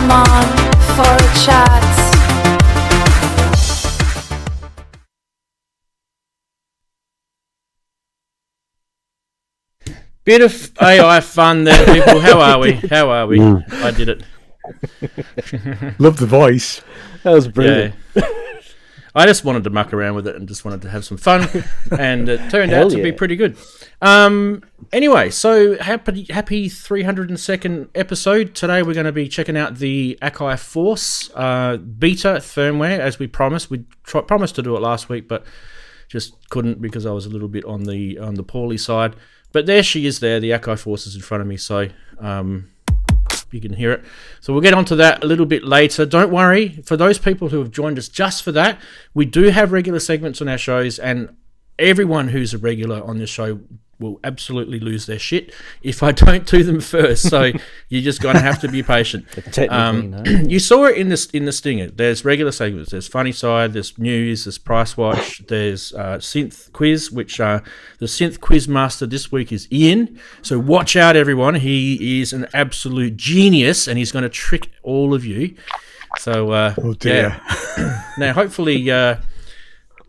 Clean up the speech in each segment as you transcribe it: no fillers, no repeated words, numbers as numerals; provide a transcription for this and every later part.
Come on for a chat. Bit of AI fun there, people. How are we? I did it. Love the voice. That was brilliant. Yeah. I just wanted to muck around with it and just wanted to have some fun, and it turned out to be pretty good. Anyway, so happy 302nd episode. Today we're going to be checking out the Akai Force beta firmware, as we promised. We promised to do it last week, but just couldn't because I was a little bit on the poorly side. But there she is there, the Akai Force is in front of me, so you can hear it. So we'll get onto that a little bit later. Don't worry, for those people who have joined us just for that, we do have regular segments on our shows, and everyone who's a regular on this show will absolutely lose their shit if I don't do them first. So you're just going to have to be patient. You saw it in the stinger. There's regular segments. There's Funny Side, there's News, there's Price Watch, there's Synth Quiz, which the Synth Quiz Master this week is Ian. So watch out, everyone. He is an absolute genius, and he's going to trick all of you. So, oh dear. Yeah. Now, hopefully...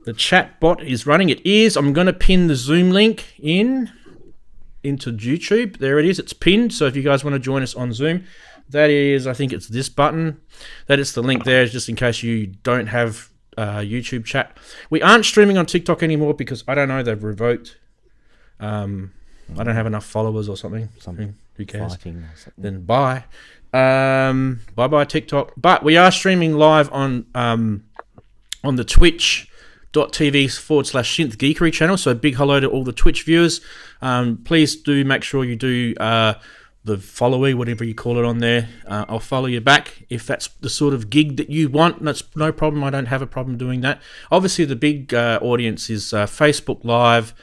the chat bot is running. It is. I'm going to pin the Zoom link into YouTube. There it is. It's pinned. So if you guys want to join us on Zoom, that is, I think it's this button. That is the link there, just in case you don't have YouTube chat. We aren't streaming on TikTok anymore because I don't know, they've revoked. I don't have enough followers or something. Who cares? Then bye. Bye TikTok. But we are streaming live on the Twitch. .tv/Synth Geekery channel. So big hello to all the Twitch viewers. Please do make sure you do the follow-y, whatever you call it on there. I'll follow you back if that's the sort of gig that you want. That's no problem. I don't have a problem doing that. Obviously, the big audience is Facebook Live.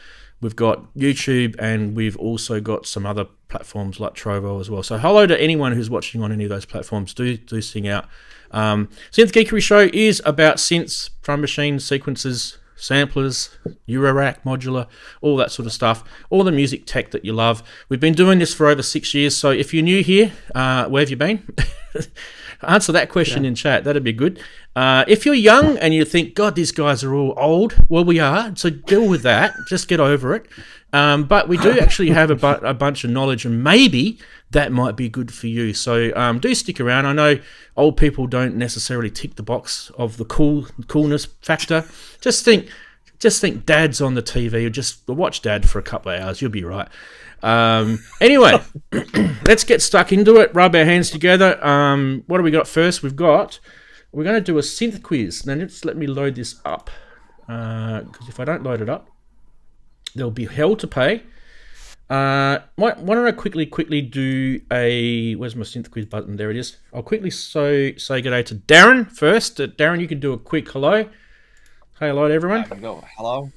We've got YouTube, and we've also got some other platforms like Trovo as well. So hello to anyone who's watching on any of those platforms. Do sing out. Synth Geekery show is about synths, drum machines, sequencers, samplers, eurorack, modular, all that sort of stuff, all the music tech that you love. We've been doing this for over 6 years, so if you're new here, where have you been? Answer that question in chat, that'd be good. If you're young and you think, God, these guys are all old, well, we are, so deal with that, just get over it. But we do actually have a bunch of knowledge, and maybe that might be good for you. So do stick around. I know old people don't necessarily tick the box of the coolness factor. Just think Dad's on the TV, or just watch Dad for a couple of hours. You'll be right. Anyway, let's get stuck into it. Rub our hands together. What do we got first? We're going to do a synth quiz. Now just let me load this up, because if I don't load it up, there'll be hell to pay. Why don't I quickly do where's my synth quiz button? There it is. I'll quickly say good day to Daren first. Daren, you can do a quick hello. Say hello to everyone. There you go. Hello.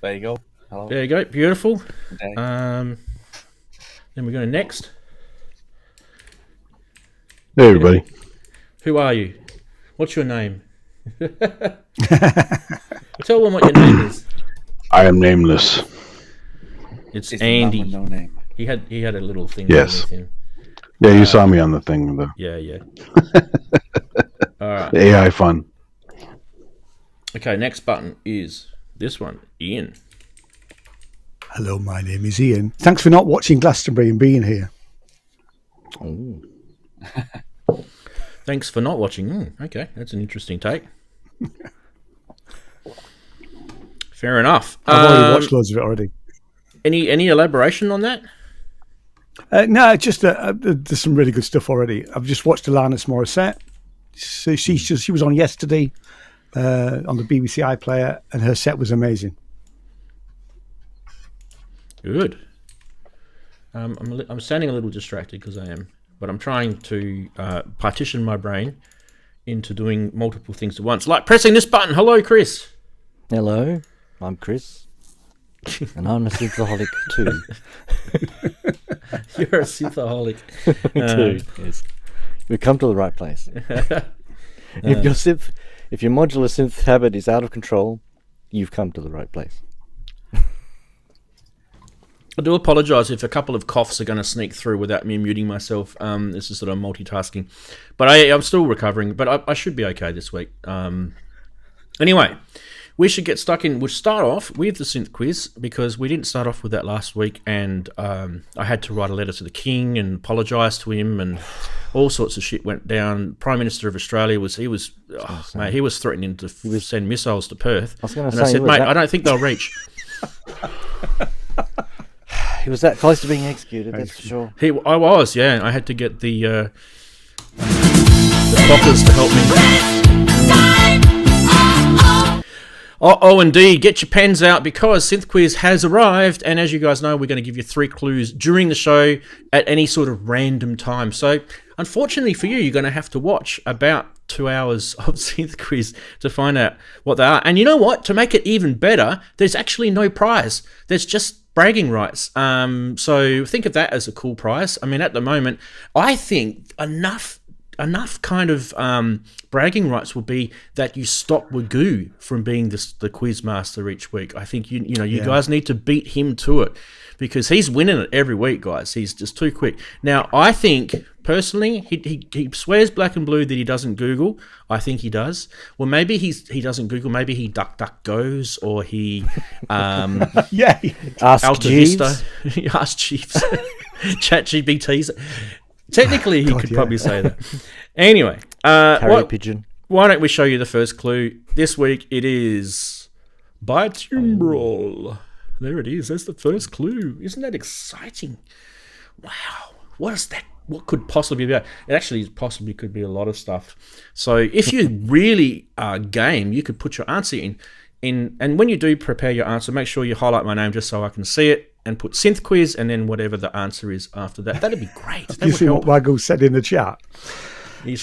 There you go. Hello. There you go. Beautiful. Okay. Then we go to next. Hey, everybody. Who are you? What's your name? Tell them what your name is. I am nameless. It's Andy. No name. He had a little thing. Yes. With him. Yeah, you saw me on the thing, though. Yeah. All right. The AI fun. Okay, next button is this one, Ian. Hello, my name is Ian. Thanks for not watching Glastonbury and being here. Oh. Thanks for not watching. Okay, that's an interesting take. Fair enough. I've already watched loads of it already. Any elaboration on that? No, just there's some really good stuff already. I've just watched Alanis Morissette. So she was on yesterday on the BBC iPlayer, and her set was Good. I'm sounding a little distracted because I am, but I'm trying to partition my brain into doing multiple things at once, like pressing this button. Hello, Chris. Hello, I'm Chris, and I'm a synthaholic too. You're a synthaholic too. Yes, we've come to the right place. If your modular synth habit is out of control, you've come to the right place. I do apologise if a couple of coughs are going to sneak through without me muting myself. This is sort of multitasking. But I'm still recovering, but I should be okay this week. Anyway, we should get stuck in. We'll start off with the synth quiz because we didn't start off with that last week, and I had to write a letter to the King and apologise to him, and all sorts of shit went down. Prime Minister of Australia was threatening to send missiles to Perth. I said, mate, I don't think they'll reach. He was that close to being executed, that's for sure. I was, yeah. I had to get the boppers to help me. Oh, indeed. Get your pens out because Synth Quiz has arrived. And as you guys know, we're going to give you 3 clues during the show at any sort of random time. So, unfortunately for you, you're going to have to watch about 2 hours of Synth Quiz to find out what they are. And you know what? To make it even better, there's actually no prize. There's just bragging rights. So think of that as a cool prize. I mean, at the moment, I think enough kind of bragging rights will be that you stop Wagoo from being the quiz master each week. I think you guys need to beat him to it because he's winning it every week, guys. He's just too quick. Now, I think personally, he swears black and blue that he doesn't Google. I think he does. Well, maybe he doesn't Google. Maybe he duck goes or he Ask Jeeves. He asks Jeeves. Chat GBTs. Technically, he could probably say that. Anyway, pigeon. Why don't we show you the first clue? This week it is bitimbral. There it is. That's the first clue. Isn't that exciting? Wow. What is that? What could possibly be? It actually possibly could be a lot of stuff. So if you really are game, you could put your answer in. And when you do prepare your answer, make sure you highlight my name just so I can see it and put synth quiz and then whatever the answer is after that. That'd be great. That you see help. What Waggle said in the chat?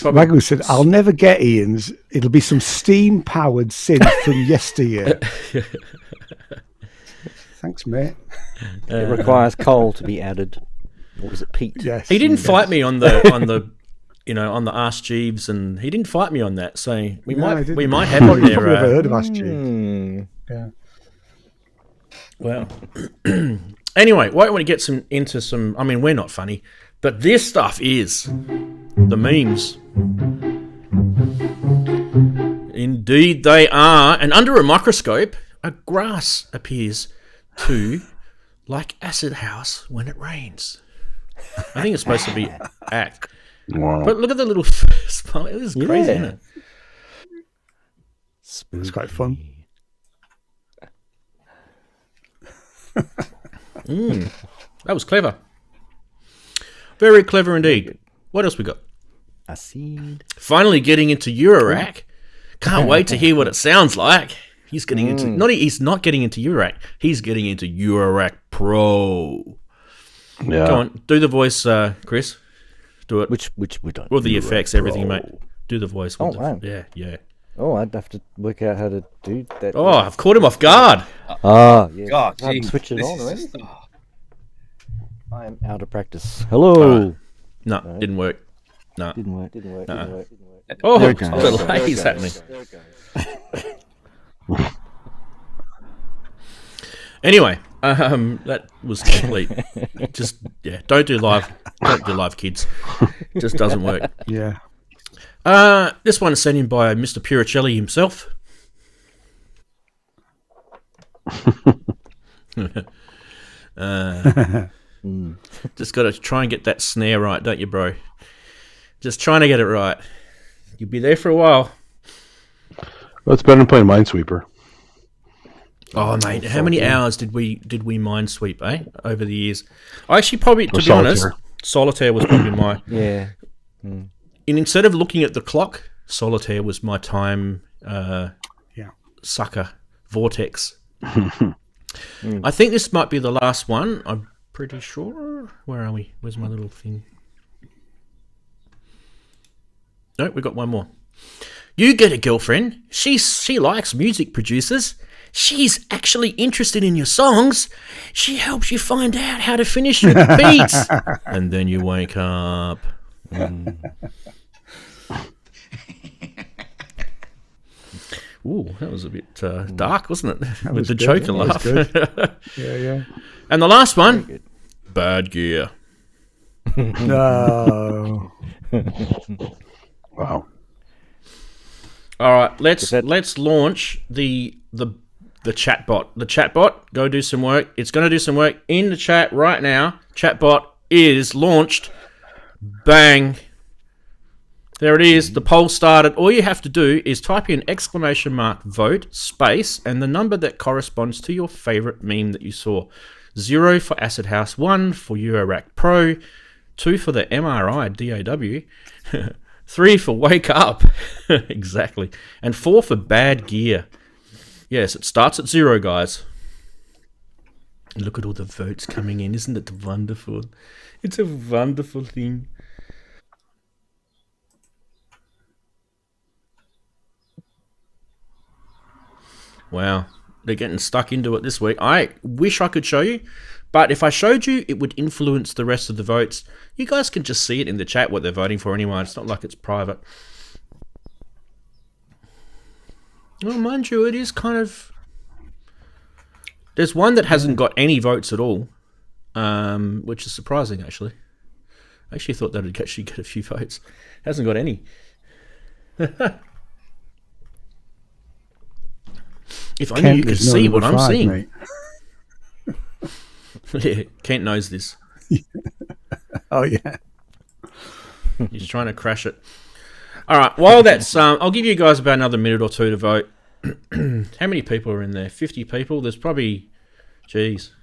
Waggle said, I'll never get Ian's. It'll be some steam-powered synth from yesteryear. Thanks, mate. It requires coal to be added. What was it, peat? Yes. He didn't fight me on the Ask Jeeves, and he didn't fight me on that. So we might have on there. I've never heard of Ask Jeeves. Yeah. Well, anyway, why don't we get into some? I mean, we're not funny, but this stuff is the memes. Indeed, they are. And under a microscope, a grass appears to like acid house when it rains. I think it's supposed to be act. Wow. But look at the little smile. It is crazy, isn't it? It's quite fun. That was clever. Very clever indeed. What else we got? Acid. Finally getting into eurorack. Can't wait to hear what it sounds like. He's getting into he's not getting into eurorack. He's getting into eurorack Pro. Yeah. Go on, do the voice, Chris. Do it. Which we don't. Well, the effects, everything, mate. Do the voice. Wow. Yeah. Oh, I'd have to work out how to do that. Oh, I've caught him off guard. Yeah. God, I haven't geez, switched it this on or is- anything. I am out of practice. Hello. No, didn't work. No. Didn't work. Oh, There it goes. the lady's happening. Anyway, that was complete. Just don't do live, kids. It just doesn't work. Yeah. This one is sent in by Mr. Puricelli himself. Just got to try and get that snare right, don't you, bro? Just trying to get it right. You'll be there for a while. Well, it's better than playing Minesweeper. Oh, mate, how many hours did we Minesweep, over the years? I actually probably, to be Solitaire. honest, Solitaire was probably my... Yeah. And instead of looking at the clock, Solitaire was my time sucker, vortex. I think this might be the last one. I'm pretty sure. Where are we? Where's my little thing? No, we got one more. You get a girlfriend. She likes music producers. She's actually interested in your songs. She helps you find out how to finish your beats. And then you wake up. Ooh, that was a bit dark, wasn't it? With was the good. Joker That was laugh. Yeah. And the last one, bad gear. No. Wow. All right, let's launch the chatbot. The chatbot, go do some work. It's going to do some work in the chat right now. Chatbot is launched. Bang. There it is. The poll started. All you have to do is type in !vote space and the number that corresponds to your favorite meme that you saw. 0 for Acid House, 1 for Eurorack Pro, 2 for the MRI DAW, 3 for Wake Up, exactly, and 4 for Bad Gear. Yes, it starts at 0, guys. Look at all the votes coming in. Isn't it wonderful? It's a wonderful thing. Wow, they're getting stuck into it this week. I wish I could show you, but if I showed you, it would influence the rest of the votes. You guys can just see it in the chat what they're voting for anyway. It's not like it's private. Well, mind you, it is kind of... There's one that hasn't got any votes at all, which is surprising, actually. I actually thought that would actually get a few votes. Hasn't got any. If only you could see what I'm seeing. Mate. Yeah, Kent knows this. Oh, yeah. He's trying to crash it. All right, while that's... I'll give you guys about another minute or two to vote. How many people are in there? 50 people? There's probably... Geez.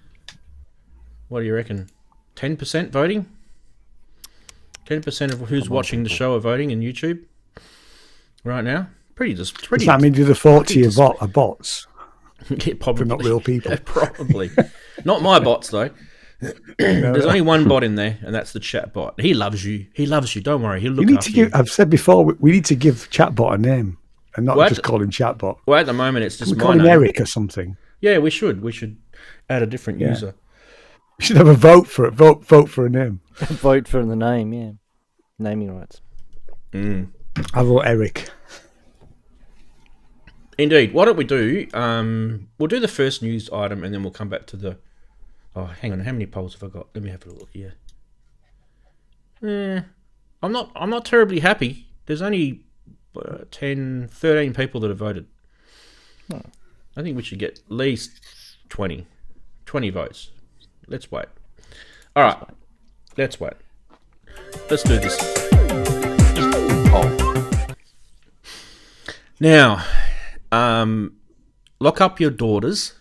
What do you reckon? 10% voting? 10% of who's watching the show are voting in YouTube right now? Does that mean do the 40 are bots? Yeah, probably. They're not real people. Yeah, probably. Not my bots, though. There's only one bot in there, and that's the chat bot. He loves you. He loves you. Don't worry. He'll look after you. I've said before, we need to give chatbot a name and not just call him chatbot. Well, at the moment, it's just Can we my call him name. Eric or something? Yeah, we should. We should add a different user. We should have a vote for it. Vote for a name. Vote for the name, yeah. Naming rights. I vote Eric. Indeed. Why don't we do? We'll do the first news item, and then we'll come back to the. Oh, hang on. How many polls have I got? Let me have a look here. I'm not terribly happy. There's only 10, 13 people that have voted. I think we should get at least 20 votes. Let's wait. All right. Let's wait. Let's do this. Now, lock up your daughters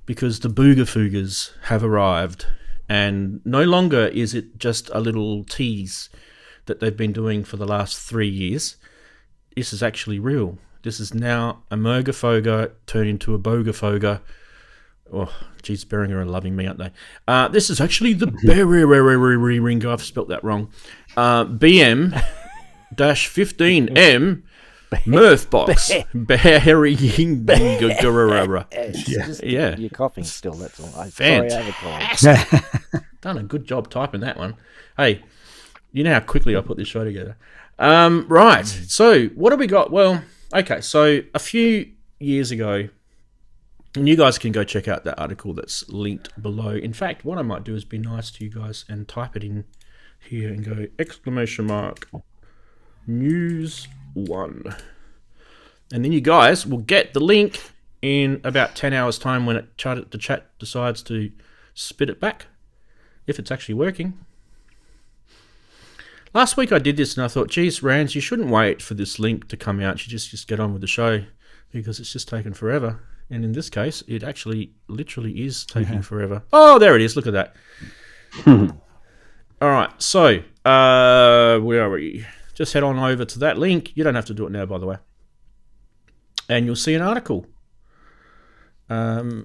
because the Boogafoogers have arrived, and no longer is it just a little tease that they've been doing for the last 3 years. This is actually real. This is now a Mogafoga turned into a Bogafoga. Oh, geez, Behringer are loving me, aren't they? This is actually the Behringer. I've spelt that wrong. BM-15M Murf box. Behringer. Yeah. You're coughing still, that's all. Sorry, I have a Done a good job typing that one. Hey, you know how quickly I put this show together. Right, so what have we got? Well, okay, so a few years ago, and you guys can go check out that article that's linked below. In fact, what I might do is be nice to you guys and type it in here and go !news 1. And then you guys will get the link in about 10 hours time when the chat decides to spit it back, if it's actually working. Last week I did this and I thought, geez, Ranz, you shouldn't wait for this link to come out. You just get on with the show because it's just taken forever. And in this case, it actually literally is taking forever. Oh, there it is. Look at that. All right. So, where are we? Just head on over to that link. You don't have to do it now, by the way. And you'll see an article. Let's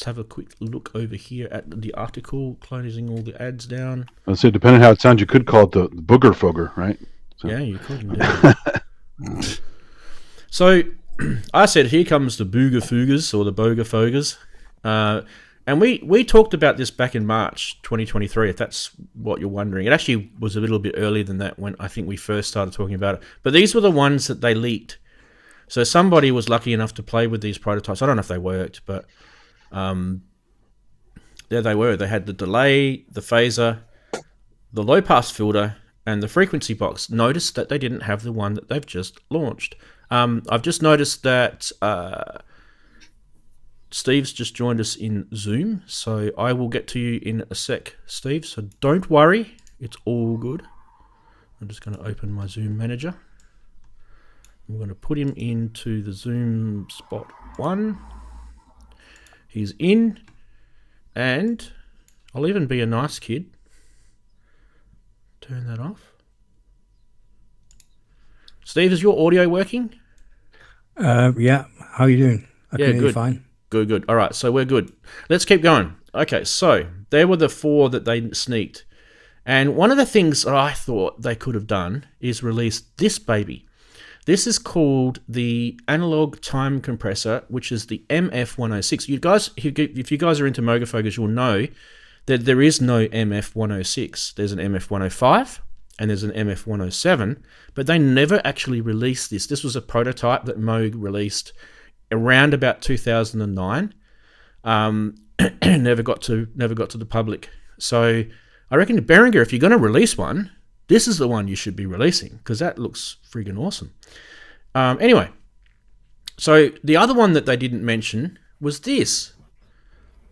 have a quick look over here at the article, closing all the ads down. I said, depending on how it sounds, you could call it the Booger Foger, right? So. Yeah, you could indeed. So, I said, here comes the Boogafoogers, or the Bogafogers. And we talked about this back in March 2023, if that's what you're wondering. It actually was a little bit earlier than that when I think we first started talking about it. But these were the ones that they leaked So somebody was lucky enough to play with these prototypes. I don't know if they worked, but there they were. They had the delay, the phaser, the low-pass filter, and the frequency box. Notice that they didn't have the one that they've just launched. I've just noticed that Steve's just joined us in Zoom, so I will get to you in a sec, Steve. So don't worry, it's all good. I'm just going to open my Zoom manager. I'm going to put him into the Zoom spot 1. He's in, and I'll even be a nice kid. Turn that off. Steve, is your audio working? Yeah. How are you doing? I can hear you good. fine. Good. All right, so we're good. Let's keep going. Okay, so there were the 4 that they sneaked. And one of the things that I thought they could have done is release this baby. This is called the Analog Time Compressor, which is the MF106. You guys, if you guys are into Mogafogas, you'll know that there is no MF106. There's an MF105 and there's an MF107, but they never actually released this. This was a prototype that Moog released around about 2009. Never got to the public. So I reckon Behringer, if you're going to release one, this is the one you should be releasing, because that looks friggin' awesome. Anyway, so the other one that they didn't mention was this,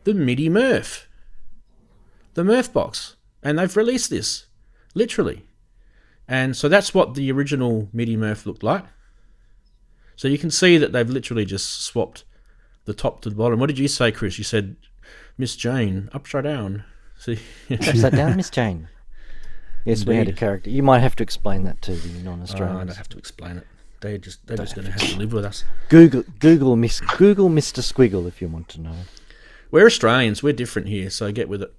the MIDI Murf. The Murf box. And they've released this, literally. And so that's what the original MIDI Murf looked like. So you can see that they've literally just swapped the top to the bottom. What did you say, Chris? You said Miss Jane, upside down. See? Upside down, Miss Jane. Yes, Indeed. we had a character. You might have to explain that to the I non-Australians. don't have to explain it. They're just going to have to live with us. Google Mr. Squiggle if you want to know. We're Australians. We're different here, so get with it.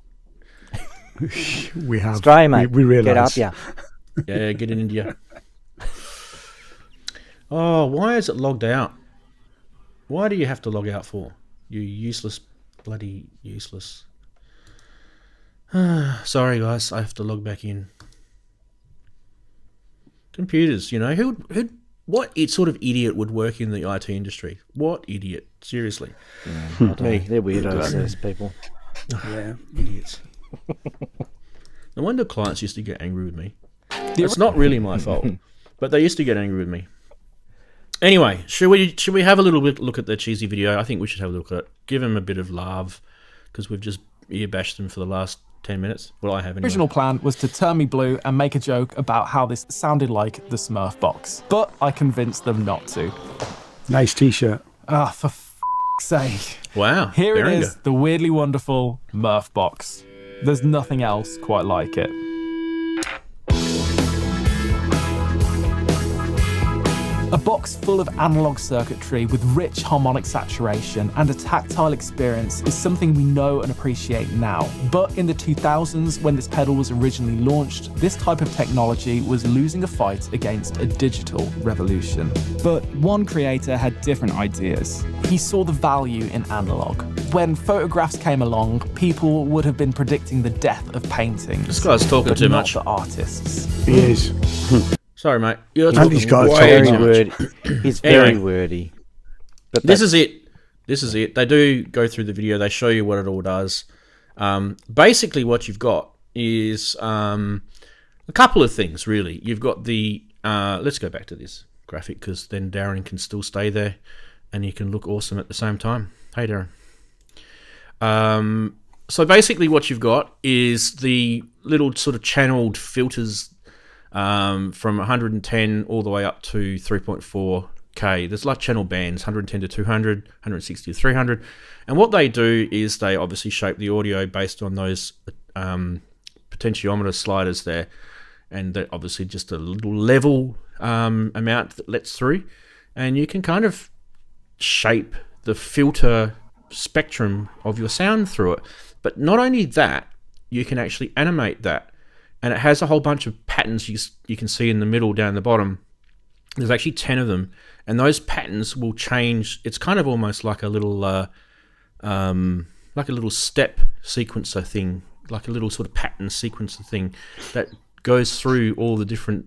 We have. Australia, mate. We realise. Get up, yeah. Yeah, get in India. Oh, why is it logged out? Why do you have to log out for? You useless, bloody useless. Sorry, guys. I have to log back in. Computers, you know. What sort of idiot would work in the IT industry? What idiot? Seriously. Yeah, I don't know. They're weirdos, those people. Yeah, idiots. No wonder clients used to get angry with me. It's not really my fault, but they used to get angry with me. Anyway, should we have a little bit look at the cheesy video? I think we should have a look at it. Give them a bit of love, because we've just ear bashed them for the last 10 minutes. Well, I have anyway. The original plan was to turn me blue and make a joke about how this sounded like the Smurf box, but I convinced them not to. Nice t-shirt. Ah, for f***'s sake. Wow. Here Behringer. it is, the weirdly wonderful Murf box. There's nothing else quite like it. A box full of analog circuitry with rich harmonic saturation and a tactile experience is something we know and appreciate now. But in the 2000s, when this pedal was originally launched, this type of technology was losing a fight against a digital revolution. But one creator had different ideas. He saw the value in analog. When photographs came along, people would have been predicting the death of paintings. This guy's talking but too not much. the artists. He is. Sorry, mate. You're Andy's talking got way very too much. Wordy. He's very Anyway. wordy. But This is it. They do go through the video. They show you what it all does. Basically, what you've got is a couple of things, really. You've got the... let's go back to this graphic, because then Daren can still stay there and he can look awesome at the same time. Hey, Daren. So basically what you've got is the little sort of channeled filters from 110 all the way up to 3.4K. There's like channel bands, 110 to 200, 160 to 300. And what they do is they obviously shape the audio based on those potentiometer sliders there. And they're obviously just a little level amount that lets through. And you can kind of shape the filter spectrum of your sound through it. But not only that, you can actually animate that. And it has a whole bunch of patterns you can see in the middle down the bottom. There's actually 10 of them. And those patterns will change. It's kind of almost like a little step sequencer thing, like a little sort of pattern sequencer thing that goes through all the different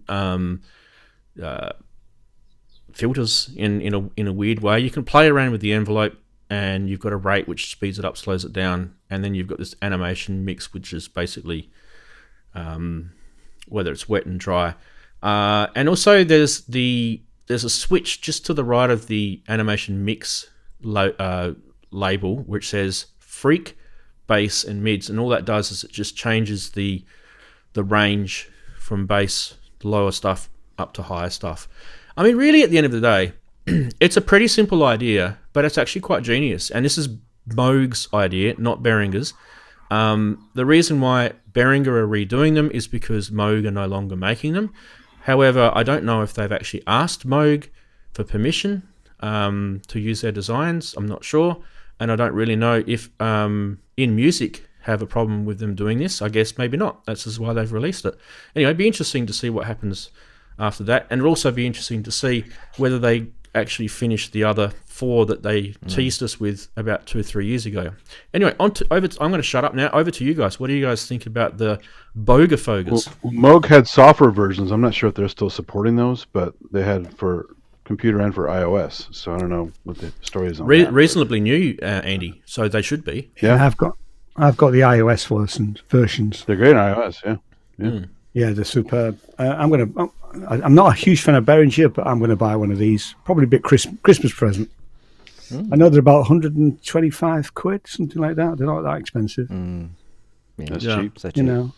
filters in a weird way. You can play around with the envelope, and you've got a rate which speeds it up, slows it down, and then you've got this animation mix, which is basically whether it's wet and dry. And also there's a switch just to the right of the animation mix label, which says freak, bass, and mids, and all that does is it just changes the range from bass, lower stuff, up to higher stuff. I mean, really, at the end of the day, it's a pretty simple idea, but it's actually quite genius. And this is Moog's idea, not Behringer's. The reason why Behringer are redoing them is because Moog are no longer making them. However, I don't know if they've actually asked Moog for permission to use their designs. I'm not sure. And I don't really know if In Music have a problem with them doing this. I guess maybe not. That's just why they've released it. Anyway, it'd be interesting to see what happens after that. And it'll also be interesting to see whether they actually finish the other 4 that they teased us with about 2 or 3 years ago. Anyway, I'm going to shut up now. Over to you guys. What do you guys think about the Bogerfogers? Well, Moog had software versions. I'm not sure if they're still supporting those, but they had for computer and for iOS. So I don't know what the story is on that. Reasonably new, Andy. So they should be. Yeah, I've got the iOS versions. they're great on iOS. Yeah. Yeah, they're superb. I'm not a huge fan of Behringer, but I'm going to buy one of these. Probably a bit Christmas present. I know they're about 125 quid, something like that. They're not that expensive. Yeah, That's Yeah. cheap. so cheap. You know.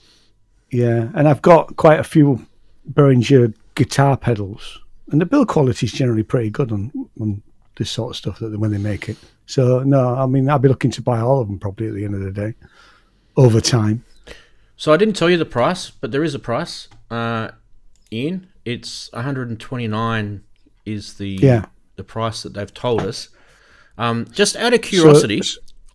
Yeah, and I've got quite a few Behringer guitar pedals, and the build quality is generally pretty good on this sort of stuff when they make it. So no, I mean I'll be looking to buy all of them probably at the end of the day, over time. So I didn't tell you the price, but there is a price. Ian, it's 129 is the price that they've told us. Just out of curiosity,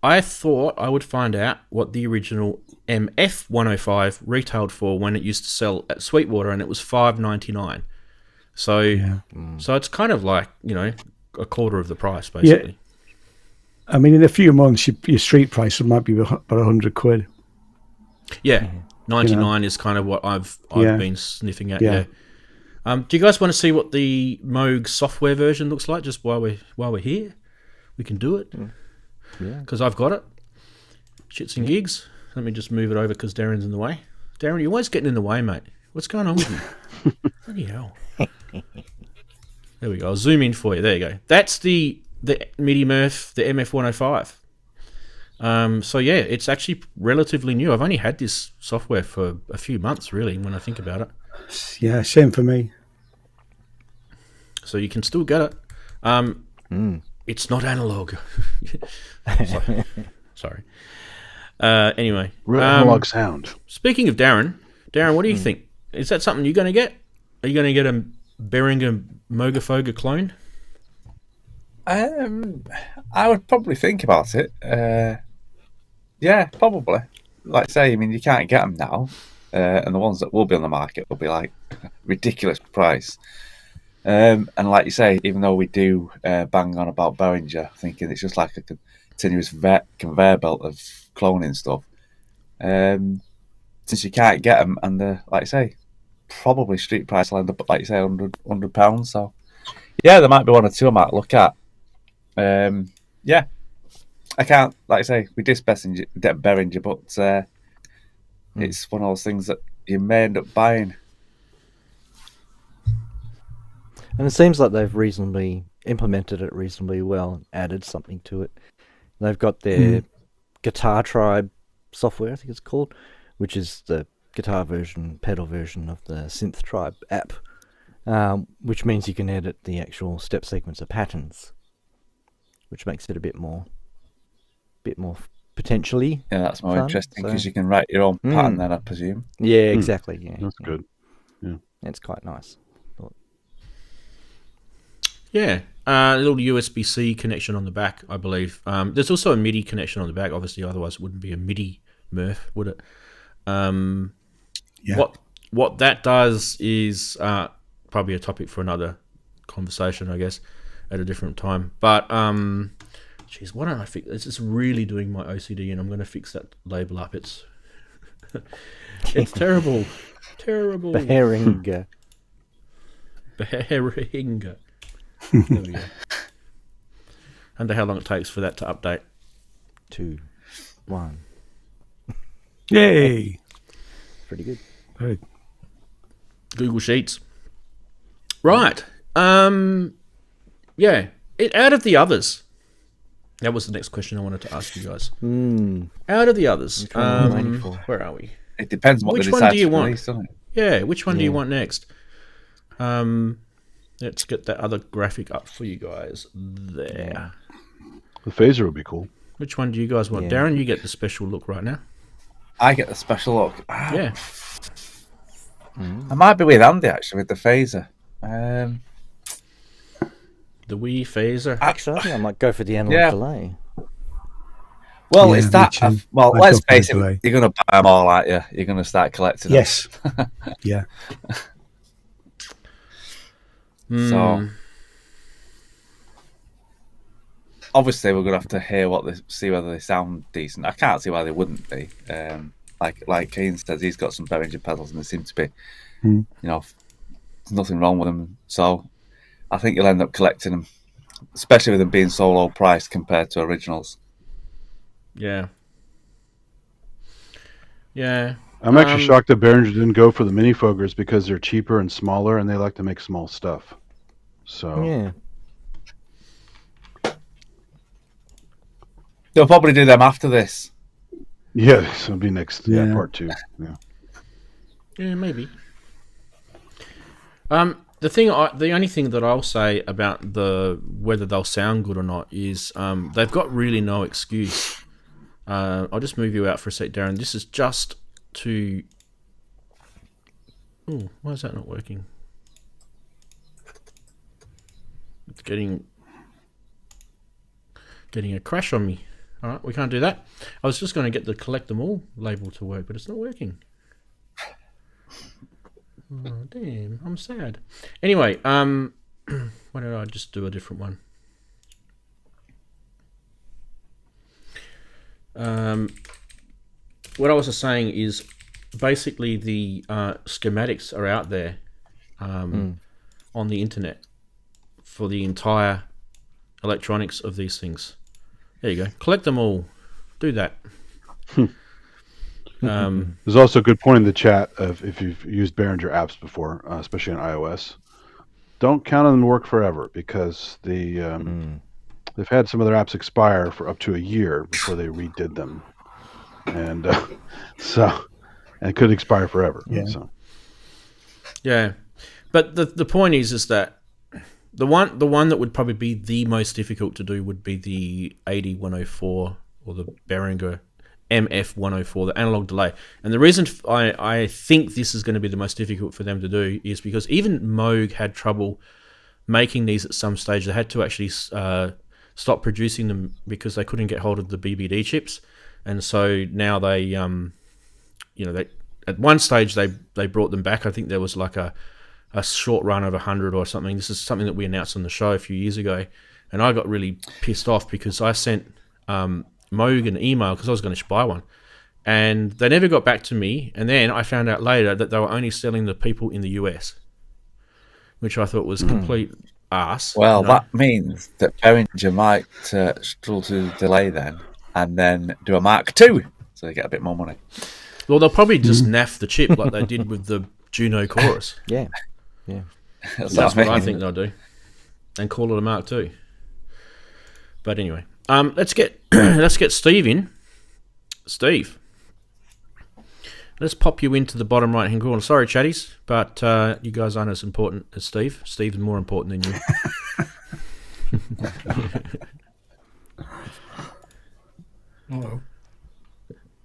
I thought I would find out what the original MF 105 retailed for when it used to sell at Sweetwater, and it was $5.99. So, so it's kind of like, you know, a quarter of the price basically. Yeah. I mean, in a few months, your street price might be about 100 quid. Yeah, 99 is kind of what I've been sniffing at. Yeah. Do you guys want to see what the Moog software version looks like? Just while we're here, we can do it. Yeah. Because I've got it. Shits and gigs. Let me just move it over because Daren's in the way. Daren, you're always getting in the way, mate. What's going on with you? Bloody hell. There we go. I'll zoom in for you. There you go. That's the MIDI Murf, the MF105. So yeah, it's actually relatively new. I've only had this software for a few months, really, when I think about it. Yeah, same for me. So you can still get it. It's not analog. Sorry. Anyway. Real analog sound. Speaking of Daren, what do you think? Is that something you're going to get? Are you going to get a Behringer Mogerfoger clone? I would probably think about it. Yeah, probably. Like I say, I mean, you can't get them now, and the ones that will be on the market will be like ridiculous price. And like you say, even though we do bang on about Behringer, thinking it's just like a continuous conveyor belt of cloning stuff, since you can't get them, and like you say, probably street price will end up, like you say, £100. So yeah, there might be one or two I might look at. Yeah, I can't, like I say, we diss Behringer, but it's one of those things that you may end up buying. And it seems like they've reasonably implemented it reasonably well, added something to it. They've got their Guitar Tribe software, I think it's called, which is the guitar version, pedal version of the Synth Tribe app, which means you can edit the actual step sequence of patterns, which makes it a bit more potentially. Yeah, that's more fun, interesting because so- you can write your own pattern then, I presume. Yeah, exactly. Yeah, That's good. Yeah. It's quite nice. Yeah, a little USB-C connection on the back, I believe. There's also a MIDI connection on the back. Obviously, otherwise it wouldn't be a MIDI Murf, would it? Yeah. What that does is probably a topic for another conversation, I guess, at a different time. But geez, why don't I fix? It's just really doing my OCD, and I'm going to fix that label up. It's it's terrible. Behringer. Behringer. There we go. I wonder how long it takes for that to update. 2, 1. Yay! Pretty good. Very Google Sheets. Right. Yeah. Out of the others. That was the next question I wanted to ask you guys. Out of the others. Where are we? It depends on what Which they one decide do you to want? release, doesn't it? Yeah, which one do you want next? Let's get that other graphic up for you guys there. The phaser would be cool. Which one do you guys want? Yeah. Darren, you get the special look right now. I get the special look. Yeah. I might be with Andy actually with the phaser. The Wii phaser. Actually, I think I might go for the analog Yeah. delay. Well, Yeah, is that me too. well? I'd Let's go for the face it. delay. You're going to buy them all, aren't you? You're going to start collecting them. Yes. Yeah. So obviously we're going to have to hear see whether they sound decent. I can't see why they wouldn't be. Like Keane says, he's got some Behringer pedals and they seem to be, you know, there's nothing wrong with them. So I think you'll end up collecting them, especially with them being so low priced compared to originals. Yeah. Yeah. I'm actually shocked that Behringer didn't go for the minifogers because they're cheaper and smaller, and they like to make small stuff. So Yeah. They'll probably do them after this. yeah, this will be next Yeah. part 2. Yeah. Yeah, maybe. The only thing that I'll say about whether they'll sound good or not is they've got really no excuse. I'll just move you out for a sec, Darren. This is just to. Oh, why is that not working? It's getting a crash on me. All right, we can't do that. I was just going to get the collect them all label to work, but it's not working. Oh, damn, I'm sad. Anyway, why don't I just do a different one? What I was just saying is basically the schematics are out there on the internet for the entire electronics of these things. There you go. Collect them all. Do that. There's also a good point in the chat of if you've used Behringer apps before, especially on iOS, don't count on them to work forever because they've had some of their apps expire for up to a year before they redid them, and it could expire forever. Yeah. So. Yeah, but the point is that the one that would probably be the most difficult to do would be the 80-104 or the Behringer MF-104, the analog delay. And the reason I think this is going to be the most difficult for them to do is because even Moog had trouble making these at some stage. They had to actually stop producing them because they couldn't get hold of the BBD chips. And so now they, they at one stage they brought them back. I think there was like a short run of 100 or something. This is something that we announced on the show a few years ago. And I got really pissed off because I sent Moog an email because I was going to buy one, and they never got back to me. And then I found out later that they were only selling the people in the US, which I thought was complete arse. Well, that means that Behringer might struggle to delay then, and then do a Mark II, so they get a bit more money. Well, they'll probably just naff the chip like they did with the Juno Chorus. Yeah. That's what I think they'll do, and call it a Mark II. But anyway. Let's get Steve in. Steve, let's pop you into the bottom right hand corner. Sorry, chatties, but you guys aren't as important as Steve. Steve's more important than you. Hello.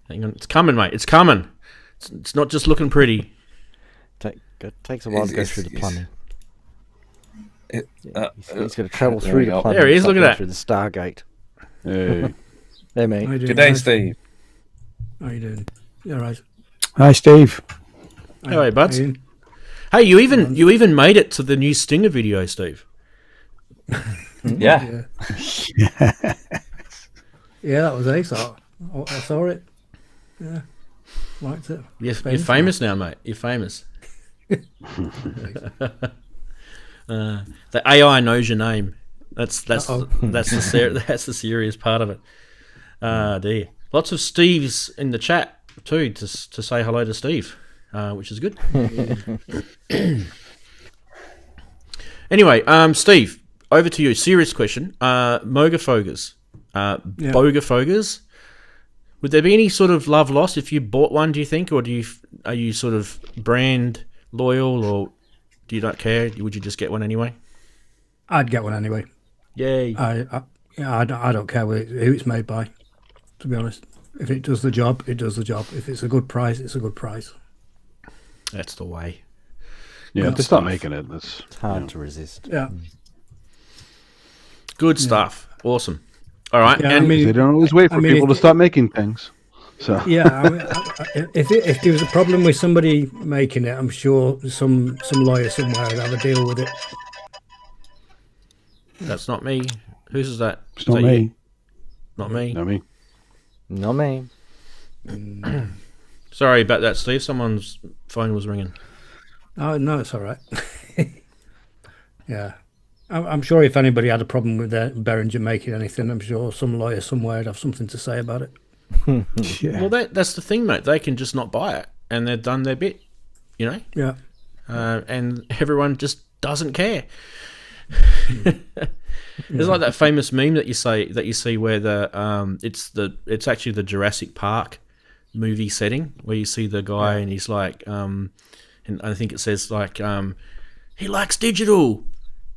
Hang on, it's coming, mate. It's coming. It's not just looking pretty. Takes a while to go through the plumbing. He's got to travel there through we the go. plumbing. There he is, It's look like at going that. Through the Stargate. Hey. Hey, mate. How you doing, Good day, guys? Steve. How you doing? Yeah, right. Hi, Steve. Hey, buds. How you- Hey, you even made it to the new Stinger video, Steve. Yeah. Yeah, that was ace. I saw it. Yeah, liked it. You're famous now, mate. You're famous. The AI knows your name. That's Uh-oh. that's the serious part of it. Dear. Lots of Steves in the chat too to say hello to Steve, which is good. Anyway, Steve, over to you. Serious question. Mogafogers, Bogafogers. Would there be any sort of love lost if you bought one? Do you think, or are you sort of brand loyal, or do you not care? Would you just get one anyway? I'd get one anyway. Yay! I don't care who it's made by. To be honest, if it does the job, it does the job. If it's a good price, it's a good price. That's the way. Yeah, if they stop making it, it's hard to resist. Yeah. Good stuff. Awesome. All right. Yeah, and they don't always wait for people to stop making things. So yeah, if there was a problem with somebody making it, I'm sure some lawyer somewhere would have a deal with it. That's not me. Whose is that? It's not me. You? Not me. not me. Not me. Sorry about that, Steve. Someone's phone was ringing. Oh no, it's all right. Yeah, I'm sure if anybody had a problem with Behringer making anything, I'm sure some lawyer somewhere would have something to say about it. Yeah. Well, that's the thing, mate. They can just not buy it, and they've done their bit, you know. Yeah. And everyone just doesn't care. It's like that famous meme that you see where it's actually the Jurassic Park movie setting where you see the guy and he's like and I think it says like he likes digital,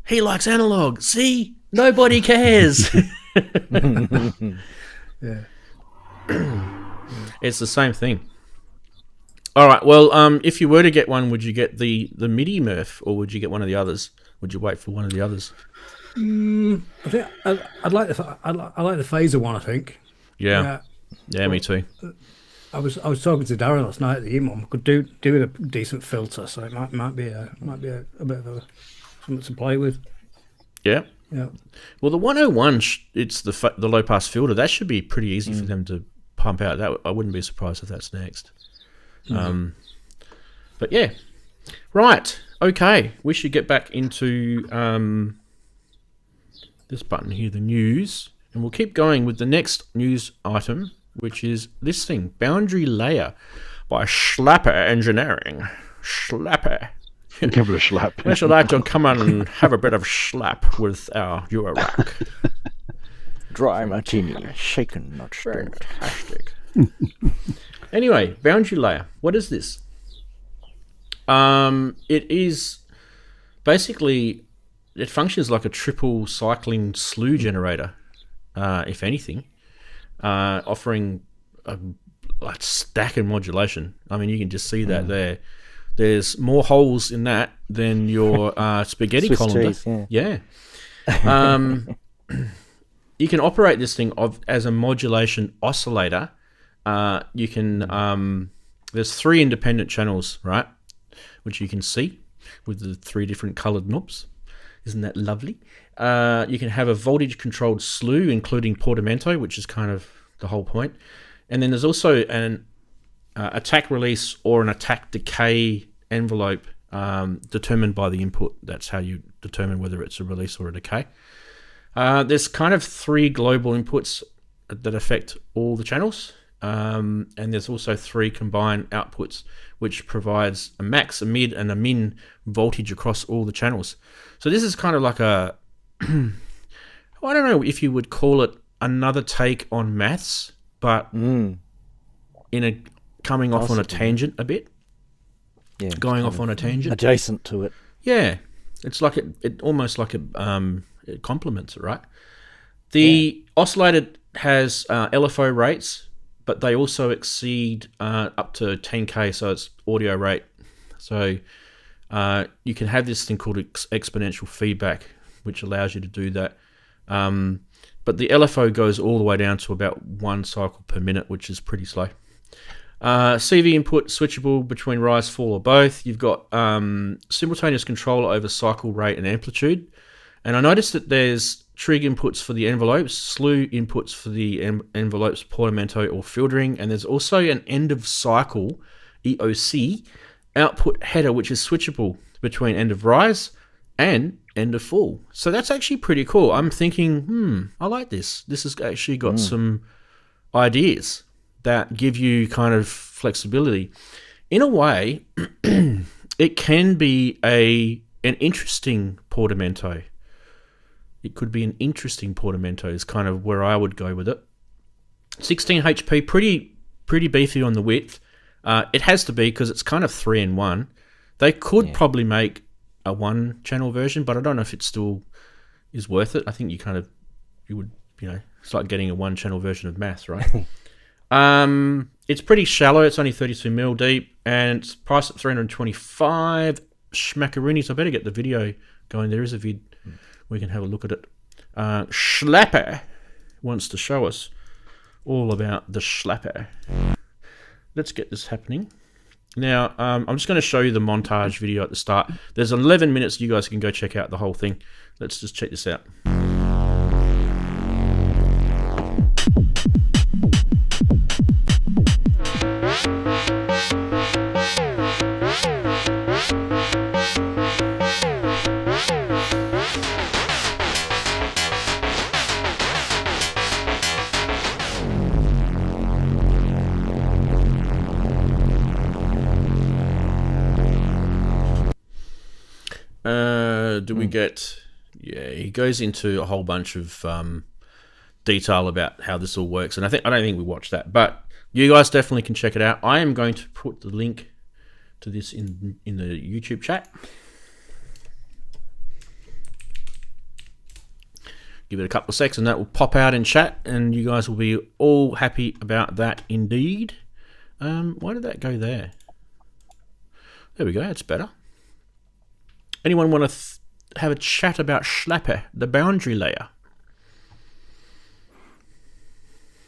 he likes analog. See, nobody cares. Yeah. It's the same thing. All right. Well, if you were to get one, would you get the MIDI Murf or would you get one of the others? Would you wait for one of the others? I think I'd like the phaser one. I think. Yeah, me too. I was talking to Daren last night at the EMOM. Could do with a decent filter, so it might be a bit of something to play with. Yeah. Yeah. Well, the 101, it's the low pass filter. That should be pretty easy for them to pump out. That I wouldn't be surprised if that's next. But yeah, right. Okay, we should get back into this button here, the news, and we'll keep going with the next news item, which is this thing, Boundary Layer by Schlappi Engineering. Schlappi. Give it a slap. We should like to come on and have a bit of slap with our eurorack. Dry martini, shaken, not stirred. Fantastic. Anyway, Boundary Layer. What is this? It is basically, it functions like a triple cycling slew generator, if anything, offering a stack of modulation. I mean, you can just see that there. There's more holes in that than your spaghetti Swiss colander. cheese, Yeah. You can operate this thing as a modulation oscillator. You can. There's 3 independent channels, right, which you can see with the 3 different coloured knobs. Isn't that lovely? You can have a voltage-controlled slew, including portamento, which is kind of the whole point. And then there's also an attack release or an attack decay envelope determined by the input. That's how you determine whether it's a release or a decay. There's kind of 3 global inputs that affect all the channels. And there's also 3 combined outputs, which provides a max, a mid, and a min voltage across all the channels. So this is kind of like a, I don't know if you would call it another take on maths, but coming off on a tangent a bit. Yeah, going off on a tangent. Adjacent to it. Yeah. It's like it almost like it complements it, right? The oscillator has LFO rates, but they also exceed up to 10K, so it's audio rate. So you can have this thing called exponential feedback, which allows you to do that. But the LFO goes all the way down to about 1 cycle per minute, which is pretty slow. CV input switchable between rise, fall, or both. You've got simultaneous control over cycle rate and amplitude. And I noticed that there's trig inputs for the envelopes, slew inputs for the envelopes, portamento or filtering, and there's also an end of cycle EOC output header, which is switchable between end of rise and and a full. So that's actually pretty cool. I'm thinking, I like this. This has actually got some ideas that give you kind of flexibility. In a way, it can be an interesting portamento. It could be an interesting portamento is kind of where I would go with it. 16 HP, pretty beefy on the width. It has to be because it's kind of 3-in-1. They could probably make a 1-channel version, but I don't know if it still is worth it. I think you would, it's like getting a 1-channel version of Maths, right? It's pretty shallow. It's only 32mm deep, and it's priced at 325 schmackaroonies. I better get the video going. There is a vid. We can have a look at it. Schlappi wants to show us all about the Schlappi. Let's get this happening. Now, I'm just going to show you the montage video at the start. There's 11 minutes. You guys can go check out the whole thing. Let's just check this out. Do we get... Yeah, he goes into a whole bunch of detail about how this all works, and I don't think we watched that, but you guys definitely can check it out. I am going to put the link to this in the YouTube chat. Give it a couple of seconds, and that will pop out in chat, and you guys will be all happy about that indeed. Why did that go there? There we go. That's better. Anyone want to have a chat about Schlappi, the boundary layer?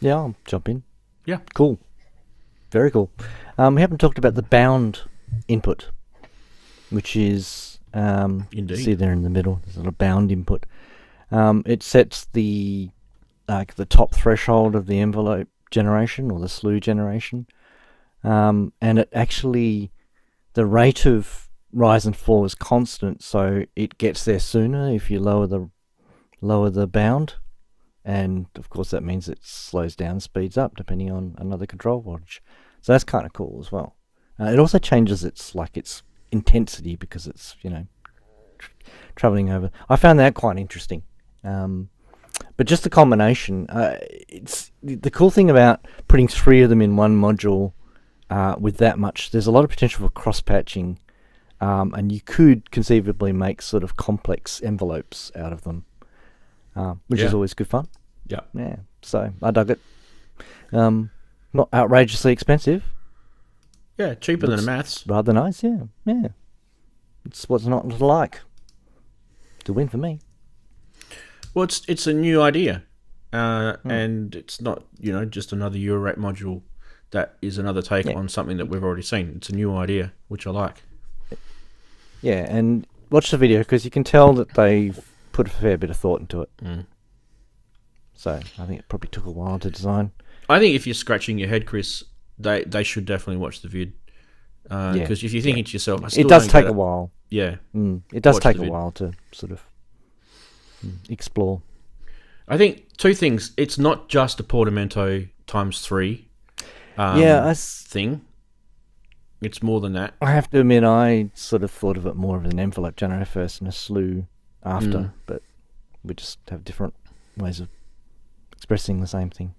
Yeah, I'll jump in. Yeah. Cool. Very cool. We haven't talked about the bound input, which is Indeed. See there in the middle. There's a little bound input. It sets the top threshold of the envelope generation or the slew generation, and it actually the rate of rise and fall is constant, so it gets there sooner if you lower the bound, and of course that means it slows down, speeds up depending on another control voltage. So that's kind of cool as well. It also changes its intensity because it's traveling over. I found that quite interesting. But just the combination, it's the cool thing about putting 3 of them in one module with that much. There's a lot of potential for cross patching. And you could conceivably make sort of complex envelopes out of them, which is always good fun. Yeah. Yeah. So I dug it. Not outrageously expensive. Yeah, cheaper than a Maths. Rather nice. Yeah. Yeah. It's what's not to like. It's a win for me. Well, it's a new idea, and it's not just another eurorack module. That is another take on something that we've already seen. It's a new idea, which I like. Yeah, and watch the video because you can tell that they've put a fair bit of thought into it. So I think it probably took a while to design. I think if you're scratching your head, Chris, they should definitely watch the vid. Because if you're thinking to yourself, it does take a while. Yeah. It does take a while to sort of explore. I think 2 things. It's not just a portamento times 3 thing. It's more than that. I have to admit, I sort of thought of it more of an envelope generator first and a slew after, but we just have different ways of expressing the same thing,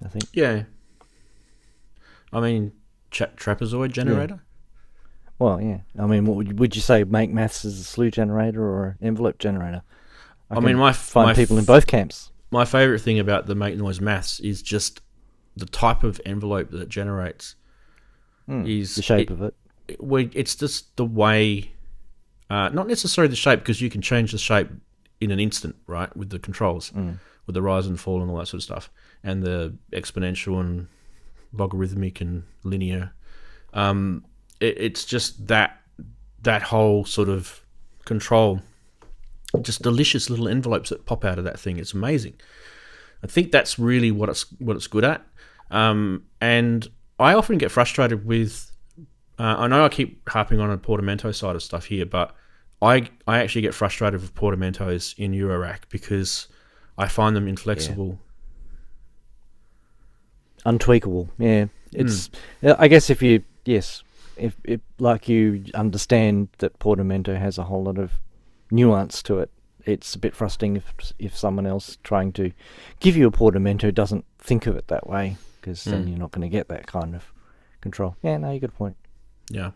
I think. Yeah. I mean, trapezoid generator? Yeah. Well, yeah. I mean, what would you say, make Maths as a slew generator or an envelope generator? I mean, find people in both camps. My favourite thing about the Make Noise Maths is just the type of envelope that it generates. Is the shape of it. It's just the way, not necessarily the shape, because you can change the shape in an instant, right, with the controls, with the rise and fall and all that sort of stuff, and the exponential and logarithmic and linear. It's just that whole sort of control, just delicious little envelopes that pop out of that thing. It's amazing. I think that's really what it's good at, and I often get frustrated with. I know I keep harping on a portamento side of stuff here, but I actually get frustrated with portamentos in Eurorack because I find them inflexible. Untweakable. Yeah, it's. I guess if you like you understand that portamento has a whole lot of nuance to it, it's a bit frustrating if someone else trying to give you a portamento doesn't think of it that way, because then you're not going to get that kind of control. Yeah, no, you got a point. Yeah.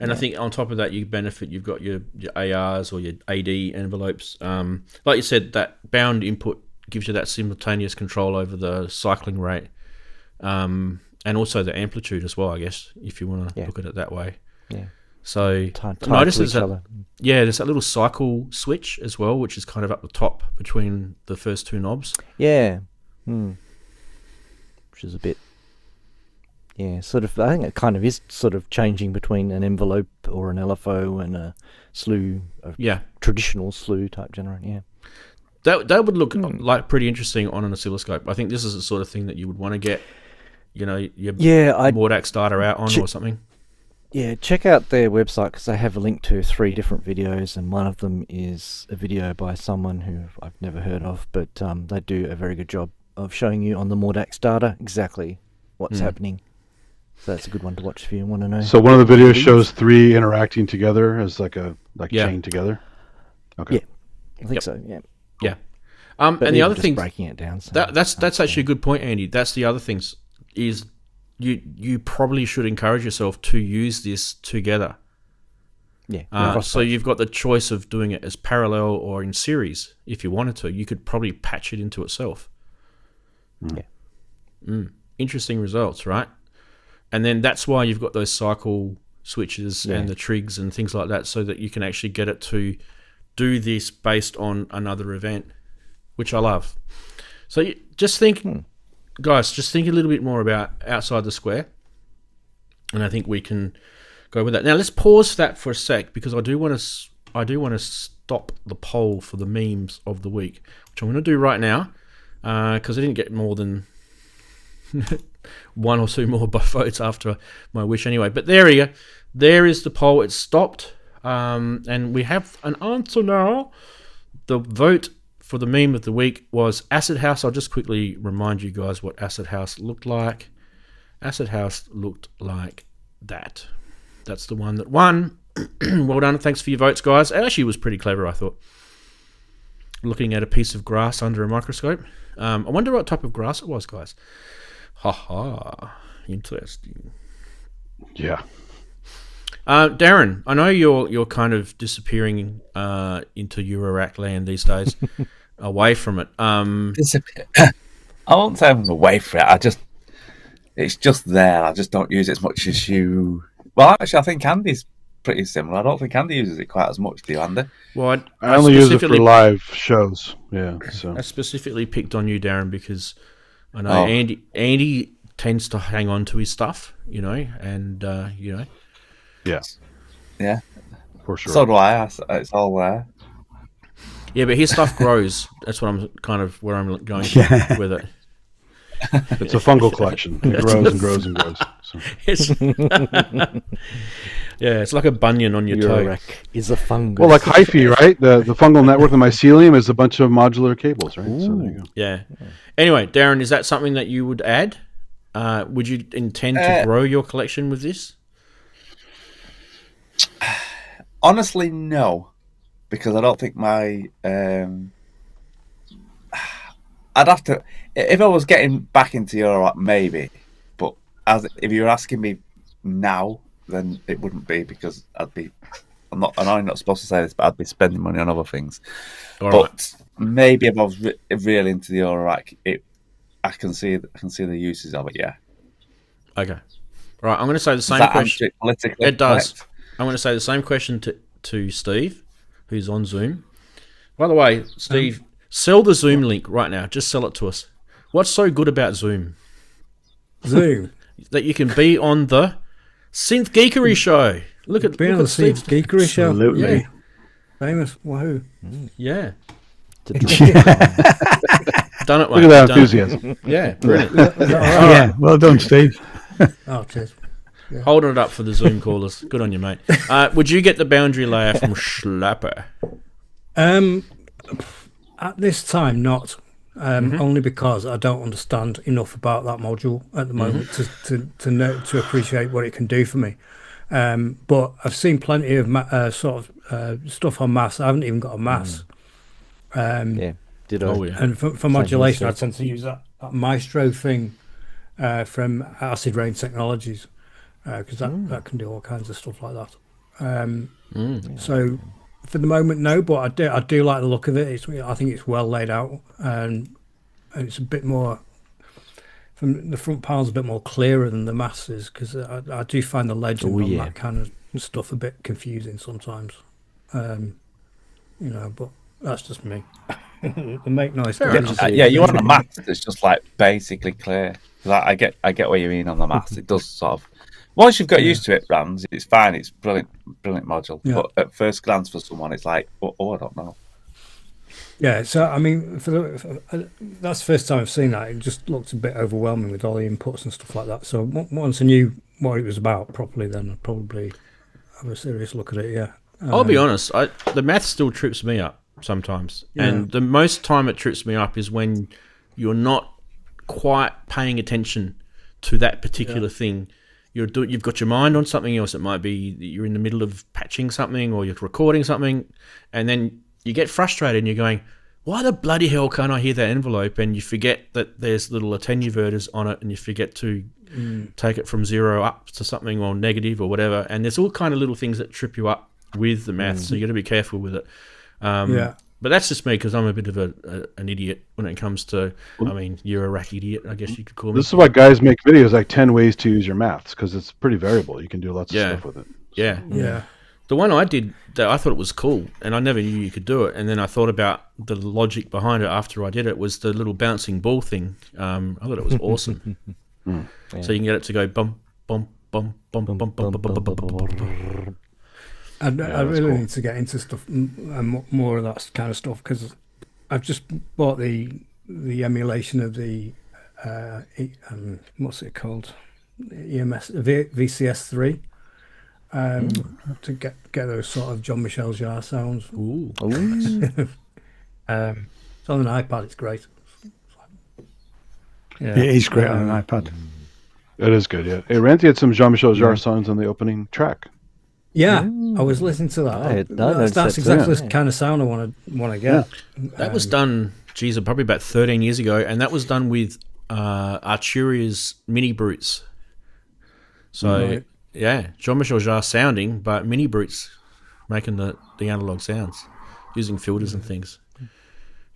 And I think on top of that, you benefit. You've got your ARs or your AD envelopes. Like you said, that bound input gives you that simultaneous control over the cycling rate, and also the amplitude as well, I guess, if you want to look at it that way. Yeah. So notice there's there's that little cycle switch as well, which is kind of up the top between the first two knobs. Yeah. Which is a bit... Yeah, sort of. I think it kind of is sort of changing between an envelope or an LFO and a slew, traditional slew type generator. Yeah, that would look like pretty interesting on an oscilloscope. I think this is the sort of thing that you would want to get, your Mordax data out on or something. Yeah, check out their website because they have a link to 3 different videos, and one of them is a video by someone who I've never heard of, but they do a very good job of showing you on the Mordax data exactly what's happening. So that's a good one to watch if you want to know. So one of the videos shows 3 interacting together as chained together. Okay. Yeah, I think so. Yeah. Yeah. And the other thing, breaking it down. So that's actually a good point, Andy. That's the other thing is you probably should encourage yourself to use this together. Yeah. So you've got the choice of doing it as parallel or in series. If you wanted to, you could probably patch it into itself. Yeah. Interesting results, right? And then that's why you've got those cycle switches and the trigs and things like that, so that you can actually get it to do this based on another event, which I love. So just think, guys, just think a little bit more about outside the square, and I think we can go with that. Now let's pause that for a sec, because I do want to stop the poll for the memes of the week, which I'm going to do right now, because I didn't get more than 1 or 2 more votes after my wish anyway. But there we go. There is the poll. It's stopped. And we have an answer now. The vote for the meme of the week was Acid House. I'll just quickly remind you guys what Acid House looked like. Acid House looked like that. That's the one that won. Well done. Thanks for your votes, guys. It actually was pretty clever, I thought. Looking at a piece of grass under a microscope. I wonder what type of grass it was, guys. Interesting. Yeah. Daren, I know you're kind of disappearing into Eurorack land these days, away from it. Disappear. I won't say I'm away from it. It's just there. I just don't use it as much as you. Well, actually, I think Andy's pretty similar. I don't think Andy uses it quite as much. Do you, Andy? Well, I only use it for live shows. Yeah. So I specifically picked on you, Daren, because I know Andy tends to hang on to his stuff, and Yeah, for sure. So do I. It's all there. Yeah, but his stuff grows. That's what I'm kind of where I'm going with it. It's a fungal collection. It grows and grows and grows. So. It's like a bunion on your toe. Is a fungus. Well, like hyphae, right? The fungal network, the mycelium, is a bunch of modular cables, right? Ooh. So there you go. Yeah. Anyway, Daren, is that something that you would add? Would you intend to grow your collection with this? Honestly, no, because I don't think my I'd have to, if I was getting back into Eurorack, maybe, but if you were asking me now, then it wouldn't be, because I'm not supposed to say this, but I'd be spending money on other things. But maybe if I was really into the Eurorack, I can see the uses of it. Yeah. Okay. Right. I'm going to say the same question. It does. Correct? I'm going to say the same question to Steve, who's on Zoom. By the way, Steve, sell the Zoom link right now. Just sell it to us. What's so good about Zoom? Zoom. That you can be on the Synth Geekery show. Look at the Synth Geekery show. Absolutely. Yeah. Famous. Wahoo. Yeah. Done it, mate. Look at that enthusiasm. Yeah, brilliant. Yeah, well done, Steve. Oh, cheers. Holding it up for the Zoom callers. Good on you, mate. Would you get the boundary layer from Schlappi? At this time, not. Only because I don't understand enough about that module at the moment to know, to appreciate what it can do for me. But I've seen plenty of stuff on maths. I haven't even got a maths. Ditto. Oh, yeah. And for modulation, I tend to use that Maestro thing from Acid Rain Technologies, because that can do all kinds of stuff like that. So for the moment, no, but I do like the look of it. I think it's well laid out, and it's a bit more. From the front panel's a bit more clearer than the Masters, because I do find the legend on that kind of stuff a bit confusing sometimes. But that's just me. The make noise. You want a math that's just like basically clear. I get what you mean on the maths. It does sort of. Once you've got used to it, Ranz, it's fine. It's brilliant module. Yeah. But at first glance, for someone, it's like, I don't know. Yeah, so I mean, that's the first time I've seen that. It just looked a bit overwhelming with all the inputs and stuff like that. So once I knew what it was about properly, then I'd probably have a serious look at it. Yeah, I'll be honest. The math still trips me up sometimes, and the most time it trips me up is when you're not quite paying attention to that particular thing. You've got your mind on something else. It might be that you're in the middle of patching something or you're recording something, and then you get frustrated and you're going, why the bloody hell can't I hear that envelope? And you forget that there's little attenuverters on it, and you forget to take it from 0 up to something or negative or whatever. And there's all kind of little things that trip you up with the math, so you got to be careful with it. But that's just me, because I'm a bit of an idiot when it comes to, eurorack idiot, I guess you could call me. This is why guys make videos like 10 ways to use your maths, because it's pretty variable. You can do lots of stuff with it. So. Yeah. The one I did, I thought it was cool, and I never knew you could do it. And then I thought about the logic behind it after I did it, was the little bouncing ball thing. I thought it was awesome. So you can get it to go bum, bum, bum, bum, bum, bum, bum, bum, bum, bum, bum. I really need to get into stuff and more of that kind of stuff, because I've just bought the emulation of the what's it called, EMS VCS3, to get those sort of Jean-Michel Jarre sounds. Ooh. It's on an iPad. It's great. Yeah, it is great on an iPad. It is good. Yeah. Hey, Ranzee had some Jean-Michel Jarre songs on the opening track. Yeah, I was listening to that. That's exactly the kind of sound I want to get. That was done, probably about 13 years ago, and that was done with Arturia's Mini Brutes. So, Jean-Michel Jarre sounding, but Mini Brutes making the analog sounds, using filters and things.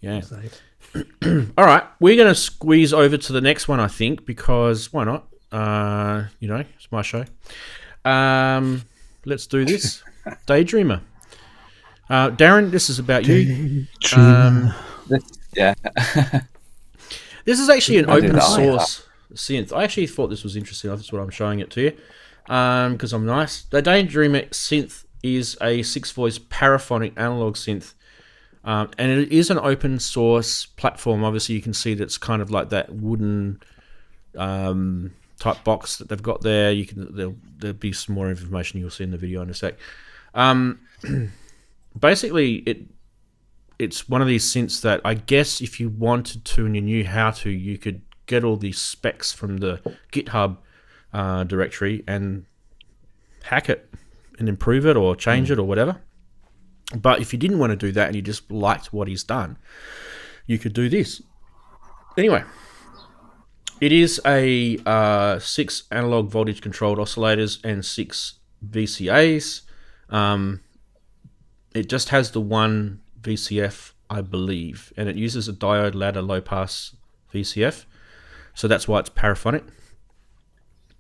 Yeah. All right, we're going to squeeze over to the next one, I think, because why not? It's my show. Let's do this. Daydreamer. Daren, this is about you. This is actually an open source synth. I actually thought this was interesting. That's what I'm showing it to you, because I'm nice. The Daydreamer synth is a 6-voice paraphonic analog synth, and it is an open source platform. Obviously, you can see that it's kind of like that wooden type box that they've got there. There'll be some more information you'll see in the video in a sec. Basically, it's one of these synths that I guess if you wanted to and you knew how to, you could get all these specs from the GitHub directory and hack it and improve it or change it or whatever. But if you didn't want to do that and you just liked what he's done, you could do this. Anyway, it is a 6 analog voltage controlled oscillators and 6 VCAs. It just has the one VCF, I believe, and it uses a diode ladder low pass VCF, so that's why it's paraphonic.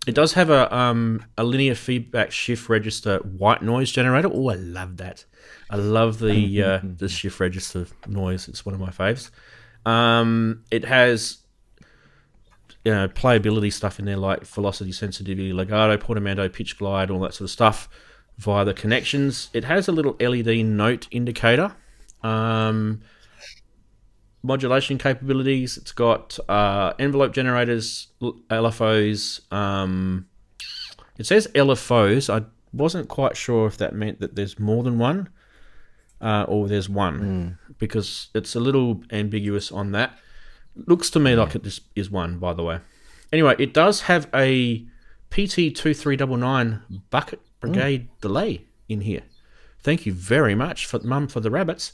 It does have a linear feedback shift register white noise generator. Oh, I love that. I love the shift register noise. It's one of my faves. It has playability stuff in there like velocity, sensitivity, legato, portamento, pitch glide, all that sort of stuff via the connections. It has a little LED note indicator. Modulation capabilities. It's got envelope generators, LFOs, It says LFOs. I wasn't quite sure if that meant that there's more than one or there's one because it's a little ambiguous on that. Looks to me like it is one, by the way. Anyway, it does have a PT2399 bucket brigade delay in here. Thank you very much, Mum, for the rabbits,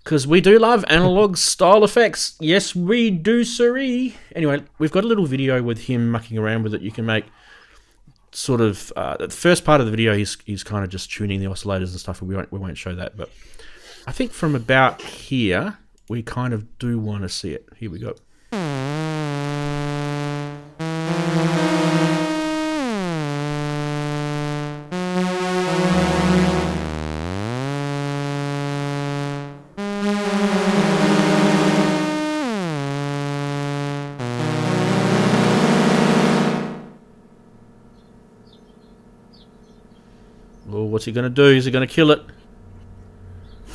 because we do love analog style effects. Yes, we do, siree. Anyway, we've got a little video with him mucking around with it. You can make sort of the first part of the video. He's kind of just tuning the oscillators and stuff. We won't show that, but I think from about here we kind of do want to see it. Here we go. What's he going to do? Is he going to kill it?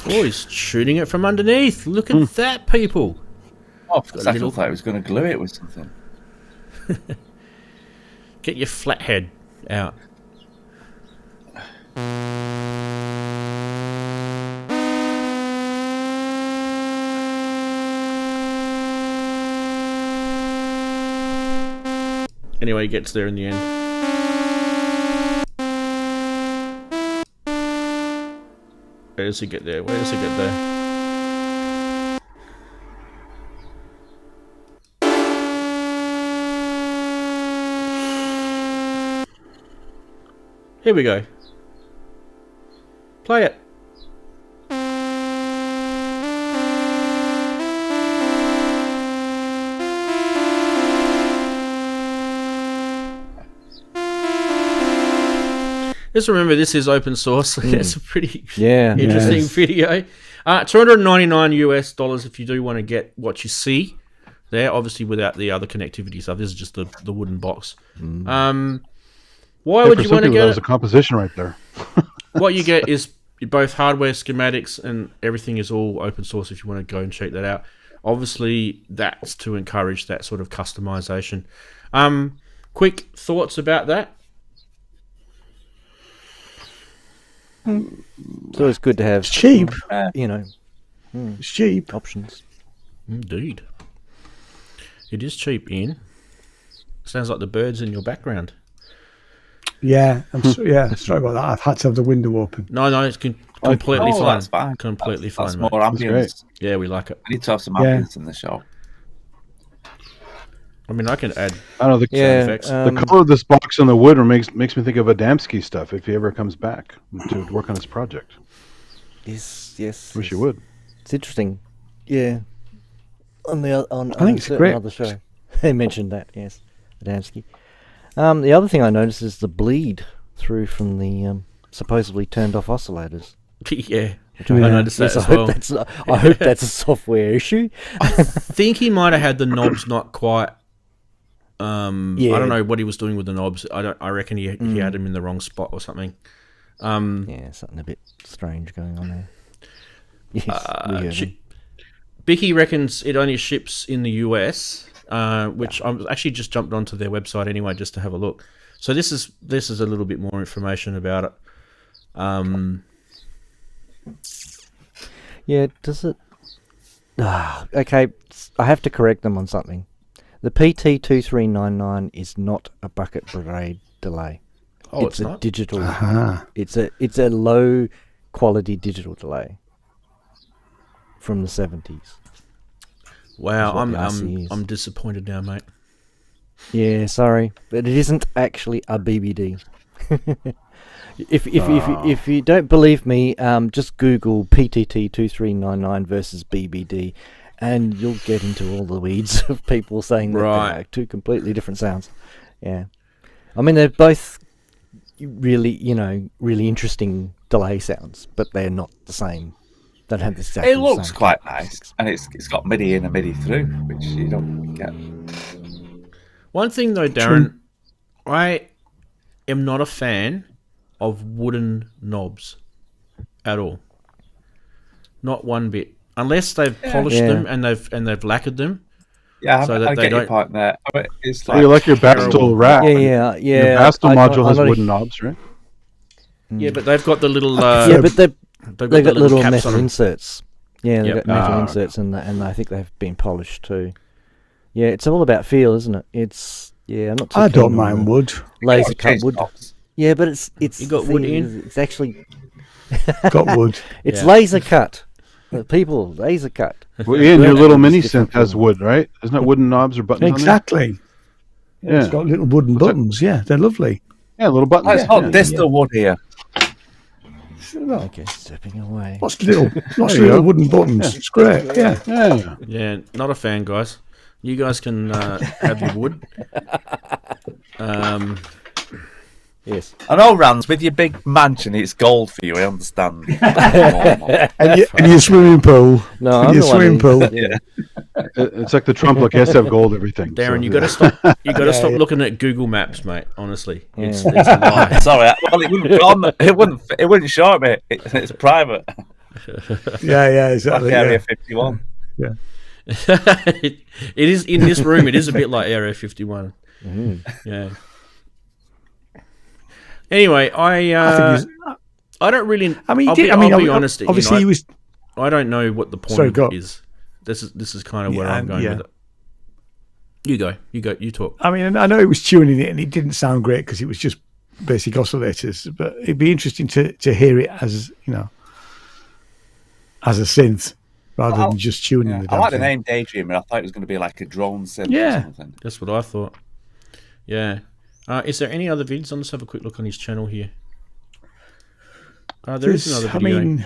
Oh, he's shooting it from underneath. Look at that, people. Oh, for a second I thought he was going to glue it with something. Get your flathead out. Anyway, he gets there in the end. Where does he get there? Where does he get there? Here we go. Play it. Just remember, this is open source. It's a pretty interesting video. $299 if you do want to get what you see there. Obviously, without the other connectivity stuff. This is just the wooden box. Why would you want to get that was a composition right there. What you get is both hardware schematics and everything is all open source. If you want to go and check that out, obviously that's to encourage that sort of customization. Quick thoughts about that. So it's good to have. It's cheap. It's cheap. Options. Indeed. It is cheap, Ian. Sounds like the birds in your background. Yeah, sorry about that. I've had to have the window open. No, it's completely fine. That's fine. Completely fine, That's mate. more ambience. Yeah, we like it. We need to have some ambience in the show. I mean, I can add sound effects. The color of this box and the wood makes me think of Adamski stuff if he ever comes back to work on his project. Yes. Wish you would. It's interesting. Yeah. I think it's great. Other show. They mentioned that, yes. Adamski. The other thing I noticed is the bleed through from the supposedly turned off oscillators. Yeah. I noticed that as well. I hope that's a software issue. I think he might have had the knobs not quite. I don't know what he was doing with the knobs. I reckon he had them in the wrong spot or something. Something a bit strange going on there. Yes, Bicky reckons it only ships in the US, which I actually just jumped onto their website anyway just to have a look. So this is a little bit more information about it. Yeah, does it? Okay, I have to correct them on something. The PT2399 is not a bucket brigade delay. Oh, it's a not? Digital. Uh-huh. It's a low quality digital delay from the 70s. Wow, I'm disappointed now, mate. Yeah, sorry, but it isn't actually a BBD. If you don't believe me, just Google PTT2399 versus BBD, and you'll get into all the weeds of people saying that they are two completely different sounds. Yeah, I mean they're both really interesting delay sounds, but they're not the same. They don't have exactly It looks the same quite nice, and it's got MIDI in and MIDI through, which you don't get. One thing though, Daren, I am not a fan of wooden knobs at all. Not one bit. Unless they've polished them and they've lacquered them. Yeah, So that I they get your don't- point there. I mean, it's So you like your Bastel rack. Yeah. Your Bastel I module has know- wooden knobs, right? Yeah, but they've got the little. Yeah, but they've they've got little caps metal on 'em. inserts. Yeah, they've Yep. got metal Ah, inserts, and I think they've been polished too. Yeah, it's all about feel, isn't it? I'm not. Too I keen don't on mind the wood. laser Yeah, cut change wood. knobs. Yeah, but it's You got the wood thing in? is, It's actually Got wood. it's Yeah. laser cut. The people laser cut. Well, Ian, your little mini different synth has from- wood, right? Isn't that wooden knobs or buttons Exactly. Yeah. It's got little wooden What's that? buttons. Yeah, they're lovely. on there? Yeah, little buttons. Oh, it's not yeah. distal wood here. Okay, stepping away. Lots of little you little go. wooden buttons. It's great. Yeah. Yeah. Yeah, not a fan, guys. You guys can have your wood. Yes. I know, Ranz, with your big mansion, it's gold for you. I understand. And your swimming pool. No, And I'm your the one swimming who- pool. Yeah. It's like the Trump look. He has to have gold everything. Darren, so, you got to stop. You got to stop looking at Google Maps, mate. Honestly, it's a lie. Sorry, well, it wouldn't show me. It's private. Yeah, exactly. Like Area Yeah. 51. it is in this room. It is a bit like Area 51. Yeah. Anyway, I think I don't really. I mean, I'll he did. be, I'll be honest. Obviously, he was. I don't know what the point Sorry, of go. it is. This is kind of where Yeah, I'm going yeah. with it. You go. You talk. I mean, I know he was tuning it, and it didn't sound great because it was just basic oscillators. But it'd be interesting to hear it as as a synth rather than just tuning Yeah. the I damn like the thing. name Daydreamer. I thought it was going to be like a drone synth Yeah. or something. That's what I thought. Yeah. Is there any other vids? Let's have a quick look on his channel here. There is another video. I mean,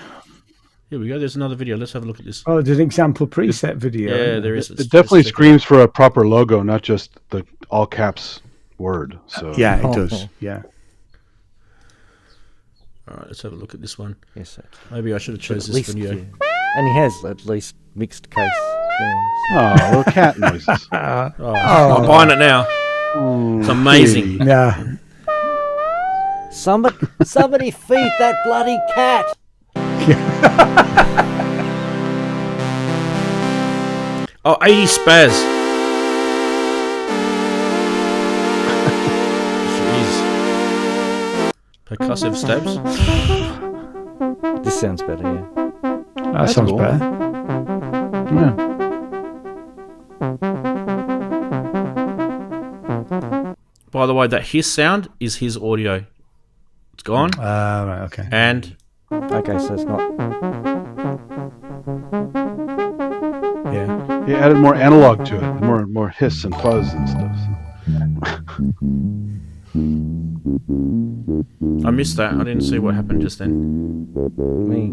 Here we go. There's another video. Let's have a look at this. oh, there's an example preset video. Yeah, there is. It definitely screams for a proper logo, not just the all caps word. So Yeah, it does. Yeah. All right, let's have a look at this one. Yes, sir. Maybe I should have chose At this least, video. yeah. And he has at least mixed case. oh, little cat noises. I'm buying it now. It's amazing. Yeah. Somebody feed that bloody cat. Oh, 80 spaz. Jeez. Percussive stabs. This sounds better, yeah. That sounds cool. better. Yeah. By the way, that hiss sound is his audio. It's gone. Right, okay. And Okay, so it's not. Yeah. He added more analog to it, more hiss and fuzz and stuff. I missed that. I didn't see what happened just then. Me.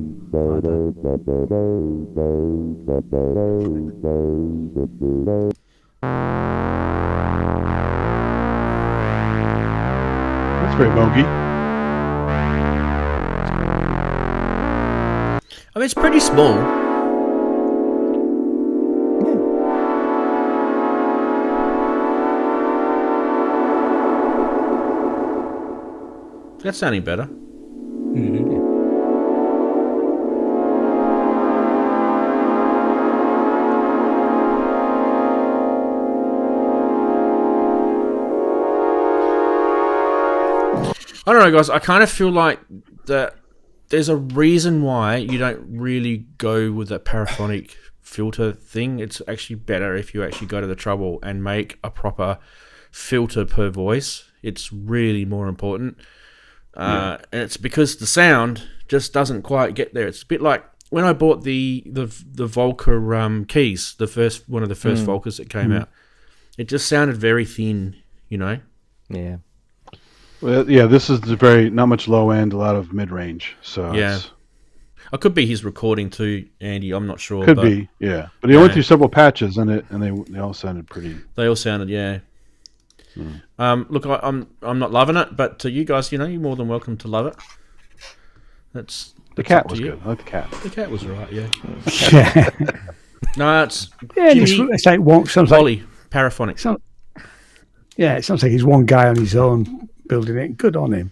That's very mogi. I mean, it's pretty small. That's sounding better. I don't know, guys. I kind of feel like that there's a reason why you don't really go with that paraphonic filter thing. It's actually better if you actually go to the trouble and make a proper filter per voice. It's really more important. And it's because the sound just doesn't quite get there. It's a bit like when I bought the Volca keys, one of the first Volcas that came out. It just sounded very thin, you know. Yeah. Well, yeah, this is the very not much low end, a lot of mid range. So Yeah. It could be his recording too, Andy. I'm not sure. could but be, yeah. But he went through several patches, and they all sounded pretty. They all sounded, yeah. Look, I'm not loving it, but to you guys, you're more than welcome to love it. That's The up cat to was you. good. I like the cat. The cat was right, yeah. Yeah. No, it's Yeah, Jimmy it's like one. Sounds like Polly, paraphonic. yeah, it sounds like he's one guy on his own building it. Good on him.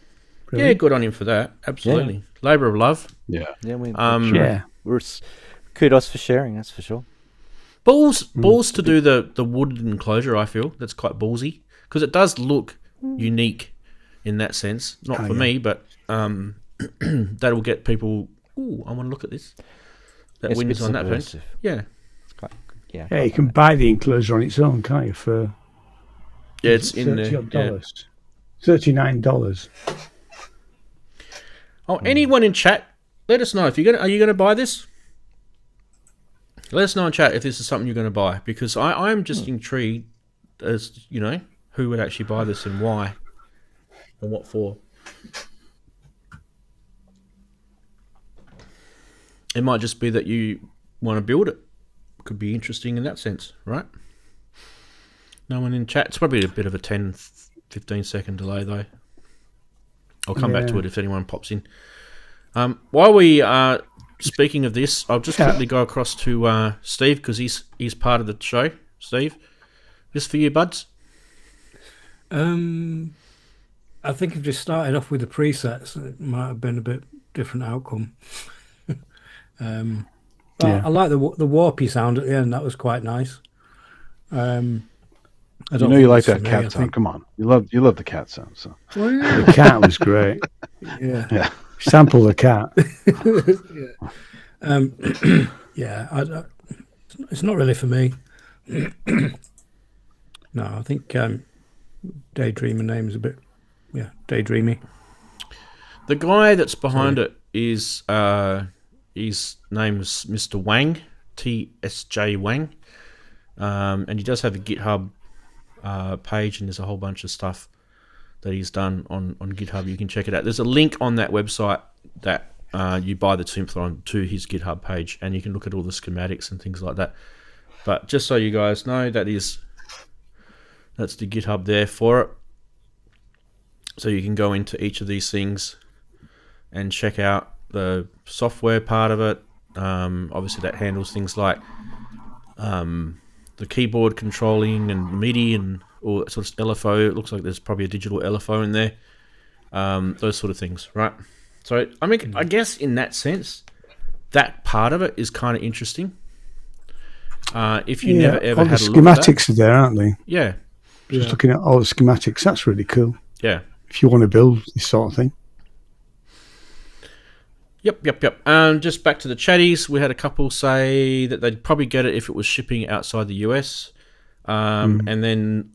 Really. Yeah, good on him for that. Absolutely, labour of love. Yeah. Yeah, Yeah. kudos for sharing, that's for sure. Balls to do the wood enclosure. I feel that's quite ballsy because it does look unique in that sense. Not for me, but that'll get people. Ooh, I want to look at this. That wins on that point. Yeah. It's quite, yeah. Yeah, you can buy the enclosure on its own, can't you? For it's in there. Yeah. $39. Oh, anyone in chat, let us know if are you gonna buy this? Let us know in chat if this is something you're going to buy, because I'm just intrigued as, who would actually buy this and why and what for. It might just be that you want to build it. Could be interesting in that sense, right? No one in chat. It's probably a bit of a 10, 15 second delay though. I'll come back to it if anyone pops in. While we are speaking of this, I'll just quickly go across to Steve because he's part of the show. Steve, this for you, buds? I think if just started off with the presets, it might have been a bit different outcome. I like the warpy sound at the end. That was quite nice. I don't you like that cat sound. Come on, you love the cat sound. So the cat was great. Yeah. Sample the cat. It's not really for me. No, I think Daydreamer name is a bit, daydreamy. The guy that's behind it is his name is Mr. Wang, TSJ Wang, and he does have a GitHub page, and there's a whole bunch of stuff that he's done on GitHub. You can check it out. There's a link on that website that you buy the synth on to his GitHub page, and you can look at all the schematics and things like that. But just so you guys know, that's the GitHub there for it. So you can go into each of these things and check out the software part of it. Obviously that handles things like the keyboard controlling and MIDI and all that sort of LFO. It looks like there's probably a digital LFO in there. Those sort of things, right? So, I mean, I guess in that sense, that part of it is kind of interesting. If you never ever had a look at that. All the schematics are there, aren't they? Yeah. Just looking at all the schematics, that's really cool. Yeah. If you want to build this sort of thing. Yep. Just back to the chatties, we had a couple say that they'd probably get it if it was shipping outside the US. And then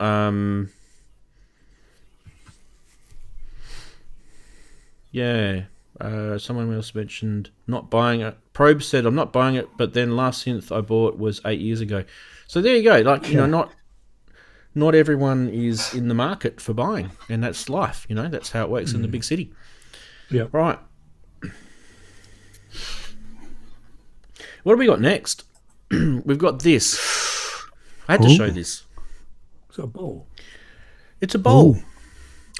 someone else mentioned not buying it. Probe said, I'm not buying it, but then last synth I bought was 8 years ago. So there you go. Like, not everyone is in the market for buying, and that's life. That's how it works in the big city. Yeah. Right. What have we got next? We've got this. I had to show this. It's a bowl. It's a bowl.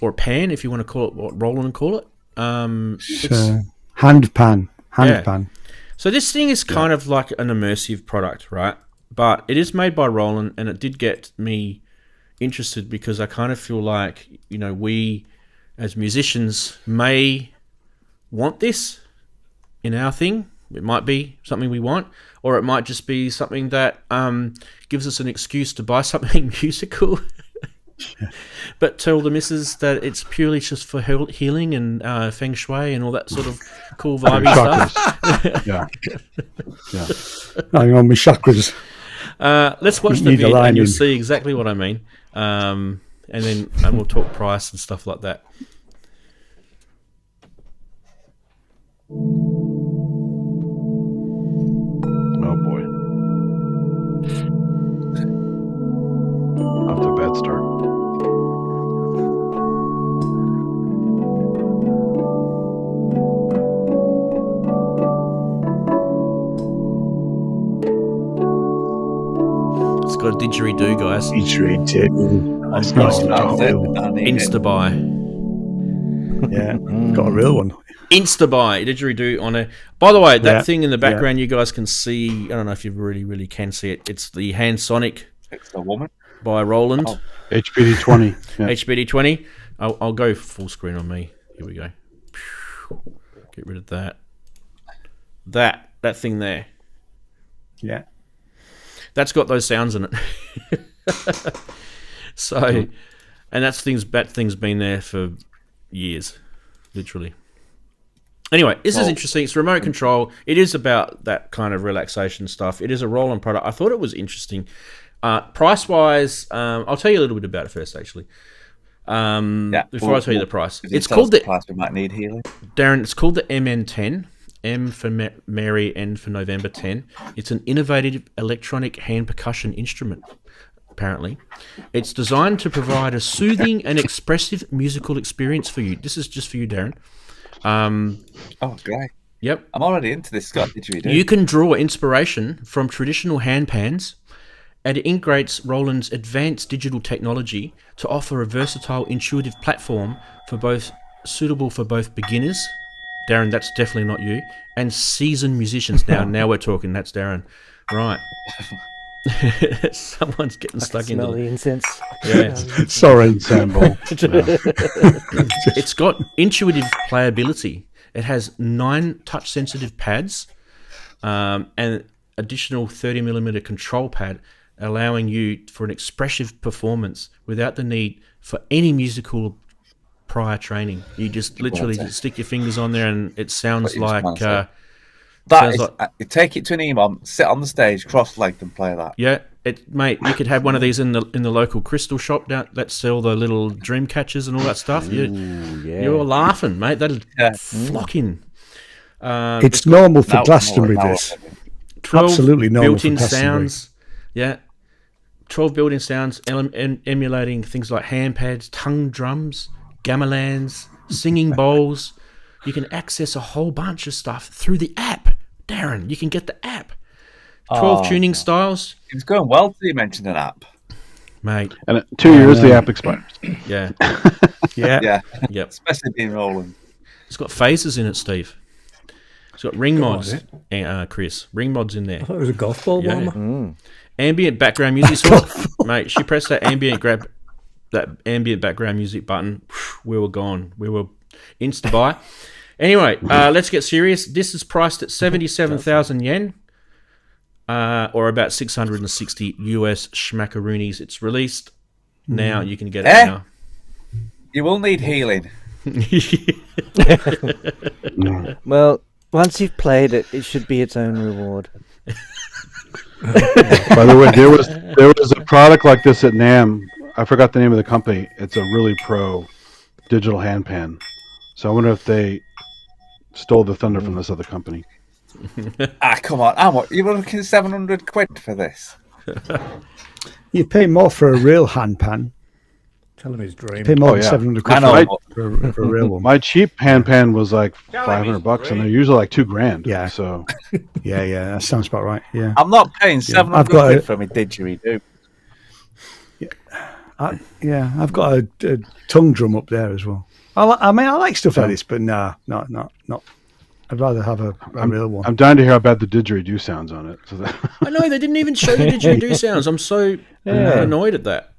Or a pan, if you want to call it what Roland call it. It's hand pan. Pan. So this thing is kind of like an immersive product, right? But it is made by Roland, and it did get me interested because I kind of feel like, we as musicians may want this in our thing. It might be something we want, or it might just be something that gives us an excuse to buy something musical. But tell the missus that it's purely just for healing and feng shui and all that sort of cool vibey stuff. Hang on, my chakras. Let's watch the video and you'll see exactly what I mean. And we'll talk price and stuff like that. Oh boy. Off to a bad start. It's got a didgeridoo, guys. Didgeridoo. That's nice. Insta buy. Yeah, got a real one. Insta buy didgeridoo on a. By the way, that thing in the background, you guys can see. I don't know if you really can see it. It's the Hand Sonic. It's the woman By Roland. Oh. HBD20. Yeah. HBD20. I'll go full screen on me. Here we go. Get rid of that. That thing there. Yeah. That's got those sounds in it. So, and that thing's been there for years, literally. Anyway, this is interesting. It's remote control. It is about that kind of relaxation stuff. It is a Roland product. I thought it was interesting. Price-wise, I'll tell you a little bit about it first, actually. Before I tell you the price. It's called the price we might need healing. Daren, it's called the MN10. M for Mary, N for November 10. It's an innovative electronic hand percussion instrument, apparently. It's designed to provide a soothing and expressive musical experience for you. This is just for you, Daren. Great. Yep. I'm already into this, Scott. Didgeridoo. You can draw inspiration from traditional hand pans, and it integrates Roland's advanced digital technology to offer a versatile, intuitive platform suitable for both beginners. Daren, that's definitely not you. And seasoned musicians. Now we're talking. That's Daren. Right. Someone's getting stuck into the incense. Yeah. Sorry. It's got intuitive playability. It has 9 touch-sensitive pads and additional 30mm control pad, allowing you for an expressive performance without the need for any musical prior training. You just literally just stick your fingers on there and it sounds like you take it to an EMOM, sit on the stage, cross-legged and play that. Yeah, mate, you could have one of these in the local crystal shop down that sell the little dream catchers and all that stuff. You're laughing, mate. That'll flock in. It's normal for Glastonbury, this. 12 absolutely normal built-in for Glastonbury. sounds. Yeah. 12 built-in sounds emulating things like hand pads, tongue drums, gamelans, singing bowls. You can access a whole bunch of stuff through the app. Daren, you can get the app. 12 tuning styles. It's going well till you mentioned an app. Mate. And 2 years the app expires. Yeah. Yeah. Yep. Especially being Roland. It's got phases in it, Steve. It's got ring mods, Chris. Ring mods in there. I thought it was a golf ball bomber. Ambient background music source. Mate, she pressed that ambient background music button. We were gone. We were insta buy. Anyway, let's get serious. This is priced at 77,000 yen, or about 660 US schmackaroonies. It's released now. You can get it now. You will need healing. Well, once you've played it, it should be its own reward. By the way, there was a product like this at NAMM. I forgot the name of the company. It's a really pro digital hand pan. So I wonder if they stole the thunder from this other company. Come on. How much? You were looking £700 for this. You pay more for a real hand pan. Tell him his dream. Pay more than £700 for a real one. My cheap hand pan was like $500, and they're usually like $2,000. Yeah. So. Yeah, that sounds about right. Yeah. I'm not paying £700 for my didgeridoo. I've got a tongue drum up there as well. I like stuff like this, but not. I'd rather have a real one. I'm dying to hear how bad the didgeridoo sounds on it. I know, they didn't even show the didgeridoo sounds. I'm so annoyed at that.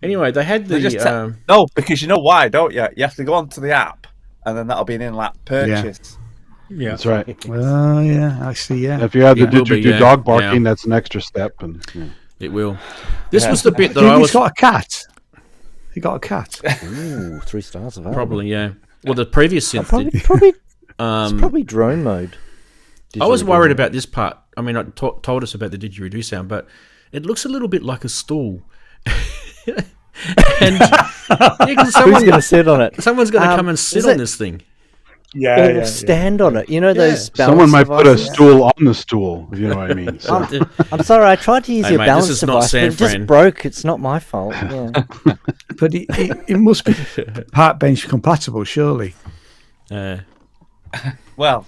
Anyway, they had the... No, because you know why, don't you? You have to go onto the app, and then that'll be an in-lap purchase. Yeah, that's right. Well, actually, If you have the didgeridoo dog barking, that's an extra step. And it will. This was the bit that I was... He's got a cat. He got a cat. Ooh, 3 stars of that. Probably, yeah. Well, the previous synth did. Probably, it's probably drone mode. I was worried about this part. I mean, it told us about the didgeridoo sound, but it looks a little bit like a stool. And who's going to sit on it? Someone's going to come and sit on this thing. Or stand on it. You know those balance Someone might put a devices? stool on the stool, if you know what I mean. So. I'm sorry, I tried to use your mate, balance device, but it just broke. It's not my fault. Yeah. But it must be park bench compatible, surely. Well,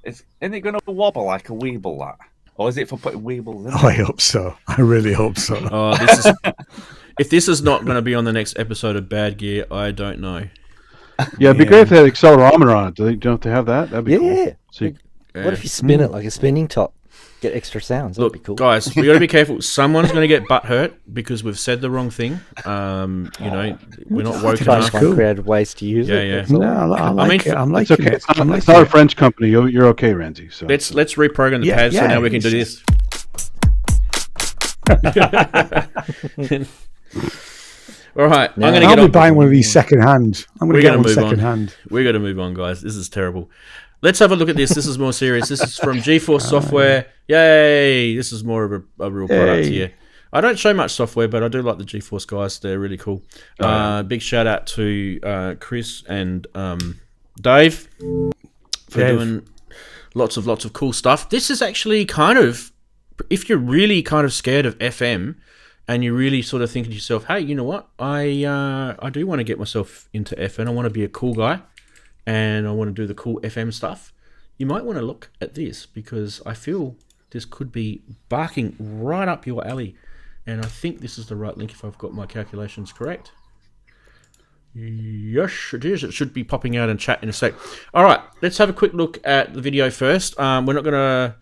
isn't it going to wobble like a Weeble, that? Or is it for putting Weebles in? I hope so. I really hope so. If this is not going to be on the next episode of Bad Gear, I don't know. Yeah, it'd be great if they had an accelerometer on it. Don't they have that? That'd be cool. So what if you spin it like a spinning top? Get extra sounds. That'd be cool. Guys, we got to be careful. Someone's going to get butt hurt because we've said the wrong thing. We're not woken up. Cool. Creative ways to use it. Yeah. No, I like it. I'm it's okay. It's not a French company. You're okay, Ranzee. So let's reprogram the pads so now we can do this. All right, Now, I'm going to I'll get be on. buying one of these second hand. I'm going to get one second hand. We're going to move on, guys. This is terrible. Let's have a look at this. This is more serious. This is from GForce Software. Yay! This is more of a real product here. I don't show much software, but I do like the GForce guys. They're really cool. Big shout out to Chris and Dave for doing lots of cool stuff. This is actually kind of, if you're really kind of scared of FM and you're really sort of thinking to yourself, hey, you know what? I do want to get myself into FM. I want to be a cool guy and I want to do the cool FM stuff. You might want to look at this because I feel this could be barking right up your alley. And I think this is the right link if I've got my calculations correct. Yes, it is. It should be popping out in chat in a sec. All right, let's have a quick look at the video first. We're not going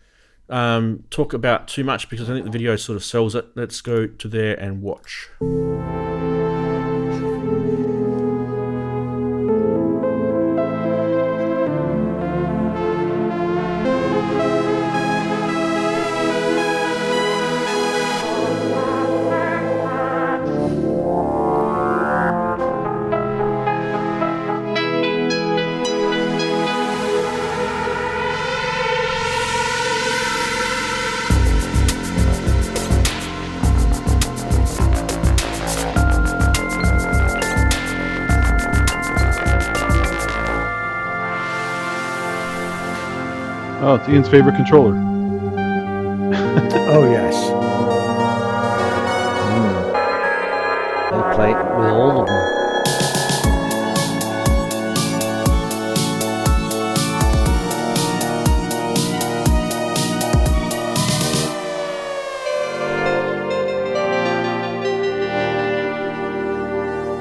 to talk about too much because I think the video sort of sells it. Let's go to there and watch. Oh, it's Ian's favorite controller. Oh, yes. They play with all of them.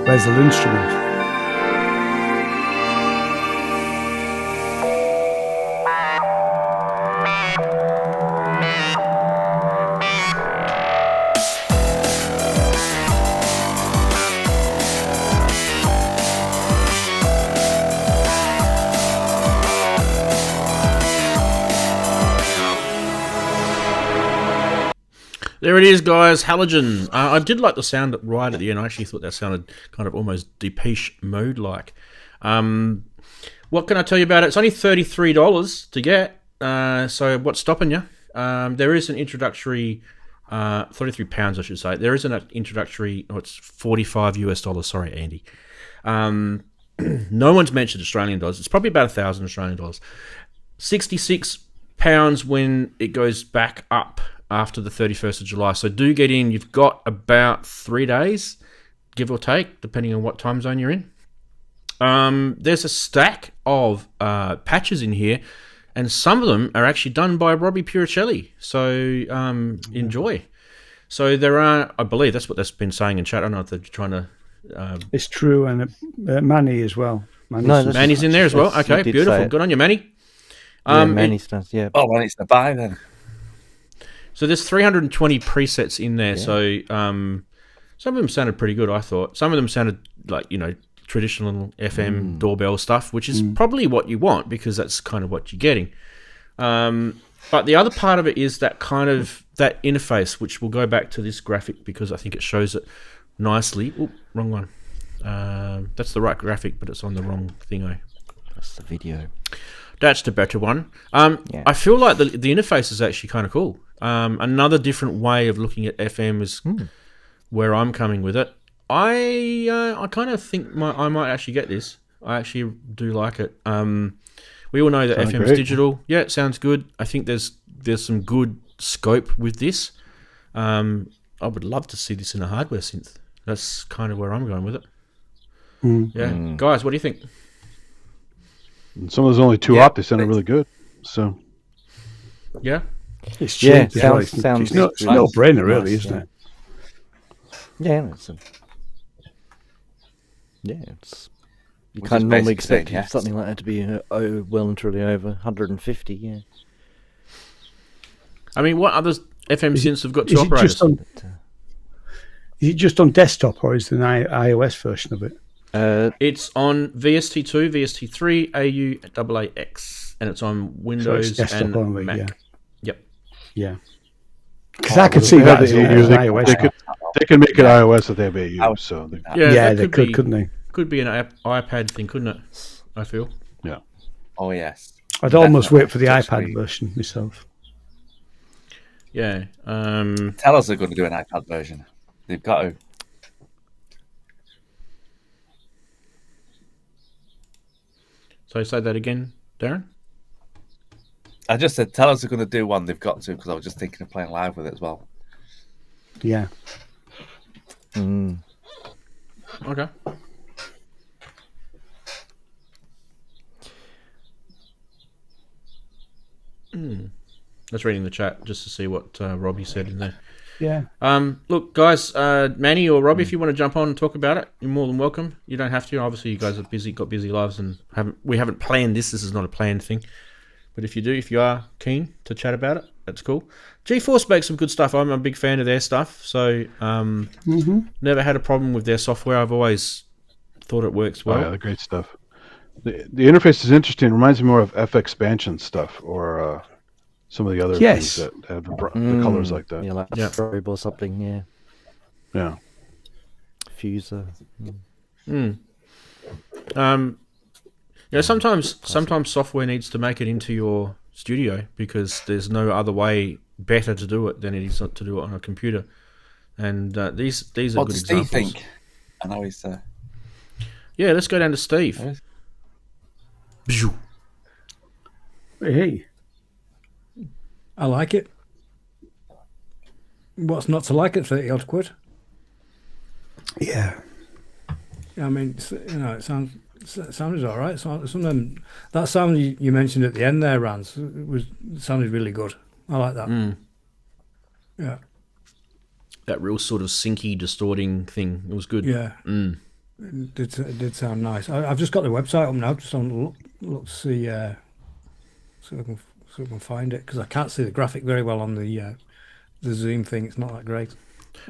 Where's the instrument? There it is, guys. Halogen. I did like the sound right at the end. I actually thought that sounded kind of almost Depeche Mode-like. What can I tell you about it? It's only $33 to get. So what's stopping you? There is an introductory, £33, I should say. There is an introductory. Oh, it's $45 US. Sorry, Andy. No one's mentioned Australian dollars. It's probably about $1,000 Australian dollars. £66 when it goes back up after the 31st of July. So do get in. You've got about 3 days, give or take, depending on what time zone you're in. There's a stack of patches in here, and some of them are actually done by Robbie Puricelli. So enjoy. So there are, I believe that's what they've been saying in chat. I don't know if they're trying to... It's true, and Manny as well. Manny's in there as well. Okay, beautiful. Good on you, Manny. Manny stands, yeah. Oh, well, it's the buy then. So there's 320 presets in there. Yeah. So some of them sounded pretty good, I thought. Some of them sounded like, traditional FM doorbell stuff, which is probably what you want because that's kind of what you're getting. But the other part of it is that kind of that interface, which we'll go back to this graphic because I think it shows it nicely. Oh, wrong one. That's the right graphic, but it's on the wrong thingo. That's the video. That's the better one. I feel like the interface is actually kind of cool. Another different way of looking at FM is where I'm coming with it. I kind of think I might actually get this. I actually do like it. We all know that FM is digital. Yeah, it sounds good. I think there's some good scope with this. I would love to see this in a hardware synth. That's kind of where I'm going with it. Yeah, guys, what do you think? And some of those only two op, they sounded really good. So, yeah, it's cheap. Yeah, sounds it's no brainer, really, isn't it? Yeah, it's you can't normally expect something like that to be well and truly over 150. Yeah. I mean, what other FM synths have got two operators? Is it just on desktop, or is there an iOS version of it? It's on VST2, VST3, AU, AAX, and it's on Windows and only, Mac. Yeah. Yep. Yeah. Because I could see that as an iOS. They could make it iOS if they have AU. So Yeah, they could, couldn't they? Could be an iPad thing, couldn't it? I feel. yeah. Oh yes. I'd almost Definitely. wait for the Touch iPad screen. version myself. Yeah. Tell us they're going to do an iPad version. They've got to. So say that again, Darren. I just said, tell us they're going to do one. They've got to, because I was just thinking of playing live with it as well. Yeah. Okay. Just reading the chat just to see what Robbie said in there. Yeah. Look, guys, Manny or Robbie, if you want to jump on and talk about it, you're more than welcome. You don't have to. Obviously, you guys are busy, got busy lives, and we haven't planned this. This is not a planned thing. But if you are keen to chat about it, that's cool. GForce makes some good stuff. I'm a big fan of their stuff. So never had a problem with their software. I've always thought it works well. Oh, yeah, the great stuff. The interface is interesting. It reminds me more of FXpansion stuff or some of the other things that have the colors like that. Yeah, like strobe or something, yeah. Yeah. Fuser. Sometimes software needs to make it into your studio because there's no other way better to do it than it is to do it on a computer. And these are What good does examples. Steve think? I know he's. Yeah, let's go down to Steve. Yes. Bzoo. Hey. I like it. What's not to like it? 30 odd quid. Yeah. I mean, it sounded all right. Some of them, that sound you mentioned at the end there, Rance, sounded really good. I like that. Yeah. That real sort of synchy, distorting thing. It was good. Yeah. It did sound nice. I've just got the website up now. Just on look to see so I can find it because I can't see the graphic very well on the Zoom thing. It's not that great.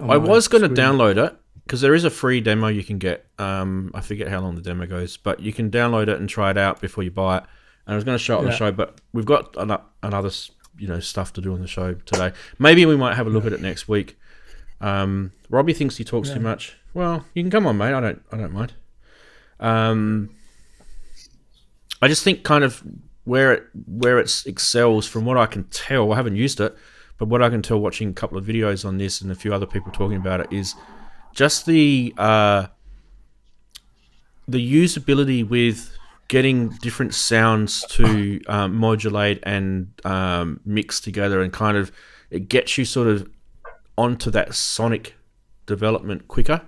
I was going to download it because there is a free demo you can get. I forget how long the demo goes, but you can download it and try it out before you buy it. And I was going to show it on the show, but we've got another stuff to do on the show today. Maybe we might have a look at it next week. Robbie thinks he talks too much. Well, you can come on, mate. I don't mind. I just think kind of where it excels, from what I can tell, I haven't used it, but what I can tell watching a couple of videos on this and a few other people talking about it is just the usability with getting different sounds to modulate and mix together, and kind of it gets you sort of onto that sonic development quicker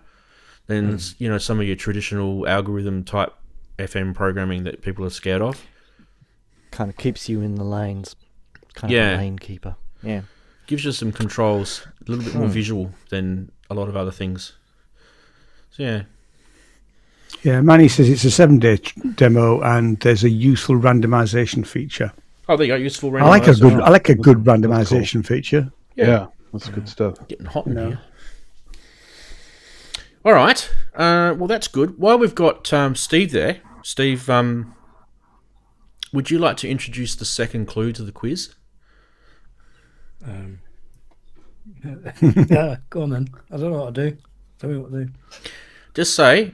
than some of your traditional algorithm type FM programming that people are scared of. Kind of keeps you in the lanes. Kind of a lane keeper. Yeah. Gives you some controls, a little bit more visual than a lot of other things. So yeah. Yeah, Manny says it's a 7-day demo and there's a useful randomization feature. Oh, there you go, useful randomization. I like a good randomization feature. Yeah, that's good stuff. Getting hot in here. All right. Well, that's good. While we've got Steve there, Steve, would you like to introduce the second clue to the quiz? Yeah, go on then. I don't know what to do. Tell me what to do. Just say,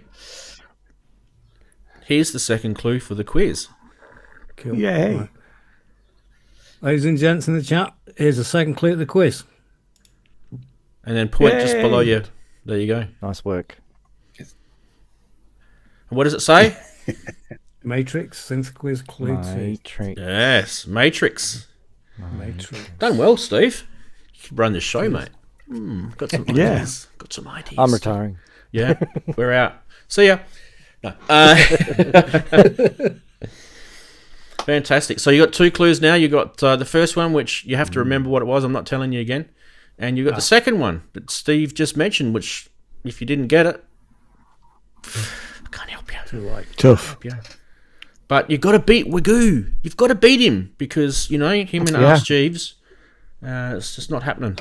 here's the second clue for the quiz. Cool. Yay. Right. Ladies and gents in the chat, here's the second clue to the quiz. And then point just below you. There you go. Nice work. And what does it say? Matrix, synth quiz, clue 2. Matrix. Yes, Matrix. Matrix. Done well, Steve. You can run the show, mate. Got some ideas. Got some ideas. I'm retiring. Yeah, we're out. See ya. No. Fantastic. So you got two clues now. You got the first one, which you have to remember what it was. I'm not telling you again. And you got the second one that Steve just mentioned, which if you didn't get it, I can't help you. Too late. Tough. But you've got to beat Wagoo. You've got to beat him because, him and Ask Jeeves, it's just not happening.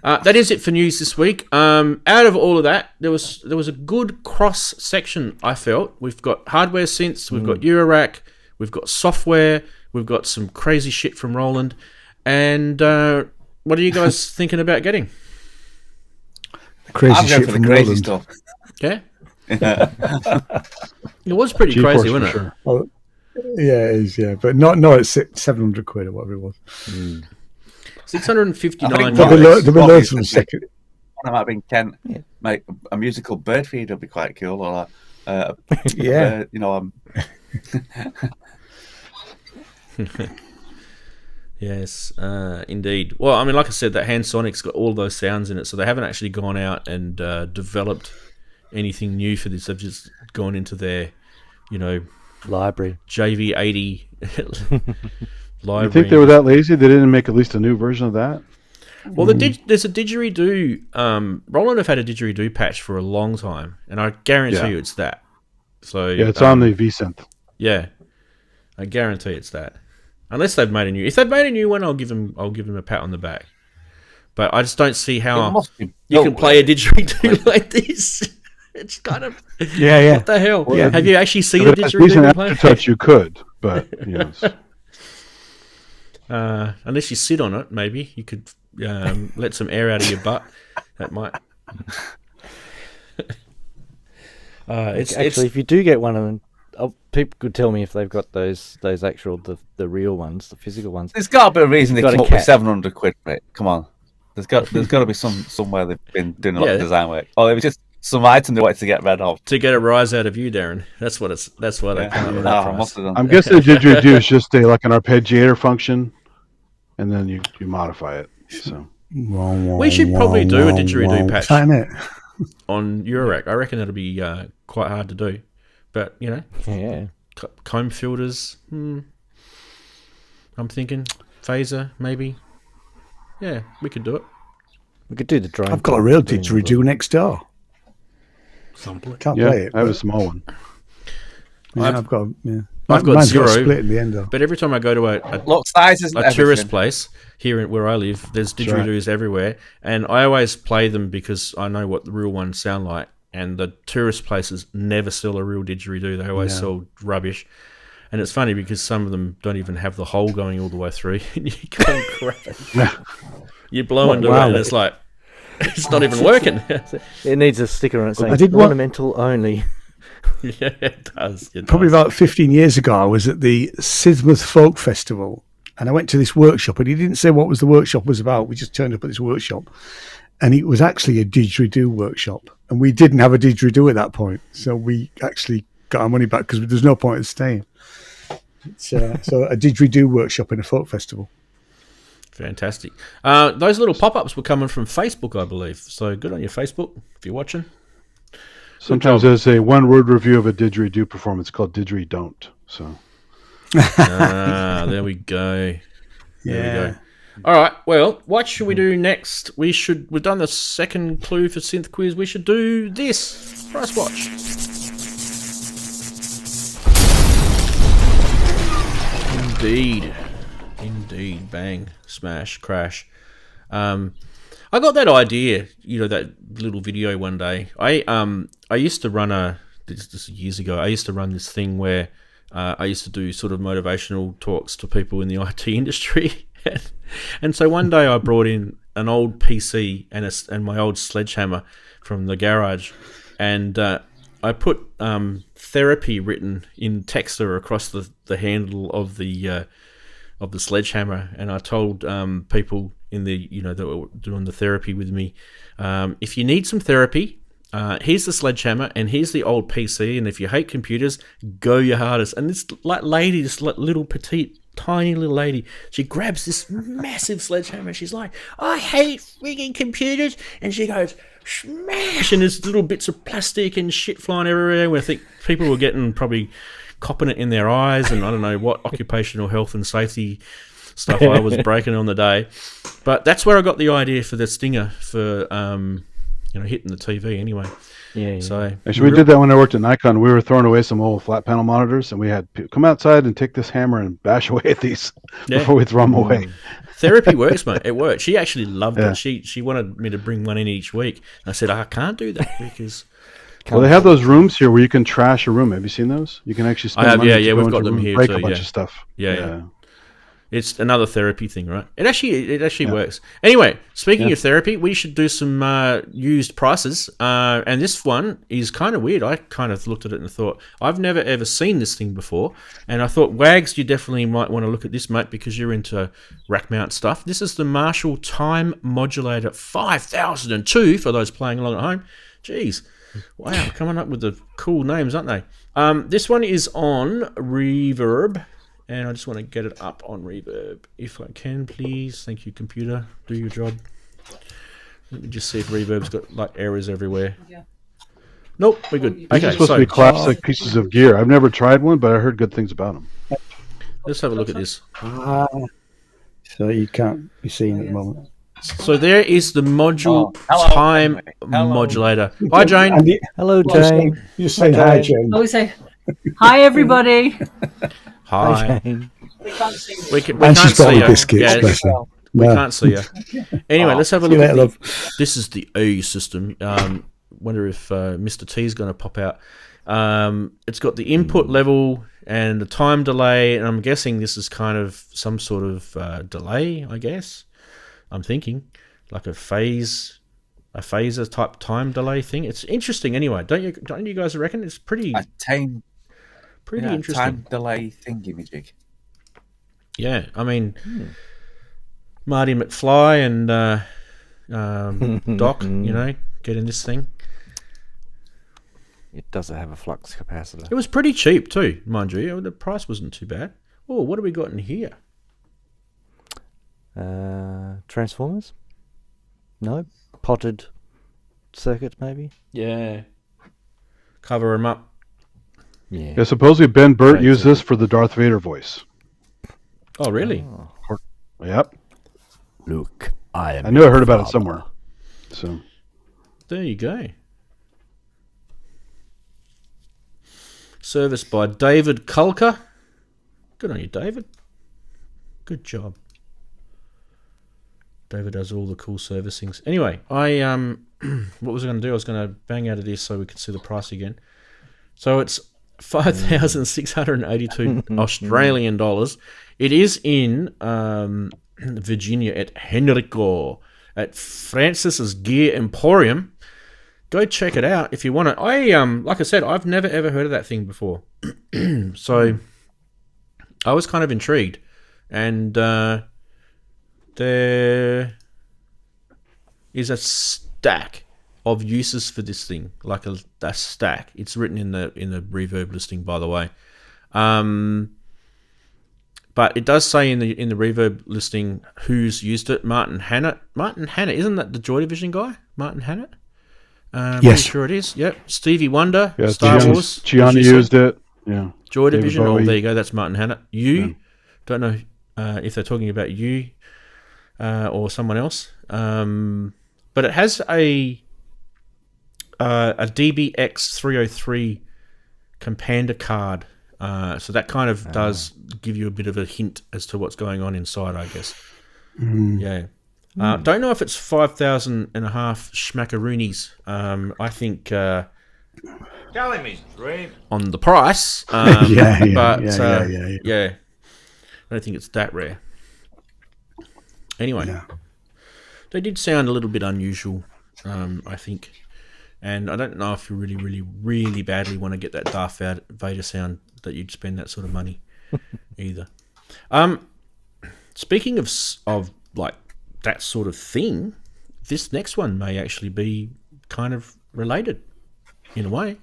That is it for news this week. Out of all of that, there was a good cross section, I felt. We've got hardware synths, we've got eurorack, we've got software, we've got some crazy shit from Roland, And what are you guys thinking about getting? Crazy I'm going shit for the from crazy Roland. stuff. Yeah, it was pretty GeForce crazy, for wasn't it? sure. Oh, yeah, it is. Yeah, but not at 700 quid or whatever it was. $659. There'll There'll be loads from the second. One might be in Kent. Like a musical bird feed would be quite cool. Or Yeah. Yes, indeed. Well, I mean, like I said, that Hand Sonic's got all those sounds in it, so they haven't actually gone out and developed anything new for this. They've just gone into their, Library. JV80 library. You think they were that lazy? They didn't make at least a new version of that? Well, there's a didgeridoo. Roland have had a didgeridoo patch for a long time, and I guarantee you it's that. So Yeah, it's on the V-Synth. Yeah, I guarantee it's that. Unless they've made a new. If they've made a new one, I'll give them a pat on the back. But I just don't see how you can play a didgeridoo like this. It's kind of what the hell? Yeah. Have you actually seen If a it has didgeridoo decent play? aftertouch, you could, but Unless you sit on it, maybe you could let some air out of your butt. That might. If you do get one of them, people could tell me if they've got those actual the real ones, the physical ones. There's got to be a reason they Got come a up with cat. 700 quid for it. Come on. There's got to be somewhere they've been doing a lot of design work. Or it was just some item they wanted to get rid of. To get a rise out of you, Darren. That's what I come up with that price. I'm guessing the didgeridoo is just like an arpeggiator function, and then you modify it. So We should probably do a didgeridoo patch Isn't it? on eurorack. I reckon that'll be quite hard to do. But, Yeah. comb filters. I'm thinking phaser, maybe. Yeah, we could do it. We could do the drone. I've got a real didgeridoo next door. Sample it. Can't play it. I have a but- small one. Yeah, I've got. Yeah. I've got Mine's zero. got a split in the end though. But every time I go to a Look, sizes and tourist everything. place here where I live, there's right. didgeridoos everywhere, and I always play them because I know what the real ones sound like. And the tourist places never sell a real didgeridoo; they always sell rubbish. And it's funny because some of them don't even have the hole going all the way through, and you can't grab it. You blow into it, and it's like it's not even working. It needs a sticker on it saying I did one- ornamental only. Yeah, it does. Probably about 15 years ago, I was at the Sidmouth Folk Festival, and I went to this workshop, and he didn't say what the workshop was about. We just turned up at this workshop, and it was actually a didgeridoo workshop, and we didn't have a didgeridoo at that point, so we actually got our money back because there's no point in staying. It's so a didgeridoo workshop in a folk festival. Fantastic. Those little pop-ups were coming from Facebook, I believe. So good on your Facebook if you're watching. Sometimes there's a one-word review of a didgeridoo performance called Didgeridoo. So There we go. There we go. All right. Well, what should we do next? We've done the second clue for Synth Quiz. We should do this. Price watch. Indeed. Bang. Smash. Crash. I got that idea, that little video one day. I used to run this is years ago. I used to run this thing where I used to do sort of motivational talks to people in the IT industry. And so one day I brought in an old PC and my old sledgehammer from the garage, and I put therapy written in Texter across the handle of the sledgehammer, and I told people in the that were doing the therapy with me, if you need some therapy, here's the sledgehammer and here's the old PC, and if you hate computers, go your hardest. And this lady, this little petite, tiny little lady, she grabs this massive sledgehammer. She's like, I hate freaking computers, and she goes smash, and there's little bits of plastic and shit flying everywhere. Where I think people were getting probably copping it in their eyes, and I don't know what occupational health and safety stuff I was breaking on the day. But that's where I got the idea for the stinger for hitting the TV anyway. Yeah. So actually, we did that when I worked at Nikon. We were throwing away some old flat panel monitors, and we had people come outside and take this hammer and bash away at these before we throw them away. Therapy works, mate. It works. She actually loved it. She wanted me to bring one in each week. I said, I can't do that because... Well, they have those rooms here where you can trash a room. Have you seen those? You can actually spend money to go we've into got a them room and here break too, a bunch of stuff. Yeah. It's another therapy thing, right? It actually works. Anyway, speaking of therapy, we should do some used prices. And this one is kind of weird. I kind of looked at it and thought, I've never ever seen this thing before. And I thought, Wags, you definitely might want to look at this, mate, because you're into rack mount stuff. This is the Marshall Time Modulator 5002 for those playing along at home. Jeez. Wow, coming up with the cool names, aren't they? This one is on Reverb. And I just want to get it up on Reverb. If I can, please. Thank you, computer. Do your job. Let me just see if Reverb's got like errors everywhere. Yeah. Nope, we're good. These Okay, are supposed to be classic pieces of gear. I've never tried one, but I heard good things about them. Let's have a look at this. So you can't be seen at the moment. So there is the module time modulator. Hi, Jane. Hello, Jane. You just say hi, Jane. Oh, we say, hi, everybody. Hi. We can't see you. We And can't she's got see the you. biscuits. Yeah, bless her. we No. can't see you. Anyway, let's have a See you look at later, this is the E system. Wonder if Mr. T is going to pop out. It's got the input level and the time delay, and I'm guessing this is kind of some sort of delay, I guess. I'm thinking like a phaser type time delay thing. It's interesting anyway. Don't you guys reckon? It's pretty interesting. Time delay thingy-majig. Yeah, I mean, Marty McFly and Doc, getting this thing. It doesn't have a flux capacitor. It was pretty cheap too, mind you. The price wasn't too bad. Oh, what have we got in here? Transformers? No? Potted circuit, maybe? Yeah. Cover them up. Yeah. Supposedly Ben Burt used this for the Darth Vader voice. Oh, really? Yep. Look, I knew I heard about it somewhere. So There you go. Serviced by David Kulka. Good on you, David. Good job. David does all the cool servicings. Anyway, what was I going to do? I was going to bang out of this so we could see the price again. So it's 5,682 Australian dollars. It is in Virginia at Henrico at Francis's Gear Emporium. Go check it out if you want it. Like I said, I've never ever heard of that thing before. So I was kind of intrigued. And there is a stack of uses for this thing, like a stack. It's written in the Reverb listing, by the way. But it does say in the Reverb listing who's used it. Martin Hannett. Martin Hannett, isn't that the Joy Division guy? Martin Hannett? Yes. Pretty sure it is. Yep. Stevie Wonder, Star Wars. Gianni used it. Yeah. Joy David Division. Bowie. Oh, there you go. That's Martin Hannett. Don't know if they're talking about you or someone else. But it has a DBX 303 Companda card. So that kind of does give you a bit of a hint as to what's going on inside, I guess. Yeah. Don't know if it's 5,000 and a half schmackaroonies. I think Telling me straight on the price. Yeah. Yeah. I don't think it's that rare. Anyway, they did sound a little bit unusual, I think. And I don't know if you really, really, really badly want to get that Darth Vader sound that you'd spend that sort of money either. Speaking of like that sort of thing, this next one may actually be kind of related in a way,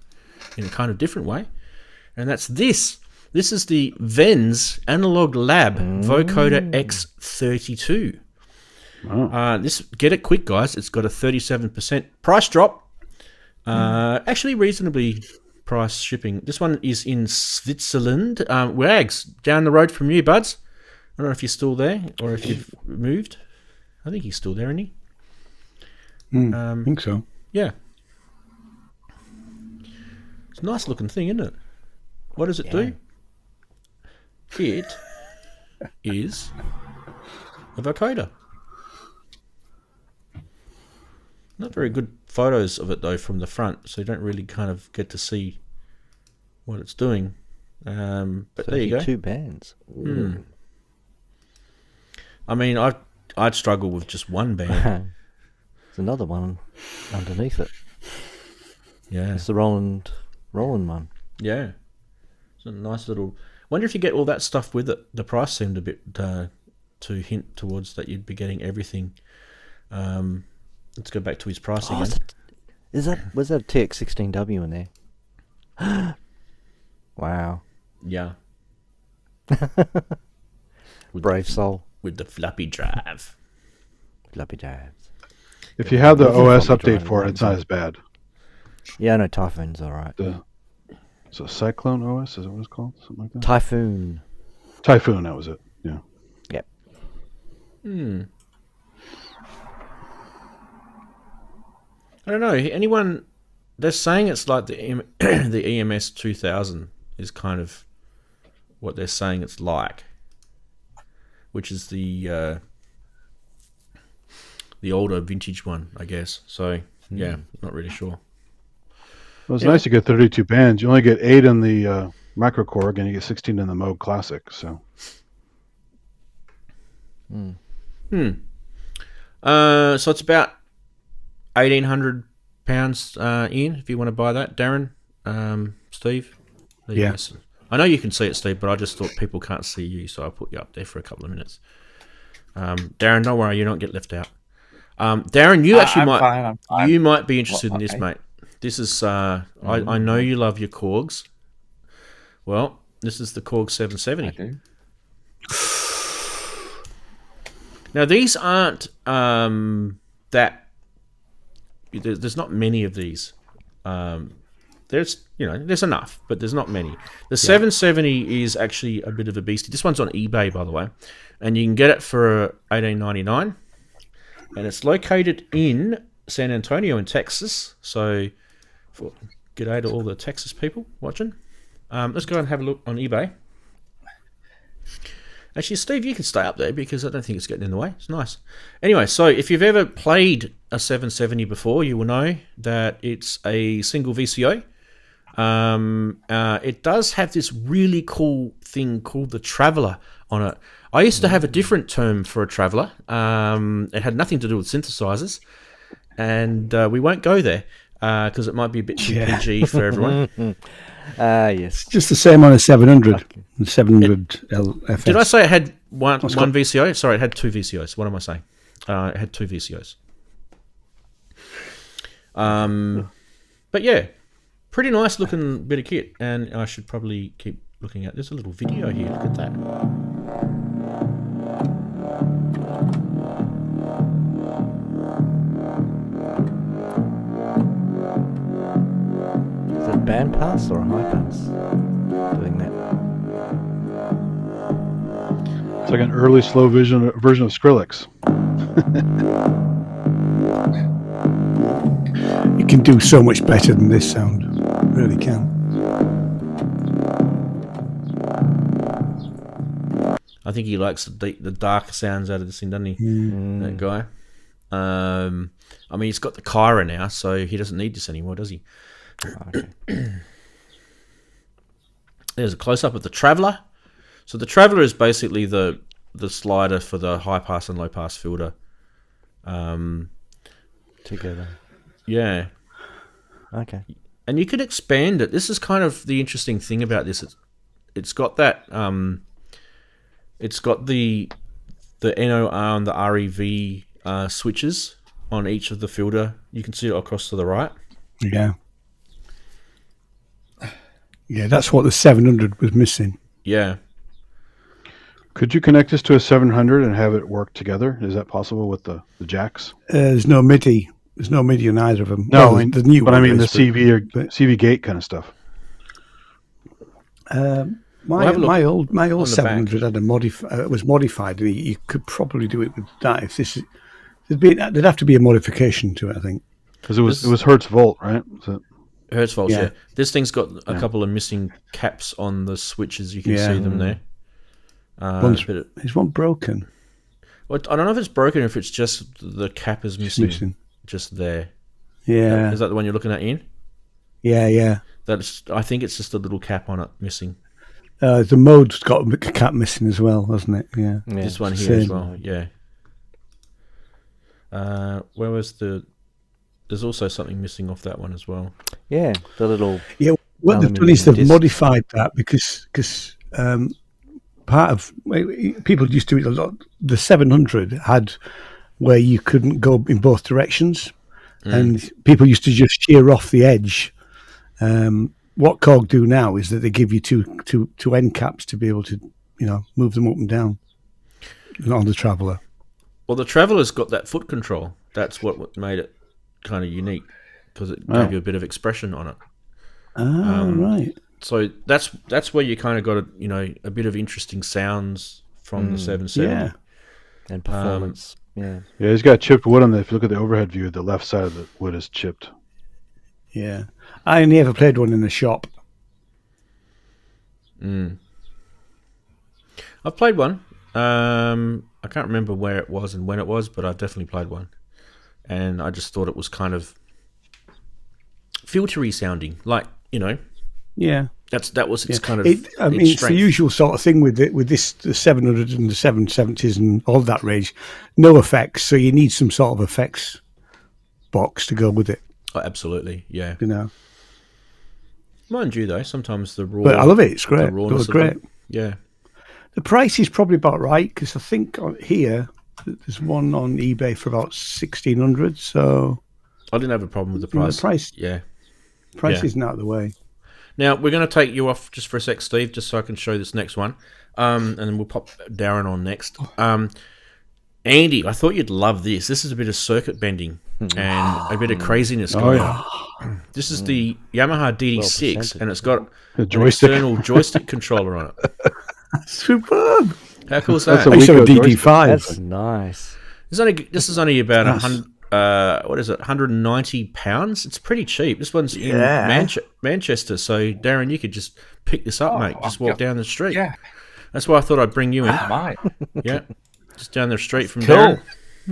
in a kind of different way. And that's this. This is the Vens Analog Lab Vocoder X32. This, get it quick, guys. It's got a 37% price drop. Actually, reasonably price shipping. This one is in Switzerland. Wags, down the road from you, buds. I don't know if you're still there or if you've moved. I think he's still there, isn't he? I think so. Yeah. It's a nice looking thing, isn't it? What does it do? It is a vocoder. Not very good photos of it though from the front, so you don't really kind of get to see what it's doing. But there you go. 2 bands. I mean, I'd struggle with just one band. There's another one underneath it. Yeah. It's the Roland one. Yeah. It's a nice little... Wonder if you get all that stuff with it. The price seemed a bit to hint towards that you'd be getting everything. Let's go back to his price again. Was that a TX16W in there? Wow. Yeah. Brave soul. With the floppy drive. Floppy drives. If you have the OS floppy update drive for it, in it's not as bad. Yeah, no, Typhoon's alright. So Cyclone OS, is that what it's called? Something like that? Typhoon, Typhoon, that was it. Yeah. Yep. I don't know. Anyone... They're saying it's like the EMS 2000 is kind of what they're saying it's like, which is the older vintage one, I guess. So yeah, not really sure. Well, it's nice to get 32 bands. You only get 8 in the microKORG, and you get 16 in the Moog Classic. So. So it's about £1,800 in if you want to buy that, Daren, Steve. Yeah. I know you can see it, Steve, but I just thought people can't see you, so I'll put you up there for a couple of minutes. Darren, don't worry, you don't get left out. Darren, you actually I'm fine. You might be interested in this, mate. This is I know you love your Korgs. Well, this is the Korg 770. I do. Now these aren't that. There's not many of these. There's enough, but there's not many. The 770 is actually a bit of a beastie. This one's on eBay, by the way, and you can get it for $18.99. And it's located in San Antonio in Texas. So, g'day to all the Texas people watching. Let's go and have a look on eBay. Actually, Steve, you can stay up there because I don't think it's getting in the way. It's nice. Anyway, so if you've ever played a 770 before, you will know that it's a single VCO. It does have this really cool thing called the Traveller on it. I used to have a different term for a Traveller. It had nothing to do with synthesizers, and we won't go there because it might be a bit too PG for everyone. Yes. It's just the same on a 700. The 700 LFS. Did I say it had one VCO? Sorry, it had two VCOs. What am I saying? It had two VCOs. But yeah, pretty nice looking bit of kit, and I should probably keep looking at. There's a little video here. Look at that. Is it a band pass or a high pass doing that? It's like an early slow version of Skrillex. You can do so much better than this sound. Really can. I think he likes the darker sounds out of this thing, doesn't he? That guy. I mean, he's got the Kyra now, so he doesn't need this anymore, does he? Okay. There's a close-up of the Traveller. So the Traveller is basically the slider for the high-pass and low-pass filter. Together. Yeah. Okay. And you could expand it. This is kind of the interesting thing about this. It's got that... it's got the NOR and the REV switches on each of the filter. You can see it across to the right. Yeah. Yeah, that's what the 700 was missing. Yeah. Could you connect this to a 700 and have it work together? Is that possible with the jacks? There's no MIDI. There's no MIDI on either of them. No, well, the new but one I mean is, the CV gate kind of stuff. My old the 700 had a was modified. And you could probably do it with that. If this is, there'd have to be a modification to it, I think. Because it was Hertz volt, right? So, Hertz volts, Yeah. yeah. This thing's got a couple of missing caps on the switches. You can see them there. Is one broken? Well, I don't know if it's broken or if it's just the cap is missing. Just there. Yeah. Is that the one you're looking at, Ian? Yeah. I think it's just a little cap on it missing. The mode's got a cap missing as well, hasn't it? Yeah. This one here as Same. well. Yeah. Where was the? There's also something missing off that one as well. Yeah, the little. Yeah, what they've done is they've disc. modified that because part of people used to do it a lot. The 700 had where you couldn't go in both directions, and people used to just shear off the edge. What Korg do now is that they give you two end caps to be able to, move them up and down on the Traveller. Well, the Traveller's got that foot control. That's what made it kind of unique because it gave you a bit of expression on it. Right. So that's where you kind of got a bit of interesting sounds from the 770. Yeah. And performance. Yeah, he's got chipped wood on the. If you look at the overhead view, the left side of the wood is chipped. Yeah. I only ever played one in the shop. I've played one. I can't remember where it was and when it was, but I've definitely played one. And I just thought it was kind of filtery sounding, like, Yeah. that was its kind of it's the strength. usual sort of thing with the 700 and the 770s and all that range. No effects, so you need some sort of effects box to go with it. Oh, absolutely, yeah. Mind you, though, sometimes the raw. But I love it. It's great. The rawness It's great. of it, yeah. The price is probably about right because I think here there's one on eBay for about 1,600. So I didn't have a problem with the price. The price, yeah. Price isn't out of the way. Now we're going to take you off just for a sec, Steve, just so I can show this next one, and then we'll pop Daren on next. Andy, I thought you'd love this. This is a bit of circuit bending and a bit of craziness going on. This is the Yamaha DD6, and it's got an external joystick controller on it. Superb. How cool is that? That's a DD5. That's nice. This is only about 190 pounds. It's pretty cheap. This one's in Manchester, so Daren, you could just pick this up, mate. Just walk down the street. Yeah, that's why I thought I'd bring you in. I might. Yeah, just down the street from Cool. Daren.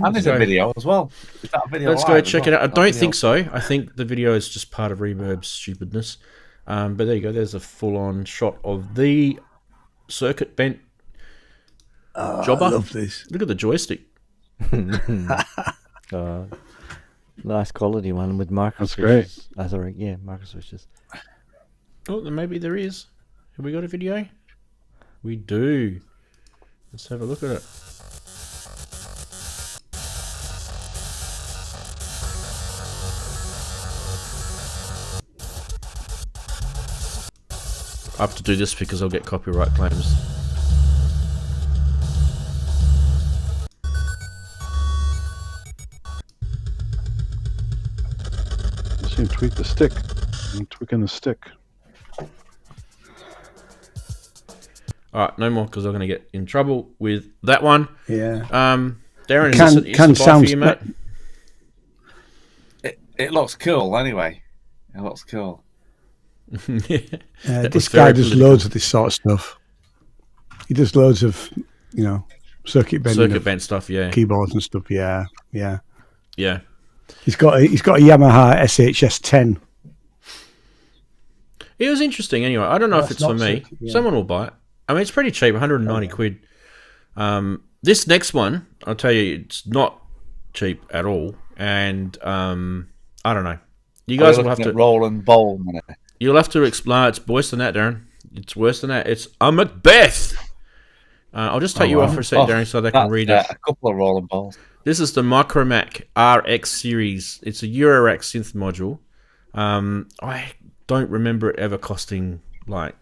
And there's a video as well. Is that video Let's live go as check well? it out. I That don't video- think so. I think the video is just part of Reverb's stupidness. But there you go. There's a full-on shot of the circuit bent jobber. I love this. Look at the joystick. Nice quality one with micro That's switches. Micro switches. Oh, then maybe there is. Have we got a video? We do. Let's have a look at it. I have to do this because I'll get copyright claims. Just need to tweak the stick. I'm tweaking the stick. Alright, no more because I'm going to get in trouble with that one. Yeah. Darren, Can is this a buy sound for you, mate? It looks cool anyway. It looks cool. That This was guy very does political. loads of this sort of stuff. He does loads of, circuit bending Circuit of bent stuff, yeah. keyboards and stuff. Yeah. Yeah. He's got a Yamaha SHS 10. It was interesting anyway. I don't know if That's it's for not me. sick, yeah. Someone will buy it. I mean, it's pretty cheap, 190 quid. This next one, I'll tell you, it's not cheap at all. And I don't know. You guys will have to Roland Bowl minute. You'll have to explain. It's worse than that, Darren. It's worse than that. It's a Macbeth. I'll just take you off for a sec, Darren, so they can read it. A couple of Roland Bowls. This is the Micromac RX series. It's a Eurorack synth module. I don't remember it ever costing like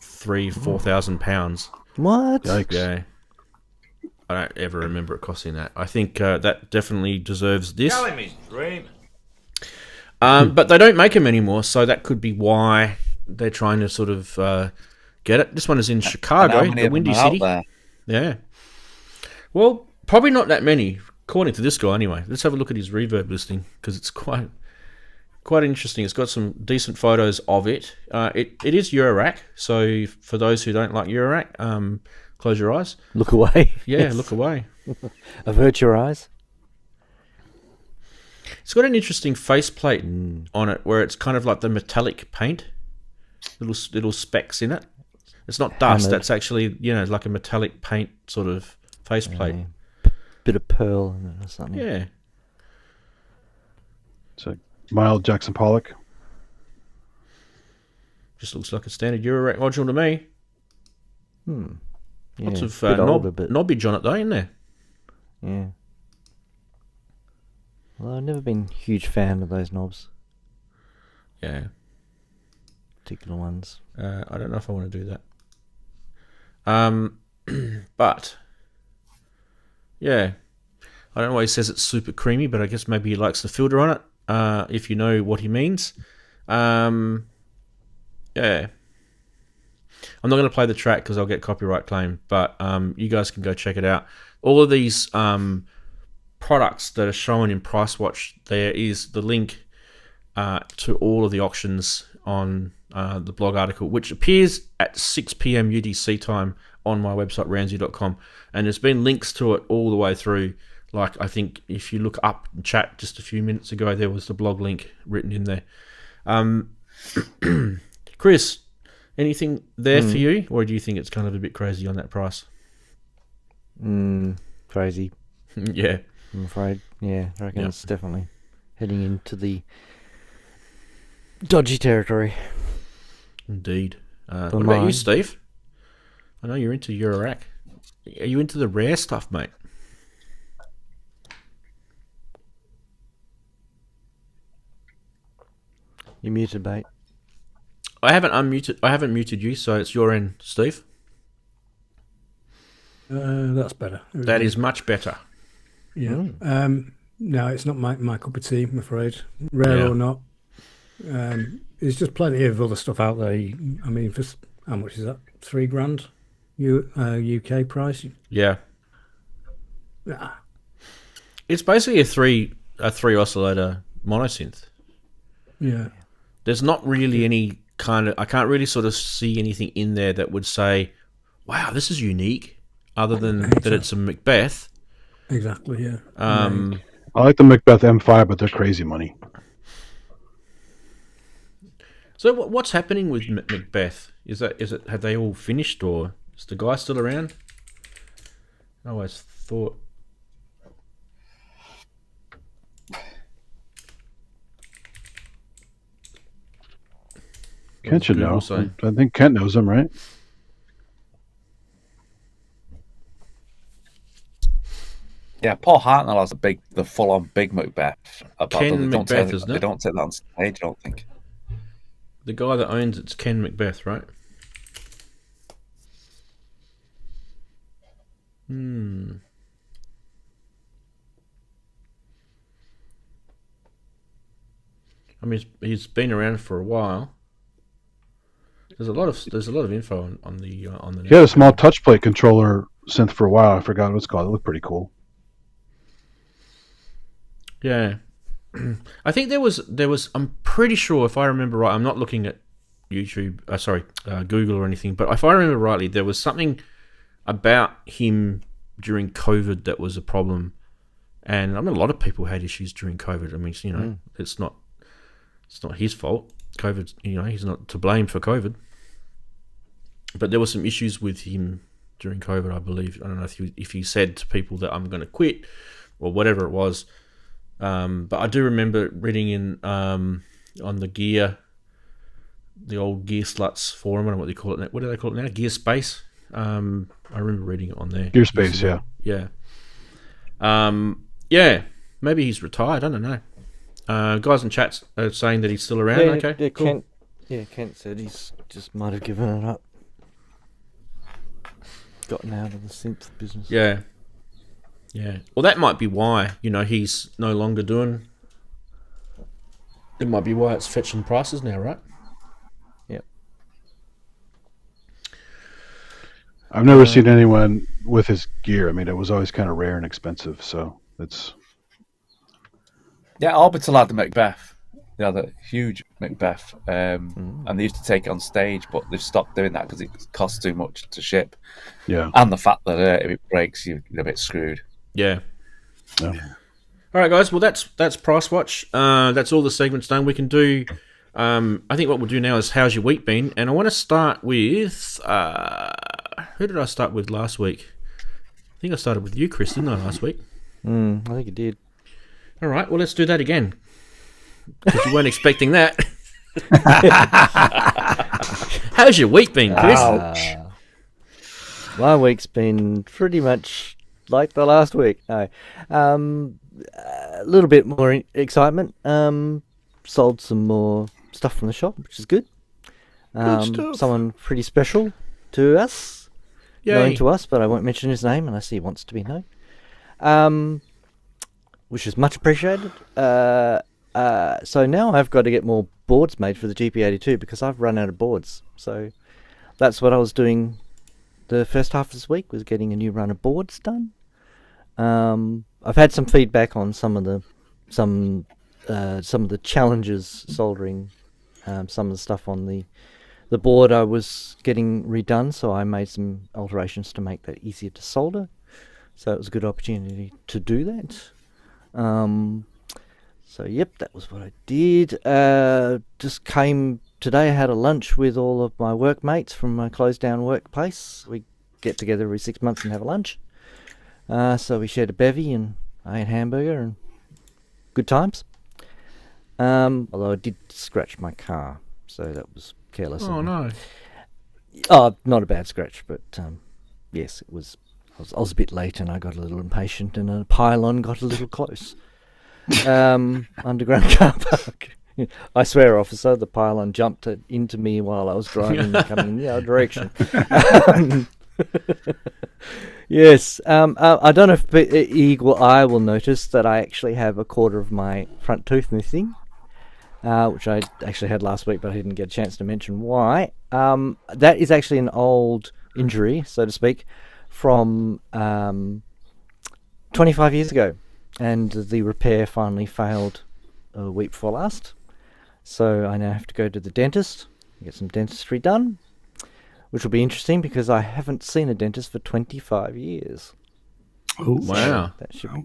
£4,000. What? Yikes. Yeah. I don't ever remember it costing that. I think that definitely deserves this. Telling me, dream. But they don't make them anymore, so that could be why they're trying to sort of get it. This one is in Chicago, And how many the of them Windy are out City. there? Yeah. Well, probably not that many, according to this guy anyway. Let's have a look at his Reverb listing, because it's quite interesting. It's got some decent photos of it. It is Eurorack, so for those who don't like Eurorack, close your eyes. Look away. Yeah, Yes. look away. Avert your eyes. It's got an interesting faceplate on it, where it's kind of like the metallic paint, little specks in it. It's not dust. Hammered. That's actually, like a metallic paint sort of faceplate. Bit of pearl in it or something. Yeah. So mild Jackson Pollock. Just looks like a standard Eurorack module to me. Yeah, Lots of bit older, but knobbage on it, though, isn't there? yeah. Well, I've never been a huge fan of those knobs, Yeah. particular ones. I don't know if I want to do that. But, yeah. I don't know why he says it's super creamy, but I guess maybe he likes the filter on it, if you know what he means. Yeah. I'm not going to play the track because I'll get copyright claim, but you guys can go check it out. All of these products that are shown in Price Watch, there is the link to all of the auctions on the blog article, which appears at 6 p.m. UTC time on my website, ranzee.com. And there's been links to it all the way through. Like, I think if you look up in chat just a few minutes ago, there was the blog link written in there. Chris, anything there for you, or do you think it's kind of a bit crazy on that price? Crazy. Yeah. I'm afraid. Yeah, I reckon it's definitely heading into the dodgy territory. Indeed. What For about you, mine. Steve? I know you're into Eurorack. Are you into the rare stuff, mate? You muted, mate. I haven't muted you, so it's your end, Steve. That's better. That is much better. Yeah. No, it's not my cup of tea, I'm afraid. Rare or not. There's just plenty of other stuff out there. I mean, for how much is that? $3,000 UK price? Yeah. Nah. It's basically a three oscillator monosynth. Yeah. There's not really any I can't really sort of see anything in there that would say, wow, this is unique, other than that it's a Macbeth. Exactly, yeah. I like the Macbeth M5, but they're crazy money. So what's happening with Macbeth? Is it have they all finished, or is the guy still around? I always thought. Kent should know. I think Kent knows him, right? Yeah, Paul Hartnell has the full-on big Macbeth. Ken Macbeth, isn't it? They don't take that on stage, I don't think. The guy that owns it's Ken Macbeth, right? I mean, he's been around for a while. There's a lot of info on the He had a small touch plate controller synth for a while. I forgot what it's called. It looked pretty cool. Yeah. I think there was I'm pretty sure, if I remember right, I'm not looking at YouTube, Google or anything, but if I remember rightly, there was something about him during COVID that was a problem. And I mean, a lot of people had issues during COVID. I mean, it's not his fault. COVID, he's not to blame for COVID. But there were some issues with him during COVID, I believe. I don't know if he said to people that I'm going to quit or whatever it was. But I do remember reading in on the old Gear Sluts forum. I don't know what they call it now. What do they call it now? Gear Space. I remember reading it on there. Gear Space, yeah. Yeah. Yeah. Maybe he's retired. I don't know. Guys in chats are saying that he's still around. Yeah, okay, yeah, cool. Kent said he's just might have given it up. Gotten out of the synth business. Yeah. Yeah. Well, that might be why, he's no longer doing... It might be why it's fetching prices now, right? Yep. I've never seen anyone with his gear. I mean, it was always kind of rare and expensive, so it's... Yeah, Orbital had the Macbeth. They had a huge Macbeth, and they used to take it on stage, but they've stopped doing that because it costs too much to ship. Yeah. And the fact that if it breaks, you're a bit screwed. Yeah. Yeah. All right, guys. Well, that's Price Watch. That's all the segments done. We can do I think what we'll do now is how's your week been? And I want to start with who did I start with last week? I think I started with you, Chris, didn't I, last week? I think it did. All right, well, let's do that again. Because you weren't expecting that. How's your week been, Chris? My week's been pretty much like the last week. No, a little bit more excitement. Sold some more stuff from the shop, which is good. Stuff. Someone pretty special to us, Yay. known to us, but I won't mention his name unless he wants to be known. Which is much appreciated. So now I've got to get more boards made for the GP82 because I've run out of boards. So that's what I was doing the first half of this week, was getting a new run of boards done. I've had some feedback on some of the challenges soldering some of the stuff on the board I was getting redone, so I made some alterations to make that easier to solder. So it was a good opportunity to do that. So yep, that was what I did. Just came today. I had a lunch with all of my workmates from my closed down workplace. We get together every 6 months and have a lunch. So we shared a bevy and I ate hamburger and good times. Although I did scratch my car, so that was careless. Oh no! Oh, not a bad scratch, but yes, it was. I was a bit late and I got a little impatient, and a pylon got a little close. Underground car park. I swear, officer, the pylon jumped into me while I was driving coming in the other direction. Yes. I don't know if Eagle Eye will notice that I actually have a quarter of my front tooth missing, which I actually had last week, but I didn't get a chance to mention why. That is actually an old injury, so to speak, from 25 years ago, and the repair finally failed a week before last. So I now have to go to the dentist, get some dentistry done, which will be interesting because I haven't seen a dentist for 25 years. Oh, wow. That should be,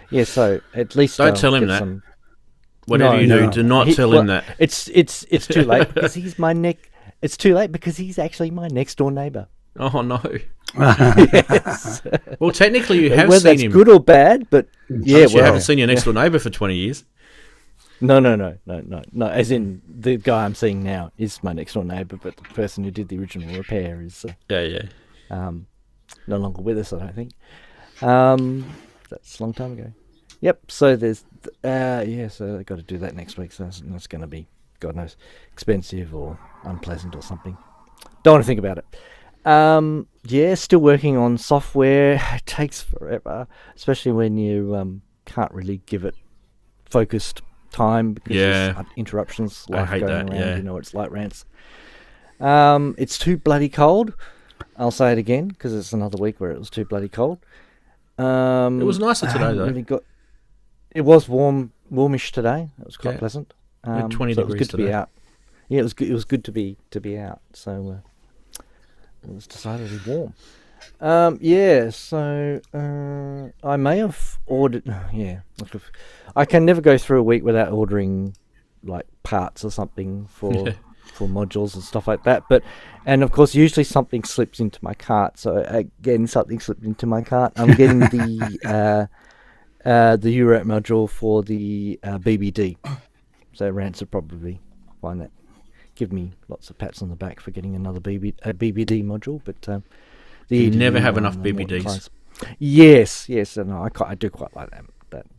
yeah, so at least Don't I'll tell him get that. some. Whatever you do, do not tell him that. It's too late because he's my It's too late because he's actually my next door neighbour. Oh no! Yes. Well, technically, you have Whether seen that's him. good or bad, but yeah, You haven't seen your next door neighbour for 20 years. No. As in, the guy I'm seeing now is my next door neighbour, but the person who did the original repair is no longer with us, I don't think. That's a long time ago. Yep. So there's so I've got to do that next week. So that's going to be, God knows, expensive or unpleasant or something. Don't want to think about it. Still working on software. It takes forever, especially when you can't really give it focused time because there's interruptions, life I hate going that, around. You know, it's like rants. It's too bloody cold. I'll say it again because it's another week where it was too bloody cold. It was nicer today, though. It was warmish today. It was quite pleasant. 20 so it was degrees good to be today. out. Yeah, it was good. It was good to be out. So it was decidedly warm. So I may have ordered. I can never go through a week without ordering like parts or something for modules and stuff like that. And of course, usually something slips into my cart. So again, something slipped into my cart. I'm getting the eurorack module for the BBD. So Rant would probably find that. Give me lots of pats on the back for getting another BBD module, but you never have enough BBDs. Yes, and I do quite like that.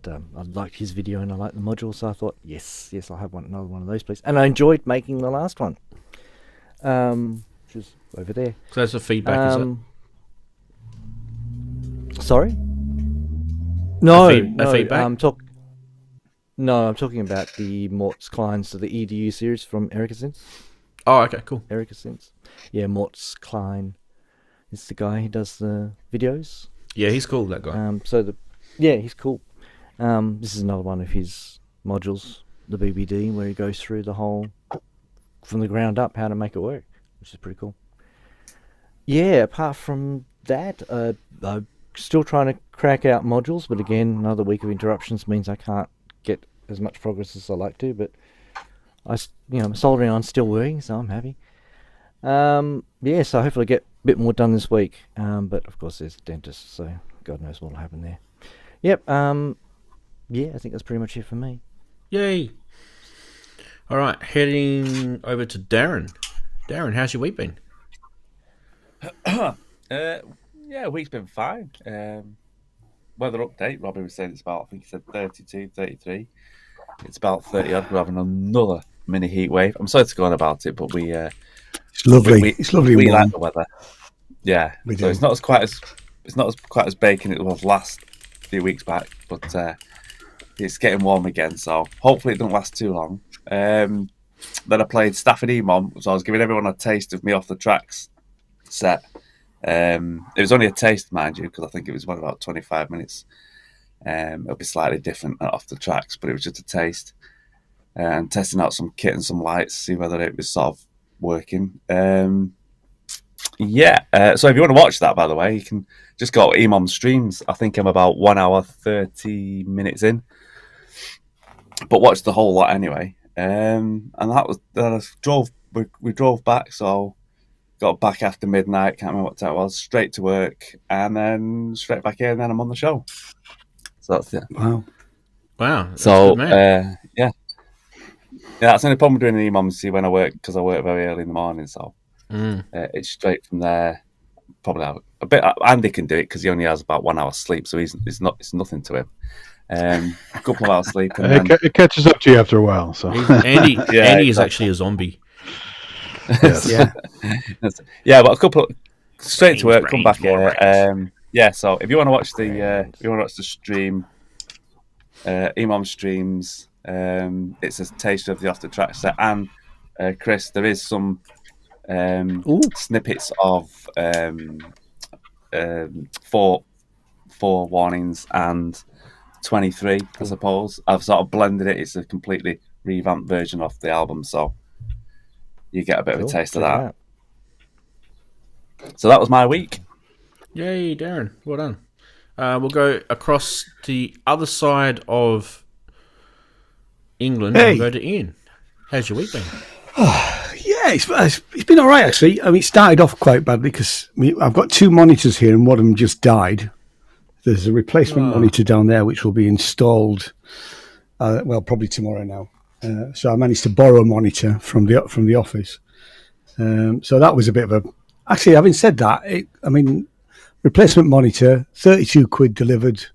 I liked his video and I liked the module, so I thought, yes, I'll have another one of those, please. And I enjoyed making the last one, which is over there. So that's the feedback, is it? Sorry? No, feedback? I'm talking about the Mortz Kleins, so the EDU series from Erica Synths. Oh, okay, cool. Erica Synths. Yeah, Mortz Klein is the guy who does the videos. Yeah, he's cool, that guy. He's cool. This is another one of his modules, the BBD, where he goes through the whole, from the ground up, how to make it work, which is pretty cool. Yeah, apart from that, I'm still trying to crack out modules, but again, another week of interruptions means I can't get as much progress as I like to, but my soldering iron's still working, so I'm happy. Yeah, so hopefully get a bit more done this week. But of course, there's a dentist, so God knows what'll happen there. Yep. Yeah, I think that's pretty much it for me. Yay! All right, heading over to Daren. Daren, how's your week been? Yeah, week's been fine. Weather update, Robbie was saying it's about, I think he said 32, 33. It's about 30 odd. We're having another mini heat wave. I'm sorry to go on about it, but it's lovely. It's lovely. We warm. like the weather. Yeah. So it's not quite as baking it was last few weeks back, but it's getting warm again. So hopefully it doesn't last too long. Then I played Stafford Emom, so I was giving everyone a taste of me off the tracks set. It was only a taste, mind you, because I think it was about 25 minutes. It'll be slightly different off the tracks, but it was just a taste. And testing out some kit and some lights, see whether it was sort of working. So if you want to watch that, by the way, you can just go to Emom Streams. I think I'm about 1 hour 30 minutes in, but watch the whole lot anyway. And that was we drove back, so got back after midnight, can't remember what time it was, straight to work, and then straight back here, and then I'm on the show. So that's it. Wow. So yeah, that's the only problem with doing the Emom. See, when I work, because I work very early in the morning, so it's straight from there. Probably a bit. Andy can do it because he only has about 1 hour sleep, so it's nothing to him. A couple of hours sleep, and it catches up to you after a while. So Andy is actually a zombie. Yes. Yeah, but a couple of, straight to work, come back here. So if you want to watch the stream, Emom Streams, it's a taste of the off the track set, and Chris, there is some snippets of four warnings and 23, I suppose. I've sort of blended it. It's a completely revamped version of the album, so you get a bit of a taste of that. So that was my week. Yay, Daren. Well done. We'll go across the other side of England and go to Ian. How's your week been? Yeah, it's been all right, actually. I mean, it started off quite badly because I've got two monitors here and one of them just died. There's a replacement monitor down there which will be installed, probably tomorrow now. So I managed to borrow a monitor from the office. So that was a bit of a... Actually, having said that, replacement monitor, 32 quid delivered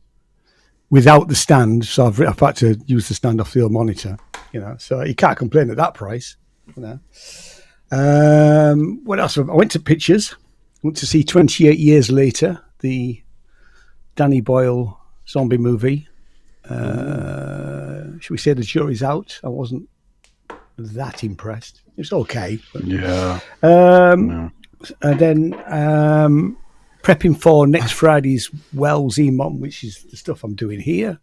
without the stand. So I've had to use the stand off the old monitor, so you can't complain at that price. What else? I went to Pictures. I went to see 28 Years Later, the Danny Boyle zombie movie. Should we say the jury's out? I wasn't that impressed. It was okay. But, And then prepping for next Friday's Wells Emom, which is the stuff I'm doing here.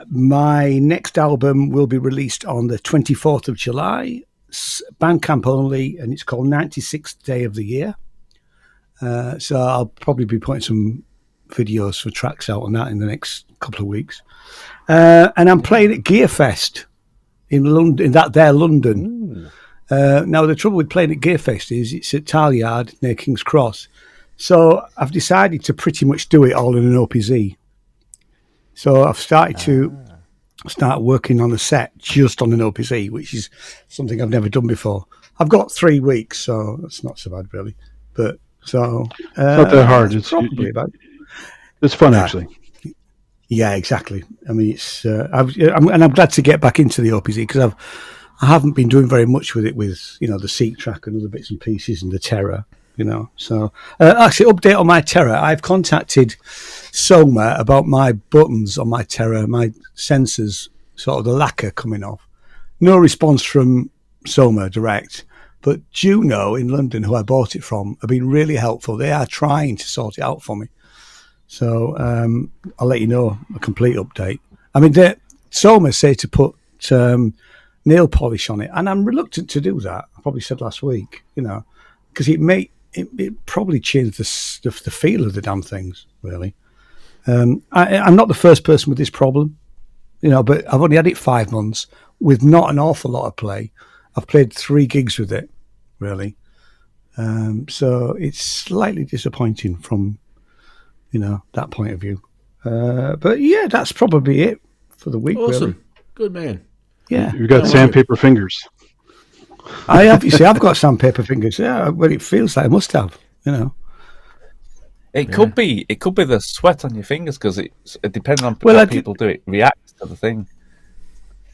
My next album will be released on the 24th of July, Bandcamp only, and it's called 96th Day of the Year. So I'll probably be putting some videos for tracks out on that in the next couple of weeks. And I'm playing at Gearfest in London, London. Now, the trouble with playing at Gearfest is it's at Talyard near King's Cross. So I've decided to pretty much do it all in an OPZ. So I've started to start working on the set just on an OPZ, which is something I've never done before. I've got 3 weeks, so that's not so bad, really. But so it's not that hard. It's probably about. It's fun, actually. Yeah, exactly. I mean, it's I'm glad to get back into the OPZ because I haven't been doing very much with it, with the Seek track and other bits and pieces and the Terror. So actually, update on my Terror. I've contacted Soma about my buttons on my Terror, my sensors, sort of the lacquer coming off. No response from Soma direct, but Juno in London, who I bought it from, have been really helpful. They are trying to sort it out for me. So I'll let you know a complete update. I mean, Soma say to put nail polish on it, and I'm reluctant to do that. I probably said last week, because it probably changed the feel of the damn things, really. I'm not the first person with this problem. but I've only had it 5 months with not an awful lot of play. I've played 3 gigs with it, really. So it's slightly disappointing from, that point of view. But yeah, that's probably it for the week. Awesome. Really. Good man. Yeah. You've got sandpaper fingers. I have. You see, I've got sandpaper fingers. Yeah, well, it feels like I must have. It could be the sweat on your fingers because it depends on how people do it. Reacts to the thing.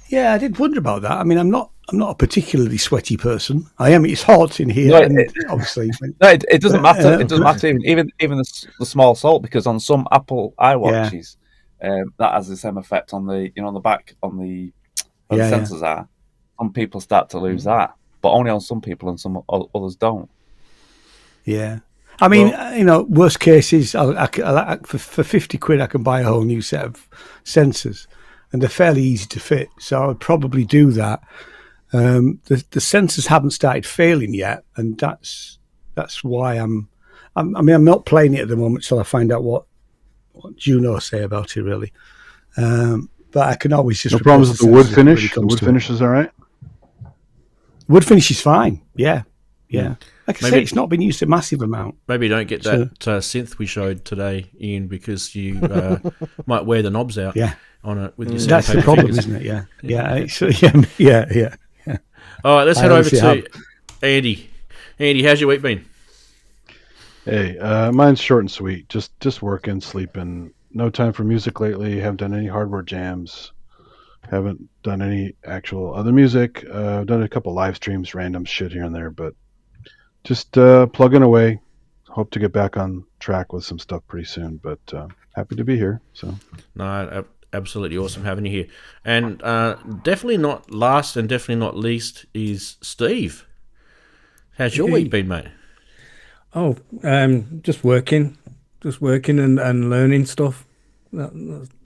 Yeah, I did wonder about that. I mean, I'm not a particularly sweaty person. I am. It's hot in here, obviously. No, it doesn't matter. It doesn't matter. Even the small salt, because on some Apple iWatches, that has the same effect on the on the back on the where the sensors are. Some people start to lose that, but only on some people, and some others don't. Yeah. I mean, worst case is for 50 quid, I can buy a whole new set of sensors, and they're fairly easy to fit. So I would probably do that. The sensors haven't started failing yet, and that's why I'm not playing it at the moment till I find out what Juno say about it, really. But I can always just... No problems with the wood finish? The wood finish is all right? Wood finish is fine, yeah. Like I say, it's not been used a massive amount. Maybe don't get that synth we showed today, Ian, because you might wear the knobs out on it with your sandpaper. That's the problem, fingers. isn't it? Yeah. All right, let's head over to Andy. Andy, how's your week been? Hey, mine's short and sweet. Just working, sleeping. No time for music lately. Haven't done any hardware jams. Haven't done any actual other music. I've done a couple live streams, random shit here and there, but just plugging away. Hope to get back on track with some stuff pretty soon, but happy to be here. So no, absolutely awesome having you here. And definitely not last and definitely not least is Steve. How's your week been, mate? Oh, just working and learning stuff.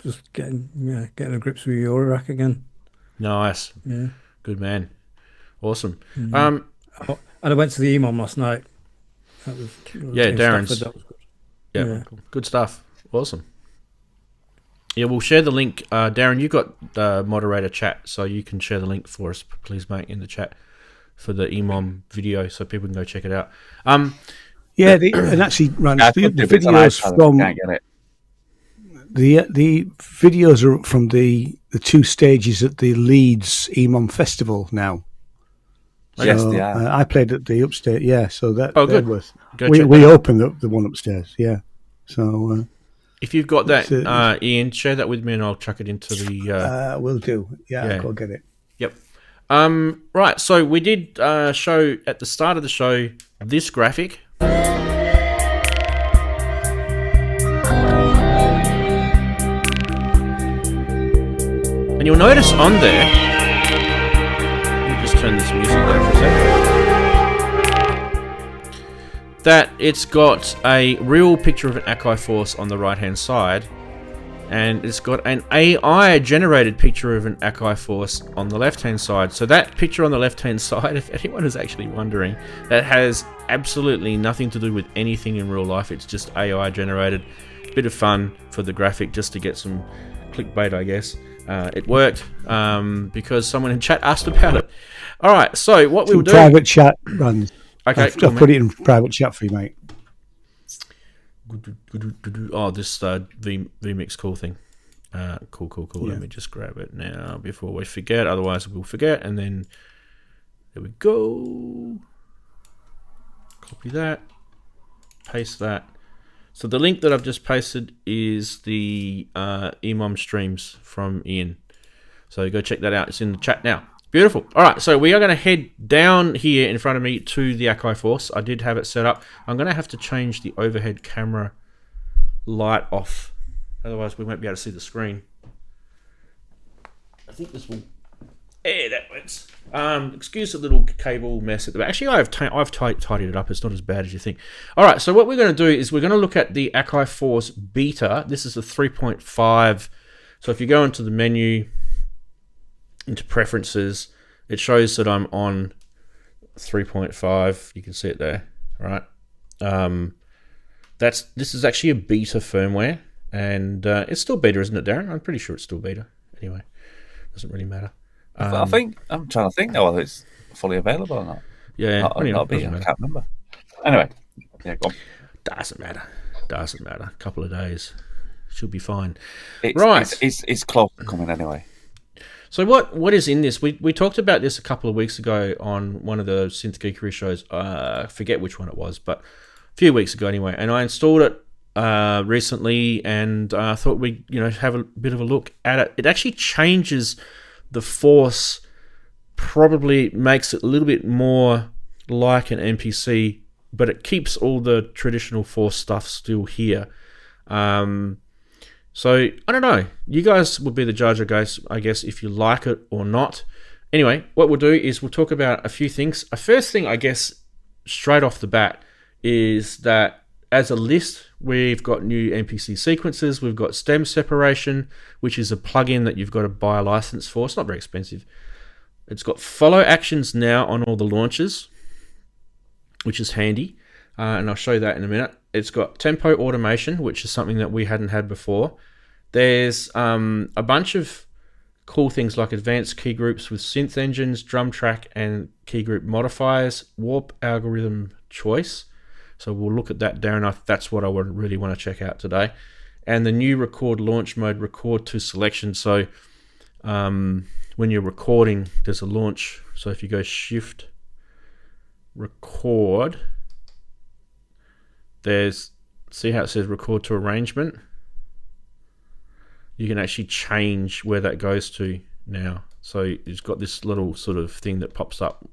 Just getting a grips with eurorack again. Nice. Yeah. Good man. Awesome. And I went to the EMOM last night. That was Daren's. That was good. Yeah, good stuff. Awesome. Yeah, we'll share the link. Daren, you got moderator chat, so you can share the link for us, please, mate, in the chat for the EMOM video, so people can go check it out. And actually, Rant, the videos from the videos are from the 2 stages at the Leeds EMOM Festival now. Yes, they are. I played at the upstairs. Yeah, so that good. We opened the one upstairs. Yeah, so if you've got that, Ian, share that with me, and I'll chuck it into the. Will do. Yeah, I'll get it. Yep. Right. So we did show at the start of the show this graphic. And you'll notice on there, let me just turn this music down for a second, that it's got a real picture of an Akai Force on the right-hand side, and it's got an AI-generated picture of an Akai Force on the left-hand side. So that picture on the left-hand side, if anyone is actually wondering, that has absolutely nothing to do with anything in real life. It's just AI-generated. Bit of fun for the graphic, just to get some clickbait, I guess. It worked because someone in chat asked about it. All right, so what we'll do... Private chat runs. Okay, I've put it in private chat for you, mate. Oh, this vMix call thing. Cool. Yeah. Let me just grab it now before we forget. Otherwise, we'll forget. And then there we go. Copy that. Paste that. So the link that I've just pasted is the EMOM streams from Ian. So go check that out. It's in the chat now. Beautiful. All right, so we are going to head down here in front of me to the Akai Force. I did have it set up. I'm going to have to change the overhead camera light off. Otherwise, we won't be able to see the screen. I think this will... Yeah, that works. Excuse the little cable mess at the back. Actually, I've tidied it up. It's not as bad as you think. All right, so what we're going to do is we're going to look at the Akai Force Beta. This is a 3.5. So if you go into the menu, into Preferences, it shows that I'm on 3.5. You can see it there, right? This is actually a beta firmware, and it's still beta, isn't it, Daren? I'm pretty sure it's still beta. anyway, doesn't really matter. I think I'm trying to think now whether it's fully available or not. Yeah, I can't remember. Anyway, yeah, go on. Doesn't matter. A couple of days should be fine. It's close coming anyway. So what is in this? We talked about this a couple of weeks ago on one of the Synth Geekery shows. I forget which one it was, but a few weeks ago anyway. And I installed it recently, and I thought we'd have a bit of a look at it. It actually changes the Force, probably makes it a little bit more like an MPC, but it keeps all the traditional Force stuff still here. So, I don't know. You guys will be the judge, I guess, if you like it or not. Anyway, what we'll do is we'll talk about a few things. A first thing, I guess, straight off the bat, is that as a list, we've got new MPC sequencers. We've got stem separation, which is a plugin that you've got to buy a license for. It's not very expensive. It's got follow actions now on all the launches, which is handy. And I'll show you that in a minute. It's got tempo automation, which is something that we hadn't had before. There's a bunch of cool things like advanced key groups with synth engines, drum track, and key group modifiers, warp algorithm choice. So we'll look at that, Darren. That's what I really want to check out today. And the new record launch mode, record to selection. So when you're recording, there's a launch. So if you go shift record, see how it says record to arrangement? You can actually change where that goes to now. So it's got this little sort of thing that pops up.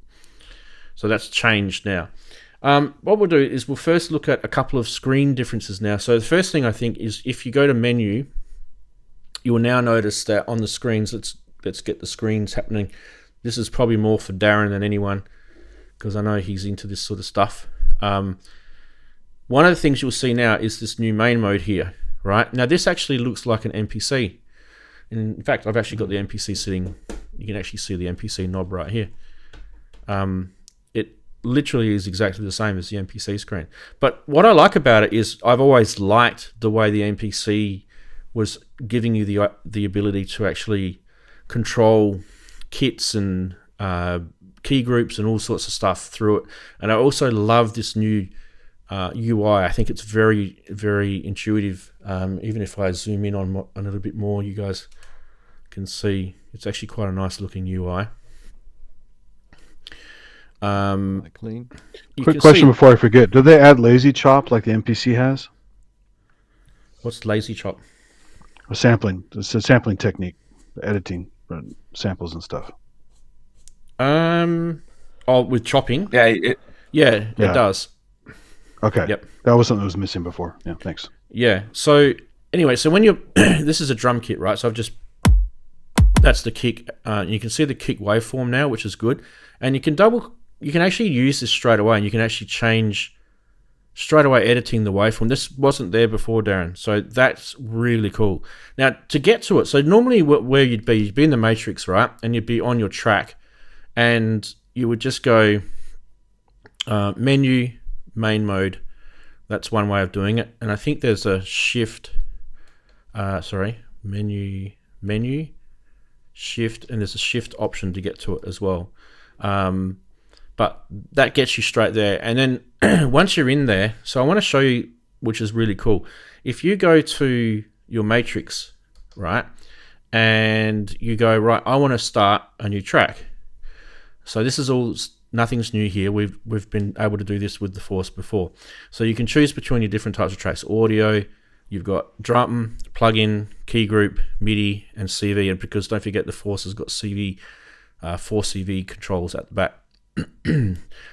So that's changed now. What we'll do is we'll first look at a couple of screen differences now. So the first thing I think is if you go to menu, you will now notice that on the screens, let's get the screens happening. This is probably more for Daren than anyone, because I know he's into this sort of stuff. One of the things you'll see now is this new main mode here, right? Now this actually looks like an MPC. In fact, I've actually got the MPC sitting. You can actually see the MPC knob right here. It literally is exactly the same as the MPC screen. But what I like about it is I've always liked the way the MPC was giving you the ability to actually control kits and key groups and all sorts of stuff through it. And I also love this new UI. I think it's very, very intuitive. Even if I zoom in on a little bit more, you guys can see it's actually quite a nice looking UI. Clean. Quick question before I forget. Do they add lazy chop like the MPC has? What's lazy chop? A sampling. It's a sampling technique, editing samples and stuff. With chopping? Yeah, it does. Okay. Yep. That was something that was missing before. Yeah, thanks. Yeah. So anyway, so when you're this is a drum kit, right? So that's the kick. You can see the kick waveform now, which is good. And you can actually use this straight away, and you can actually change straight away editing the waveform. This wasn't there before, Daren. So that's really cool. Now to get to it, so normally where you'd be in the matrix, right? And you'd be on your track, and you would just go menu, main mode. That's one way of doing it. And I think there's a shift, menu, shift, and there's a shift option to get to it as well. But that gets you straight there. And then once you're in there, so I want to show you, which is really cool. If you go to your matrix, right, and you go, right, I want to start a new track. So this is all, nothing's new here. We've been able to do this with the Force before. So you can choose between your different types of tracks. Audio, you've got drum, plugin, key group, MIDI, and CV. And because don't forget, the Force has got CV, 4 CV controls at the back.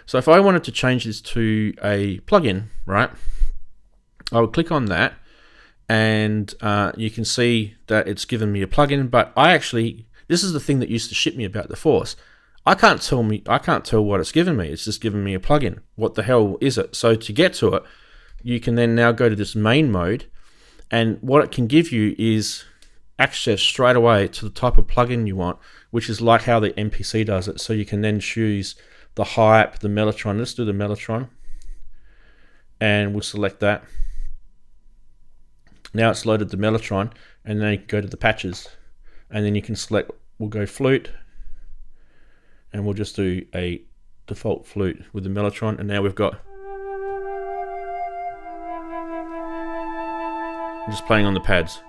So if I wanted to change this to a plugin, right, I would click on that, and you can see that it's given me a plugin. But this is the thing that used to shit me about the Force. I can't tell what it's given me. It's just given me a plugin. What the hell is it? So to get to it, you can then now go to this main mode, and what it can give you is access straight away to the type of plugin you want, which is like how the MPC does it. So you can then choose the hype, the Mellotron. Let's do the Mellotron, and we'll select that. Now it's loaded the Mellotron, and then you can go to the patches. and then you can select, we'll go flute, and we'll just do a default flute with the Mellotron, and now we've got, I'm just playing on the pads.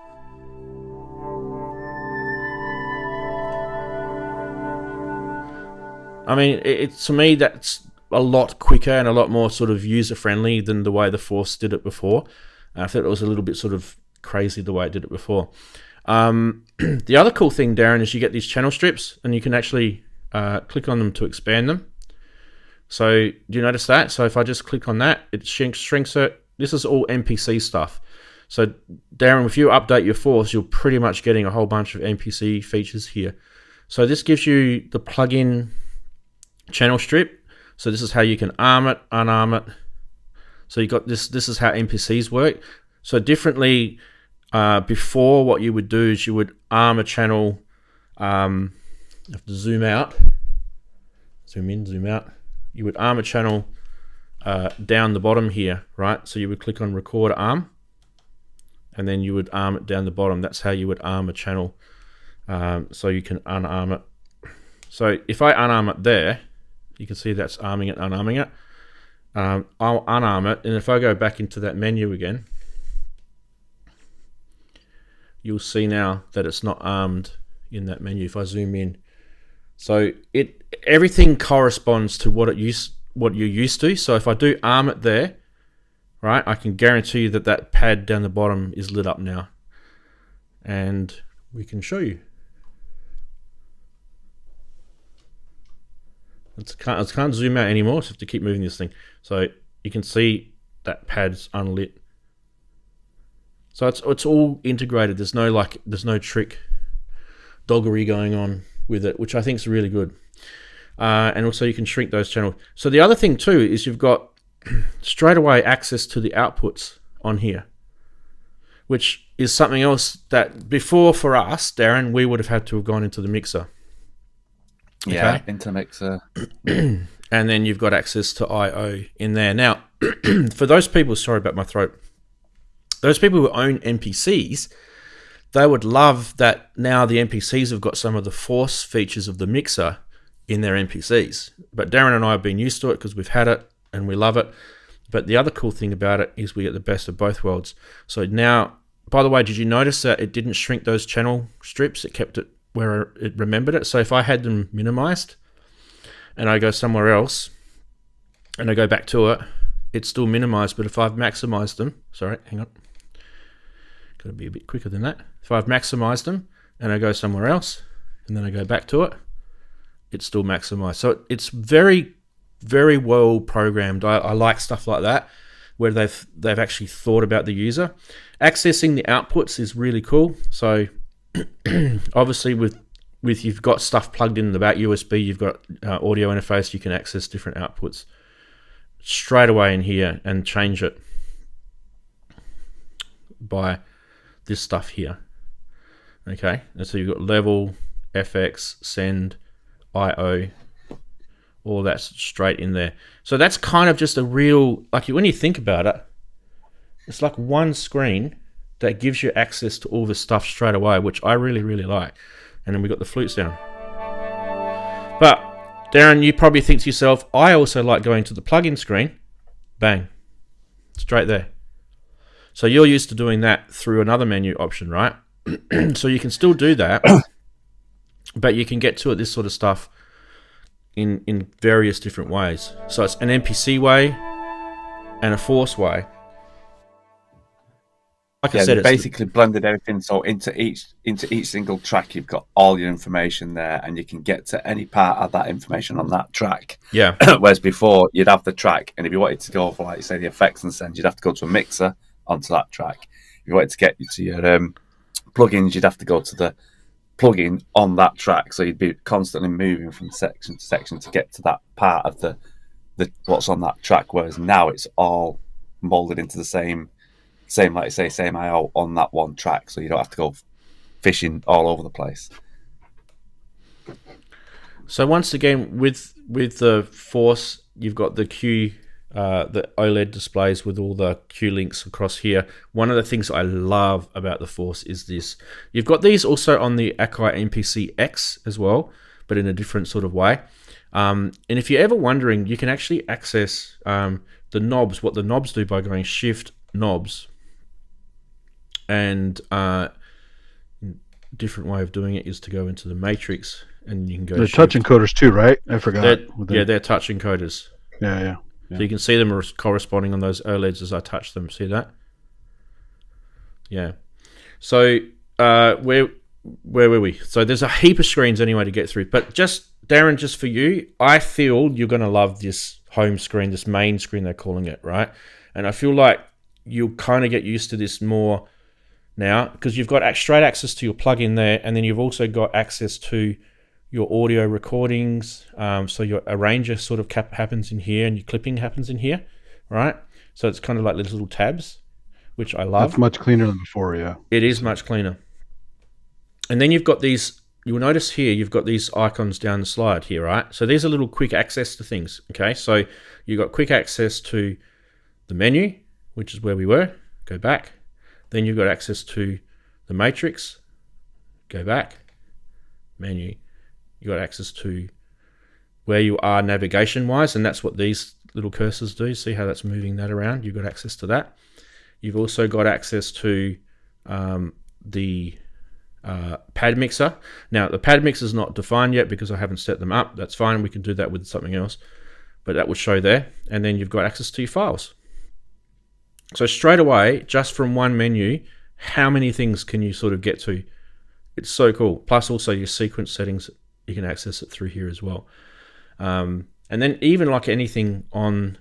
I mean, to me, that's a lot quicker and a lot more sort of user-friendly than the way the Force did it before. I thought it was a little bit sort of crazy the way it did it before. The other cool thing, Daren, is you get these channel strips, and you can actually click on them to expand them. So do you notice that? So if I just click on that, it shrinks it. This is all MPC stuff. So Daren, if you update your Force, you're pretty much getting a whole bunch of MPC features here. So this gives you the plug-in channel strip. So this is how you can arm it, unarm it. So you got this. This is how MPCs work. So differently, before what you would do is you would arm a channel. You have to zoom out, zoom in, zoom out. You would arm a channel down the bottom here, right? So you would click on record arm, and then you would arm it down the bottom. That's how you would arm a channel. So you can unarm it. So if I unarm it there, you can see that's arming it, unarming it. I'll unarm it, and if I go back into that menu again, you'll see now that it's not armed in that menu. If I zoom in, so everything corresponds to what you're used to. So if I do arm it there, right, I can guarantee you that that pad down the bottom is lit up now, and we can show you. I can't zoom out anymore, so I have to keep moving this thing. So you can see that pad's unlit. So it's all integrated. There's no trick doggery going on with it, which I think is really good. And also you can shrink those channels. So the other thing too is you've got straight away access to the outputs on here, which is something else that before for us, Daren, we would have had to have gone into the mixer. Yeah, Okay. into mixer. And then you've got access to I/O in there. Now, for those people, sorry about my throat, those people who own MPCs, they would love that now the MPCs have got some of the Force features of the mixer in their MPCs. But Daren and I have been used to it because we've had it and we love it. But the other cool thing about it is we get the best of both worlds. So now, by the way, did you notice that it didn't shrink those channel strips? It kept it where it remembered it. So if I had them minimized and I go somewhere else and I go back to it, it's still minimized. But if I've maximized them, sorry, hang on, got to be a bit quicker than that. If I've maximized them and I go somewhere else and then I go back to it, it's still maximized. So it's very, very well programmed. I like stuff like that where they've actually thought about the user. Accessing the outputs is really cool. So obviously with you've got stuff plugged in about USB, you've got audio interface, you can access different outputs straight away in here and change it by this stuff here. Okay, and so you've got level, FX, send, IO, all that's straight in there. So that's kind of just a real, like when you think about it, it's like one screen that gives you access to all this stuff straight away, which I really, really like. And then we got the flutes down. But Daren, you probably think to yourself, I also like going to the plugin screen. Bang, straight there. So you're used to doing that through another menu option, right? So you can still do that, but you can get to it, this sort of stuff, in various different ways. So it's an MPC way and a Force way. Like I said, it's basically blended everything. So into each single track, you've got all your information there, and you can get to any part of that information on that track. Yeah. Whereas before, you'd have the track, and if you wanted to go for, like you say, the effects and send, you'd have to go to a mixer onto that track. If you wanted to get to your plugins, you'd have to go to the plugin on that track. So you'd be constantly moving from section to section to get to that part of the what's on that track. Whereas now it's all molded into the same, like you say, same IO on that one track, so you don't have to go fishing all over the place. So once again, with the Force, you've got the Q the OLED displays with all the Q-links across here. One of the things I love about the Force is this. You've got these also on the Akai MPC X as well, but in a different sort of way. And if you're ever wondering, you can actually access the knobs, what the knobs do, by going Shift Knobs. And different way of doing it is to go into the matrix, and you can go. They're touch encoders too, right? I forgot. They're touch encoders. Yeah. So you can see them corresponding on those OLEDs as I touch them. See that? Yeah. So where were we? So there's a heap of screens anyway to get through. But Daren, just for you, I feel you're going to love this home screen, this main screen they're calling it, right? And I feel like you'll kind of get used to this more now, because you've got straight access to your plug-in there, and then you've also got access to your audio recordings. So your arranger sort of happens in here, and your clipping happens in here, right? So it's kind of like little tabs, which I love. That's much cleaner than before, yeah. It is much cleaner. And then you've got these, you'll notice here, you've got these icons down the slide here, right? So these are little quick access to things, okay? So you've got quick access to the menu, which is where we were. Go back. Then you've got access to the matrix. Go back. Menu. You've got access to where you are navigation-wise, and that's what these little cursors do. See how that's moving that around? You've got access to that. You've also got access to the pad mixer. Now, the pad mixer is not defined yet because I haven't set them up. That's fine. We can do that with something else, but that will show there. And then you've got access to your files. So straight away, just from one menu, how many things can you sort of get to? It's so cool. Plus also your sequence settings, you can access it through here as well. And then even like anything on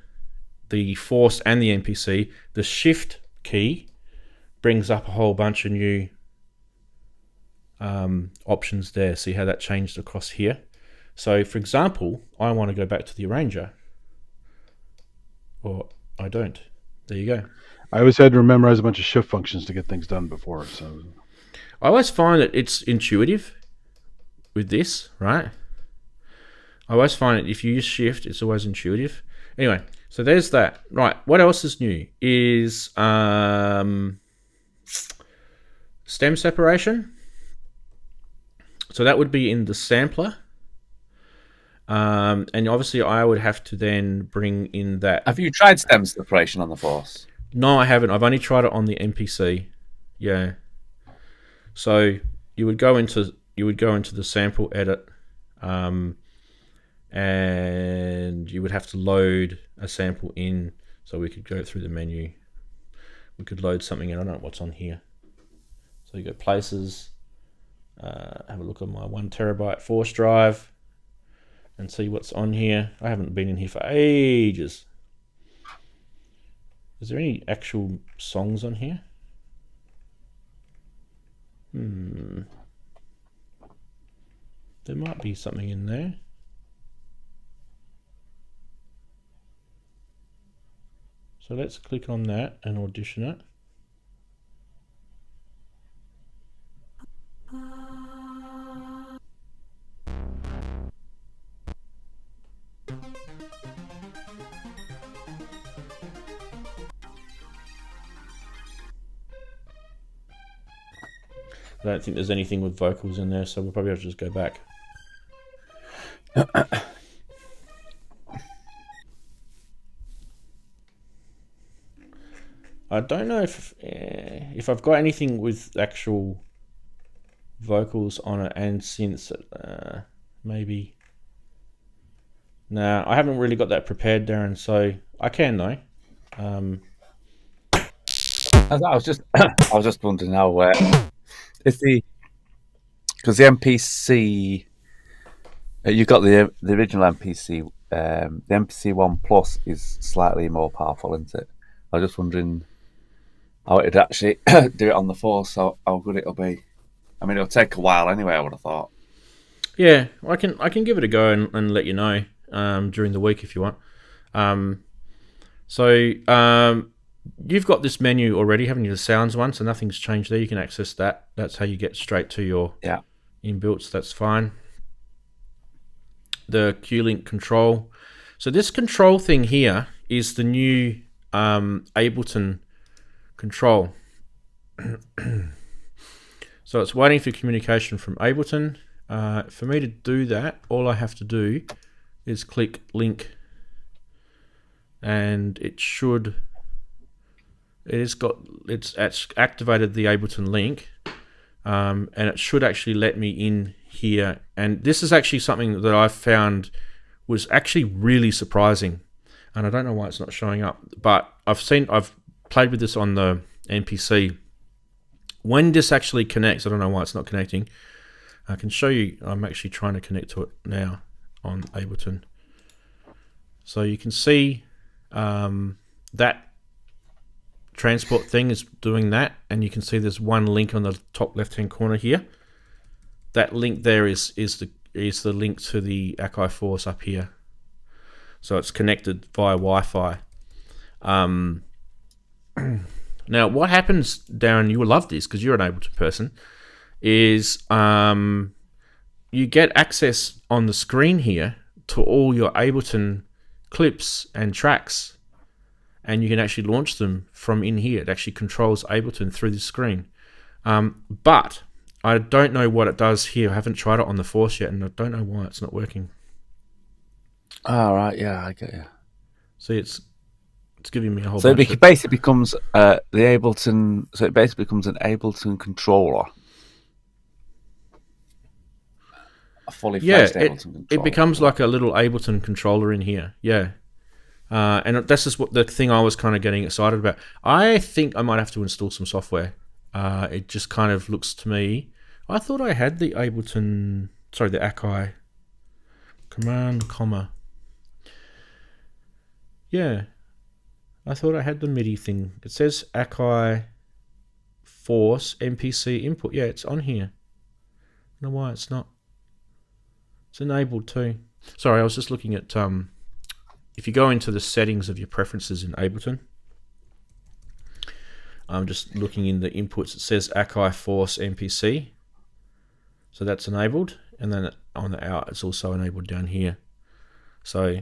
the Force and the MPC, the Shift key brings up a whole bunch of new options there. See how that changed across here? So for example, I want to go back to the arranger, or I don't. There you go. I always had to memorize a bunch of shift functions to get things done before. So I always find that it's intuitive with this, right? I always find that if you use shift, it's always intuitive. Anyway, so there's that. Right, what else is new is stem separation. So that would be in the sampler. And obviously I would have to then bring in that. Have you tried stem separation on the Force? No, I haven't. I've only tried it on the MPC. Yeah. So you would go into the sample edit, and you would have to load a sample in. So we could go through the menu. We could load something in. I don't know what's on here. So you go places. Have a look at my 1 terabyte Force drive and see what's on here. I haven't been in here for ages. Is there any actual songs on here? There might be something in there. So let's click on that and audition it. I don't think there's anything with vocals in there, so we'll probably have to just go back. I don't know if I've got anything with actual vocals on it and synths. Maybe. Nah, I haven't really got that prepared, Daren. So I can though. I was just wondering how because the MPC, you got the original MPC. The MPC 1 Plus is slightly more powerful, isn't it? I was just wondering how it'd actually do it on the Force. How good it'll be. I mean, it'll take a while anyway, I would have thought. Yeah, I can give it a go and let you know during the week if you want. You've got this menu already, haven't you? The sounds one, so nothing's changed there. You can access that. That's how you get straight to your inbuilt, so that's fine. The Q-Link control. So this control thing here is the new Ableton control. So it's waiting for communication from Ableton. For me to do that, all I have to do is click link, and it's activated the Ableton link, and it should actually let me in here. And this is actually something that I found was actually really surprising, and I don't know why it's not showing up, but I've played with this on the NPC. When this actually connects, I don't know why it's not connecting. I can show you. I'm actually trying to connect to it now on Ableton. So you can see that transport thing is doing that, and you can see there's one link on the top left-hand corner here. That link there is the link to the Akai Force up here. So it's connected via Wi-Fi. Now, what happens, Daren, you will love this because you're an Ableton person, is you get access on the screen here to all your Ableton clips and tracks, and you can actually launch them from in here. It actually controls Ableton through the screen. But I don't know what it does here. I haven't tried it on the Force yet, and I don't know why it's not working. Oh, right, yeah, I get you. See, it's giving me a whole So bunch it basically becomes the Ableton. So it basically becomes an Ableton controller. A fully fledged Ableton controller. It becomes like a little Ableton controller in here. Yeah. And this is what the thing I was kind of getting excited about. I think I might have to install some software. It just kind of looks to me. I thought I had the Ableton. Sorry, the Akai. Command, comma. Yeah. I thought I had the MIDI thing. It says Akai Force MPC input. Yeah, it's on here. I don't know why it's not. It's enabled too. Sorry, I was just looking at if you go into the settings of your preferences in Ableton, I'm just looking in the inputs. It says Akai Force MPC. So that's enabled, and then on the out it's also enabled down here. So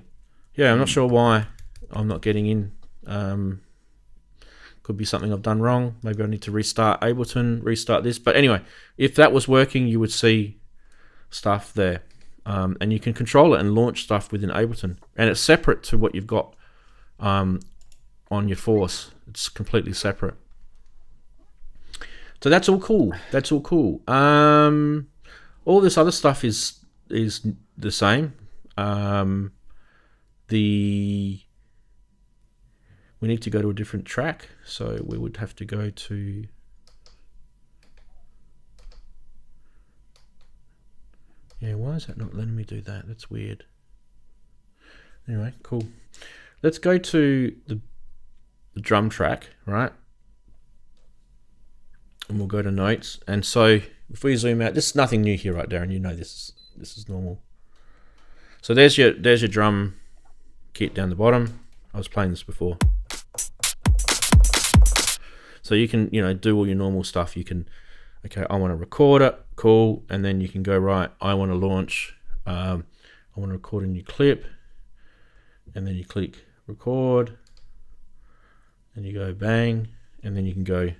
yeah, I'm not sure why I'm not getting in. Could be something I've done wrong. Maybe I need to restart Ableton, restart this. But anyway, if that was working, you would see stuff there. And you can control it and launch stuff within Ableton. And it's separate to what you've got on your Force. It's completely separate. So that's all cool. That's all cool. All this other stuff is the same. We need to go to a different track, so we would have to go to why is that not letting me do that? That's weird. Anyway, cool. Let's go to the drum track, right? And we'll go to notes. And so if we zoom out, this is nothing new here, right, Daren? You know this is normal. So there's your drum kit down the bottom. I was playing this before. So you can, do all your normal stuff. You can, okay, I want to record it, cool, and then you can go, right, I want to launch, I want to record a new clip, and then you click record, and you go bang, and then you can go.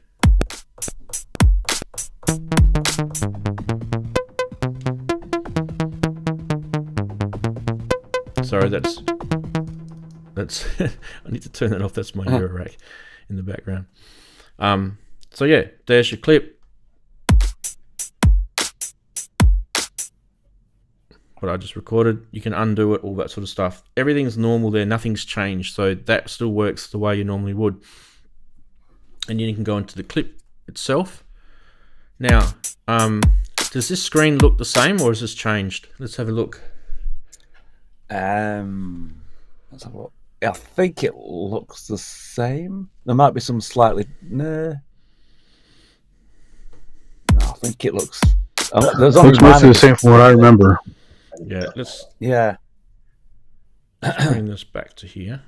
Sorry, that's I need to turn that off. That's my eurorack in the background. So yeah, there's your clip. What I just recorded. You can undo it, all that sort of stuff. Everything's normal there. Nothing's changed. So that still works the way you normally would. And you can go into the clip itself. Now, does this screen look the same or has this changed? Let's have a look. Let's have a look. I think it looks the same. There might be some slightly. No, I think it looks. There's looks mostly the same from what I remember. Yeah, let's bring this back to here.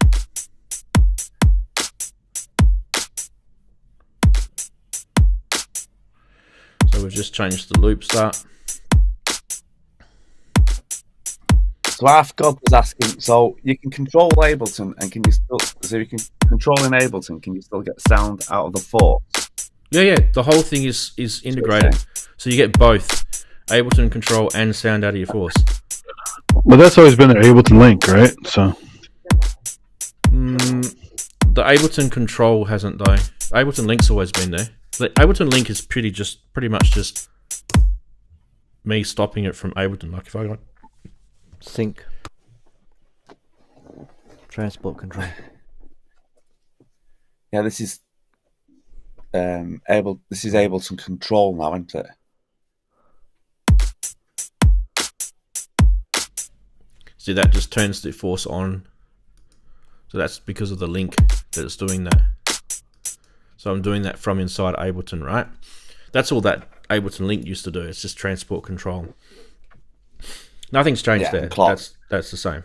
So we've just changed the loop start. So Half God was asking, so you can control Ableton, and can you still? So you can control in Ableton, can you still get sound out of the Force? Yeah. The whole thing is integrated, so you get both Ableton control and sound out of your Force. Well, that's always been their Ableton Link, right? So the Ableton control hasn't though. Ableton Link's always been there. The Ableton Link is pretty much just me stopping it from Ableton. Like if I got Sync. Transport control. Yeah, this is Ableton control now, isn't it? See, that just turns the Force on. So that's because of the link that it's doing that. So I'm doing that from inside Ableton, right? That's all that Ableton Link used to do. It's just transport control. Nothing's changed there. That's the same.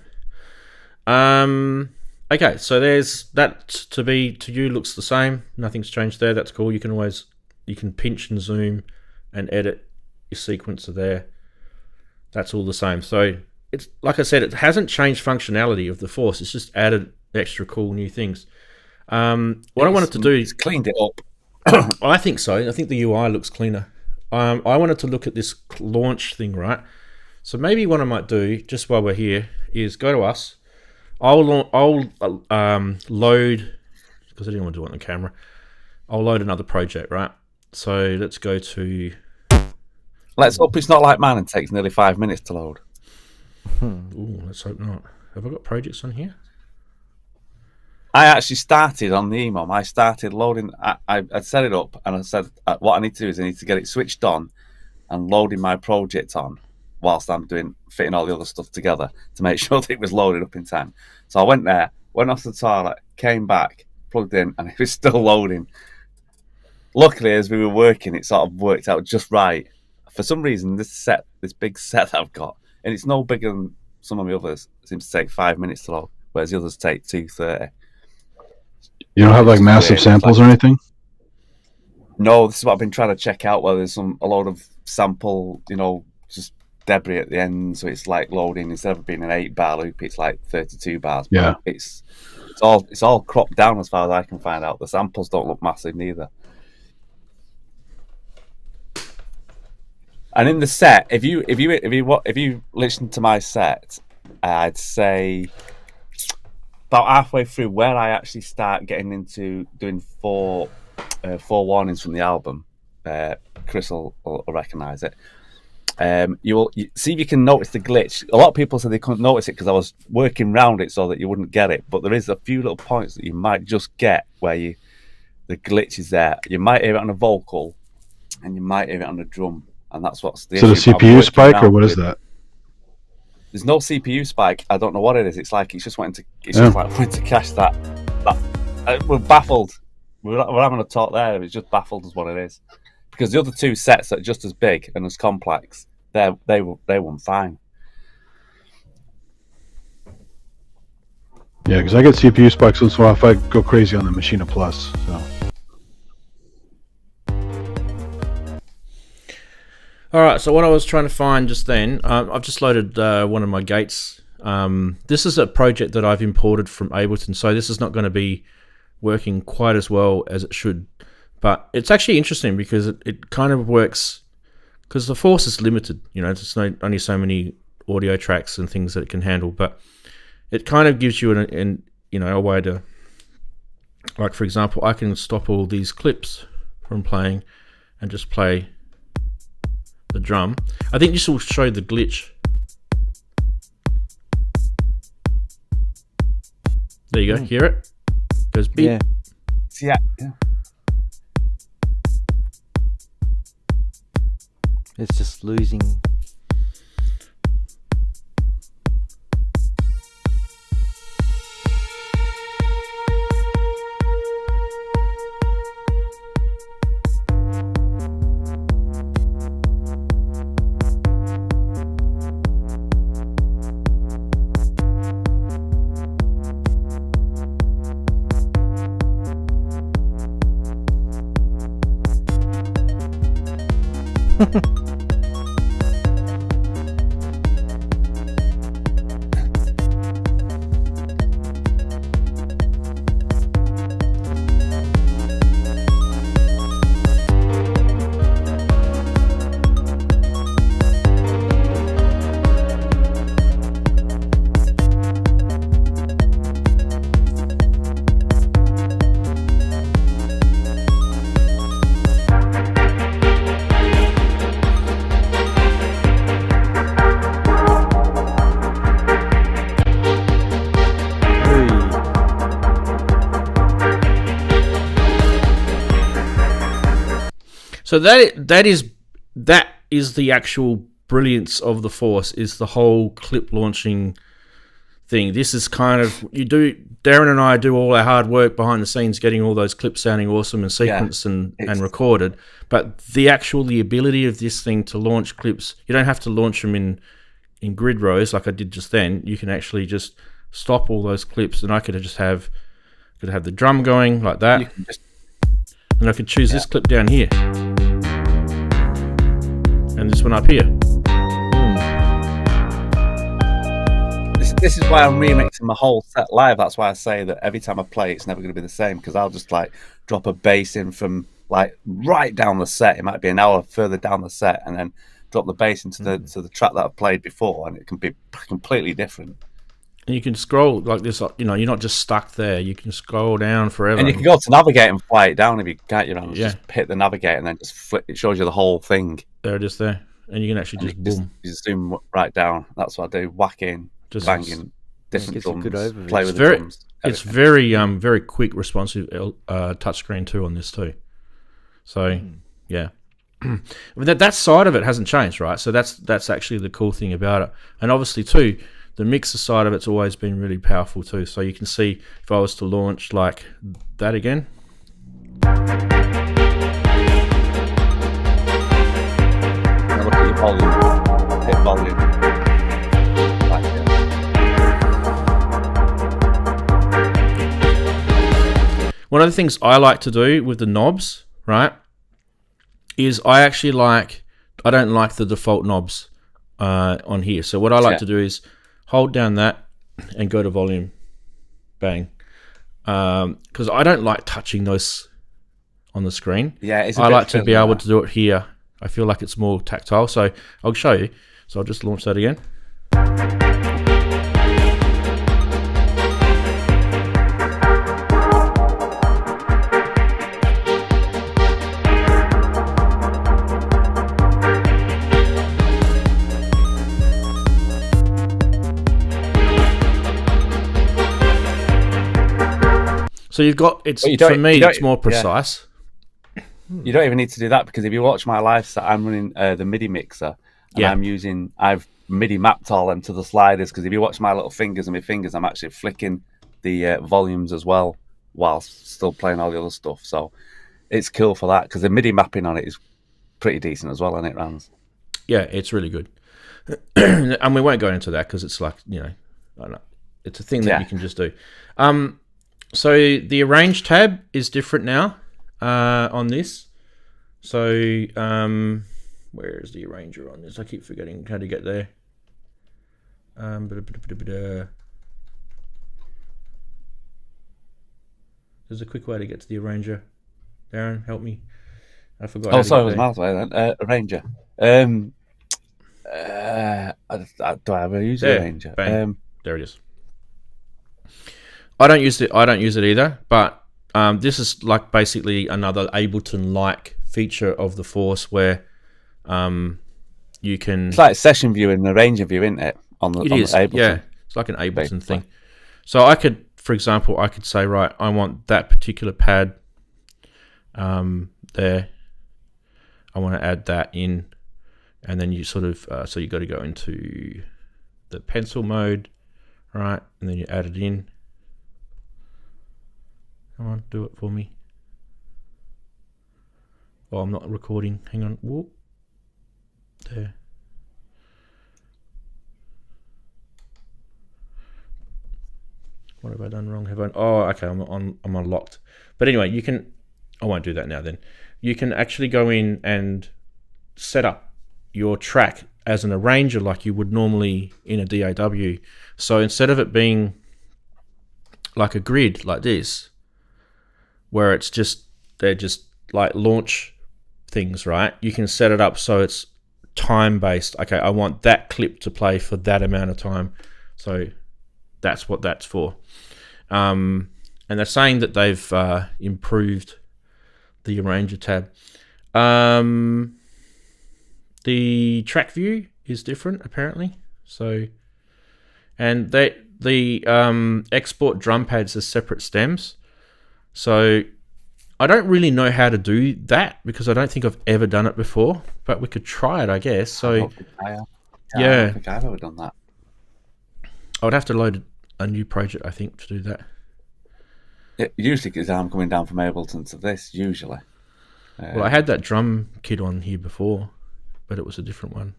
Okay, so there's that to you looks the same. Nothing's changed there. That's cool. You can pinch and zoom and edit your sequencer there. That's all the same. So it's like I said, it hasn't changed functionality of the Force. It's just added extra cool new things. What I wanted to do is cleaned it up. I think so. I think the UI looks cleaner. I wanted to look at this launch thing, right? So maybe what I might do, just while we're here, is go to us. I'll load, because I didn't want to do it on the camera. I'll load another project, right? So let's go to... Let's hope it's not like mine and takes nearly 5 minutes to load. Ooh, let's hope not. Have I got projects on here? I actually started on the email. I started loading. I set it up, and I said what I need to do is I need to get it switched on and loading my project on whilst I'm fitting all the other stuff together to make sure that it was loaded up in time. So I went there, went off to the toilet, came back, plugged in, and it was still loading. Luckily, as we were working, it sort of worked out just right. For some reason, this big set that I've got, and it's no bigger than some of the others, it seems to take 5 minutes to load, whereas the others take 2:30. You don't have like massive samples or anything? No, this is what I've been trying to check out. Where there's a lot of sample, just debris at the end, so it's like loading instead of being an 8-bar loop, it's like 32 bars. Yeah, it's all cropped down as far as I can find out. The samples don't look massive neither. And in the set, if you listen to my set, I'd say about halfway through where I actually start getting into doing four warnings from the album. Chris will recognise it. You see if you can notice the glitch. A lot of people said they couldn't notice it because I was working around it so that you wouldn't get it. But there is a few little points that you might just get where the glitch is there. You might hear it on a vocal, and you might hear it on a drum, and that's what's the issue. So the CPU spike, or what is that? There's no CPU spike. I don't know what it is. It's like it's just wanting to cache that. We're baffled. We're having a talk there. It's just baffled as what it is, because the other two sets that are just as big and as complex, they were fine. Yeah, because I get CPU spikes once in a while if I go crazy on the Machina Plus. So. All right, so what I was trying to find just then, I've just loaded one of my gates. This is a project that I've imported from Ableton, so this is not going to be working quite as well as it should. But it's actually interesting because it kind of works, because the Force is limited. There's only so many audio tracks and things that it can handle. But it kind of gives you a way to, like for example, I can stop all these clips from playing and just play the drum. I think this will show the glitch. There you go. Hear it? Goes beep. Yeah. It's just losing. So that is the actual brilliance of the Force, is the whole clip launching thing. This is kind of, Daren and I do all our hard work behind the scenes getting all those clips sounding awesome and sequenced and recorded, but the ability of this thing to launch clips, you don't have to launch them in grid rows like I did just then. You can actually just stop all those clips, and I could have the drum going like that, and I could choose this clip down here and this one up here. This is why I'm remixing my whole set live. That's why I say that every time I play, it's never going to be the same, because I'll just like drop a bass in from like right down the set. It might be an hour further down the set, and then drop the bass into the track that I've played before, and it can be completely different. And you can scroll like this, you're not just stuck there. You can scroll down forever. And you can go to navigate and fly it down if you can't, just hit the navigate and then just flip. It shows you the whole thing. There it is there. And you can actually boom. You zoom right down. That's what I do. Whacking, just banging, different drums, play with the drums. It's very very quick, responsive touchscreen too on this too. So yeah. That side of it hasn't changed, right? So that's actually the cool thing about it. And obviously too, the mixer side of it's always been really powerful too. So you can see if I was to launch like that again. Now look at your volume. Hit volume. Like that. One of the things I like to do with the knobs, right, is I don't like the default knobs on here. So what I like to do is hold down that and go to volume, bang, because I don't like touching those on the screen. Yeah, I like to be able to do it here. I feel like it's more tactile. So I'll show you. So I'll just launch that again. So you've got, for me, it's more precise. Yeah. You don't even need to do that, because if you watch my live set, I'm running the MIDI mixer, and I've MIDI mapped all them to the sliders, because if you watch my little fingers and my fingers, I'm actually flicking the volumes as well, whilst still playing all the other stuff. So it's cool for that, because the MIDI mapping on it is pretty decent as well, isn't it, Ranz? Yeah, it's really good. And we won't go into that, because it's like, I don't know, it's a thing that you can just do. So the arrange tab is different now on this. So where is the arranger on this? I keep forgetting how to get there. There's a quick way to get to the arranger. Daren, help me. I forgot. Oh, sorry, it was miles away then. Arranger. Do I ever use the arranger? There it is. I don't use it either, but this is like basically another Ableton-like feature of the Force where you can. It's like session view and arranger view, isn't it? On the Ableton. Yeah, it's like an Ableton thing. So I could, for example, say, right, I want that particular pad there. I want to add that in, and then you sort of so you got to go into the pencil mode, right, and then you add it in. Come on, do it for me. Oh, I'm not recording. Hang on. Whoop. There. What have I done wrong? Oh, okay. I'm unlocked. But anyway, you can. I won't do that now. Then you can actually go in and set up your track as an arranger like you would normally in a DAW. So instead of it being like a grid like this, where they're just like launch things, right? You can set it up so it's time based. Okay, I want that clip to play for that amount of time. So that's what that's for. And they're saying that they've improved the arranger tab. The track view is different apparently. So, and the export drum pads as separate stems. So I don't really know how to do that because I don't think I've ever done it before, but we could try it, I guess. So, I don't think I've ever done that. I would have to load a new project, I think, to do that. Yeah, usually because I'm coming down from Ableton to this, usually. Well, I had that drum kit on here before, but it was a different one.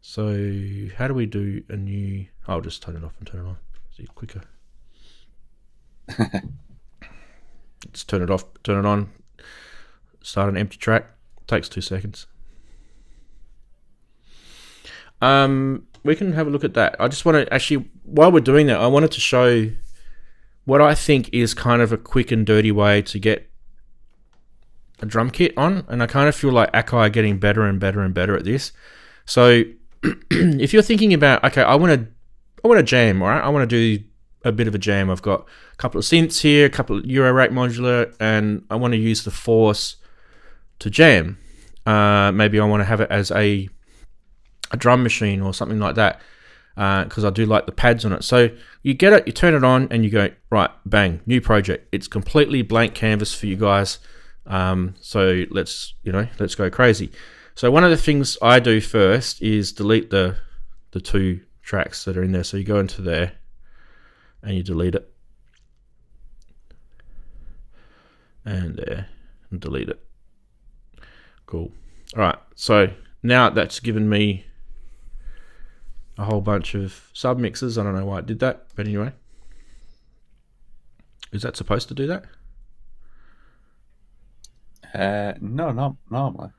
So, how do we do a new... I'll just turn it off and turn it on. See, quicker. Let's turn it off, turn it on. Start an empty track. Takes 2 seconds. We can have a look at that. I just want to... Actually, while we're doing that, I wanted to show what I think is kind of a quick and dirty way to get a drum kit on. And I kind of feel like Akai are getting better and better and better at this. So... if you're thinking about, okay, I want to jam, all right? I want to do a bit of a jam. I've got a couple of synths here, a couple of eurorack modular, and I want to use the Force to jam. Maybe I want to have it as a drum machine or something like that, because I do like the pads on it. So you get it, you turn it on, and you go, right, bang, new project. It's completely blank canvas for you guys. So let's go crazy. So one of the things I do first is delete the 2 tracks that are in there. So you go into there and you delete it. And there, and delete it. Cool. All right, so now that's given me a whole bunch of submixes. I don't know why it did that, but anyway. Is that supposed to do that? No, not normally.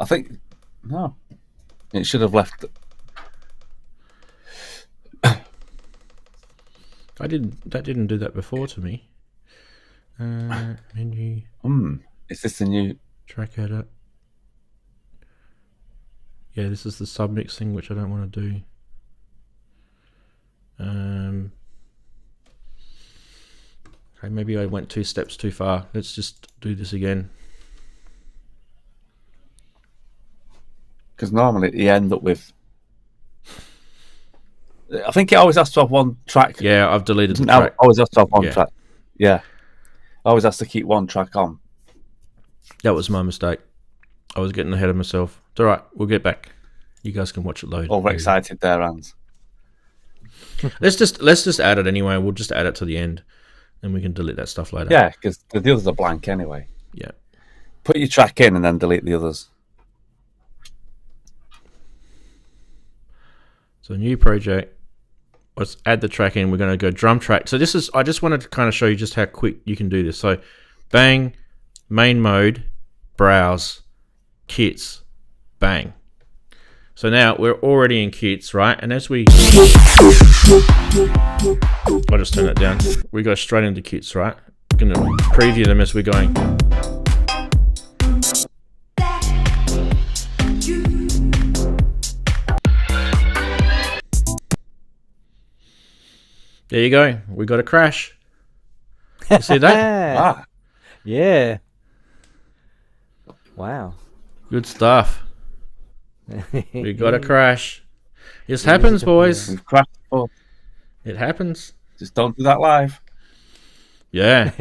I think no. It should have left. That didn't do that before to me. Menu. Is this the new track edit? Yeah, this is the submix thing, which I don't want to do. Okay, maybe I went 2 steps too far. Let's just do this again. Because normally you end up with... I think it always has to have one track. Yeah, I've deleted the track. Always has to have one track. Yeah. Always has to keep one track on. That was my mistake. I was getting ahead of myself. It's all right. We'll get back. You guys can watch it load. Overexcited there, Ranz. Let's just add it anyway. We'll just add it to the end, and we can delete that stuff later. Yeah, because the others are blank anyway. Yeah. Put your track in and then delete the others. So new project. Let's add the track in. We're going to go drum track. So this is, I just wanted to kind of show you just how quick you can do this. So bang, main mode, browse, kits, bang. So now we're already in kits, right? And as we, I'll just turn that down. We go straight into kits, right? I'm going to preview them as we're going. There you go. We got a crash. You see that? Yeah. Wow. Good stuff. We got a crash. This happens, boys. We've crashed before. It happens. Just don't do that live. Yeah.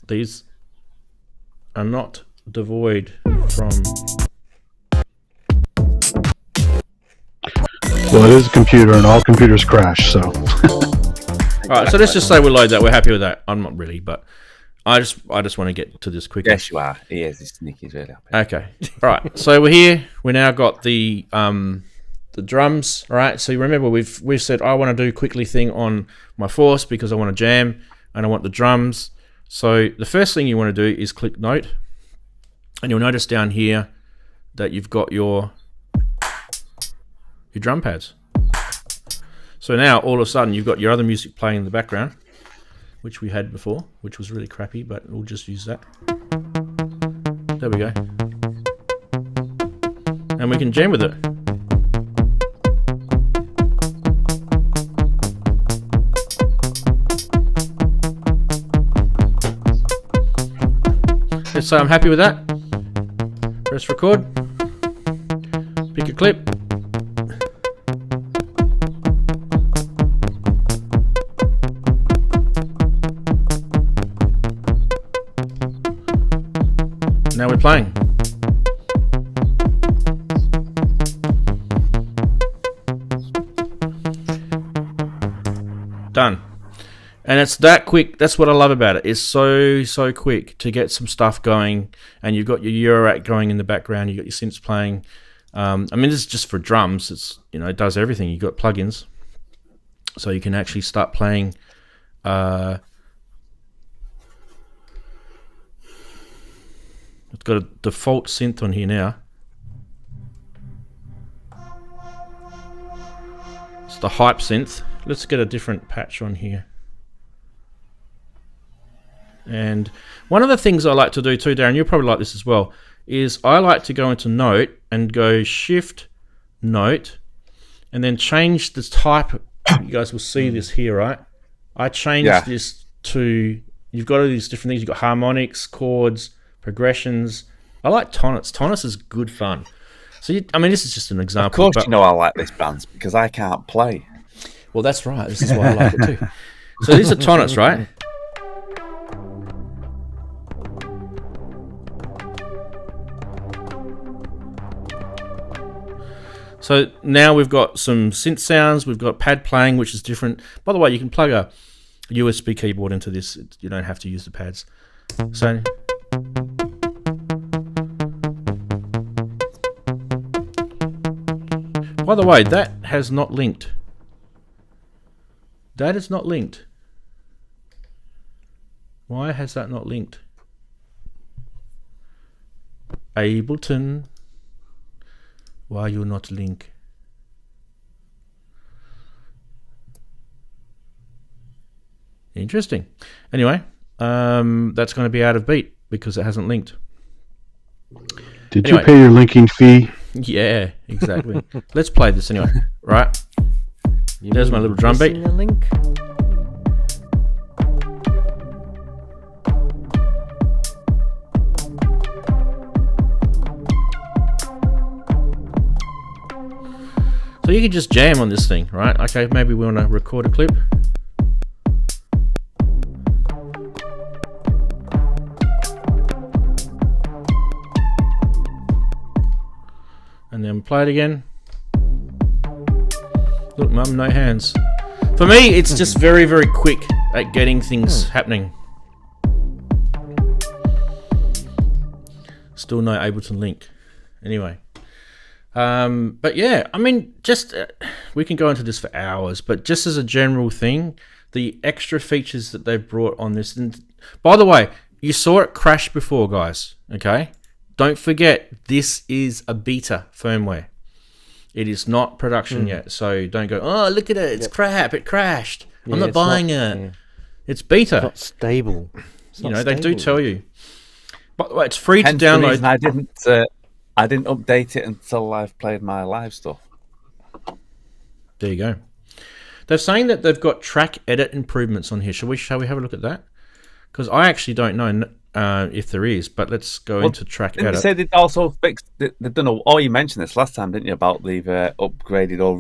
These are not devoid from... Well, it is a computer, and all computers crash, so... Alright, so let's just say we load that. We're happy with that. I'm not really, but I just want to get to this quickly. Yes, you are. He is. He's sneaky. He's really happy. Okay. Alright, so we're here. We now got the drums. Alright, so you remember we've said I want to do quickly thing on my Force because I want to jam, and I want the drums. So the first thing you want to do is click Note, and you'll notice down here that you've got your drum pads. So now all of a sudden you've got your other music playing in the background, which we had before, which was really crappy, but we'll just use that. There we go. And we can jam with it. Let's say I'm happy with that. Press record. Pick a clip. Now we're playing. Done. And it's that quick. That's what I love about it. It's so quick to get some stuff going, and you've got your eurorack going in the background. You've got your synths playing. I mean, this is just for drums. It's, you know, it does everything. You've got plugins, so you can actually start playing. It's got a default synth on here now. It's the hype synth. Let's get a different patch on here. And one of the things I like to do too, Daren, you'll probably like this as well, is I like to go into Note and go Shift Note and then change the type. You guys will see this here, right? I changed this to, you've got all these different things. You've got harmonics, chords, progressions. I like tonics. Tonics is good fun. So, I mean, this is just an example. Of course, you know I like this band because I can't play. Well, that's right. This is why I like it too. So these are tonics, right? So now we've got some synth sounds. We've got pad playing, which is different. By the way, you can plug a USB keyboard into this. You don't have to use the pads. So by the way, that has not linked. That is not linked. Why has that not linked? Ableton. Why you not link? Interesting. Anyway, that's going to be out of beat because it hasn't linked. Did you pay your linking fee? Yeah, exactly. Let's play this anyway. Right. There's my little drum beat. Link? So you can just jam on this thing, right? Okay, maybe we want to record a clip. And then play it again. Look, Mum, no hands. For me, it's just very, very quick at getting things happening. Still no Ableton link. Anyway. But yeah, I mean, just we can go into this for hours, but just as a general thing, the extra features that they've brought on this. And by the way, you saw it crash before, guys. Okay, don't forget this is a beta firmware. It is not production yet, so don't go, oh, look at it, it's crap, it crashed. I'm not buying it. Yeah. It's beta. It's not stable. They do tell you. By the way, it's free to download. I didn't update it until I've played my live stuff. There you go. They're saying that they've got track edit improvements on here. Shall we have a look at that? Because I actually don't know if there is, but let's go into track edit. They said they'd also fixed. They don't know. Oh, you mentioned this last time, didn't you? About they've upgraded or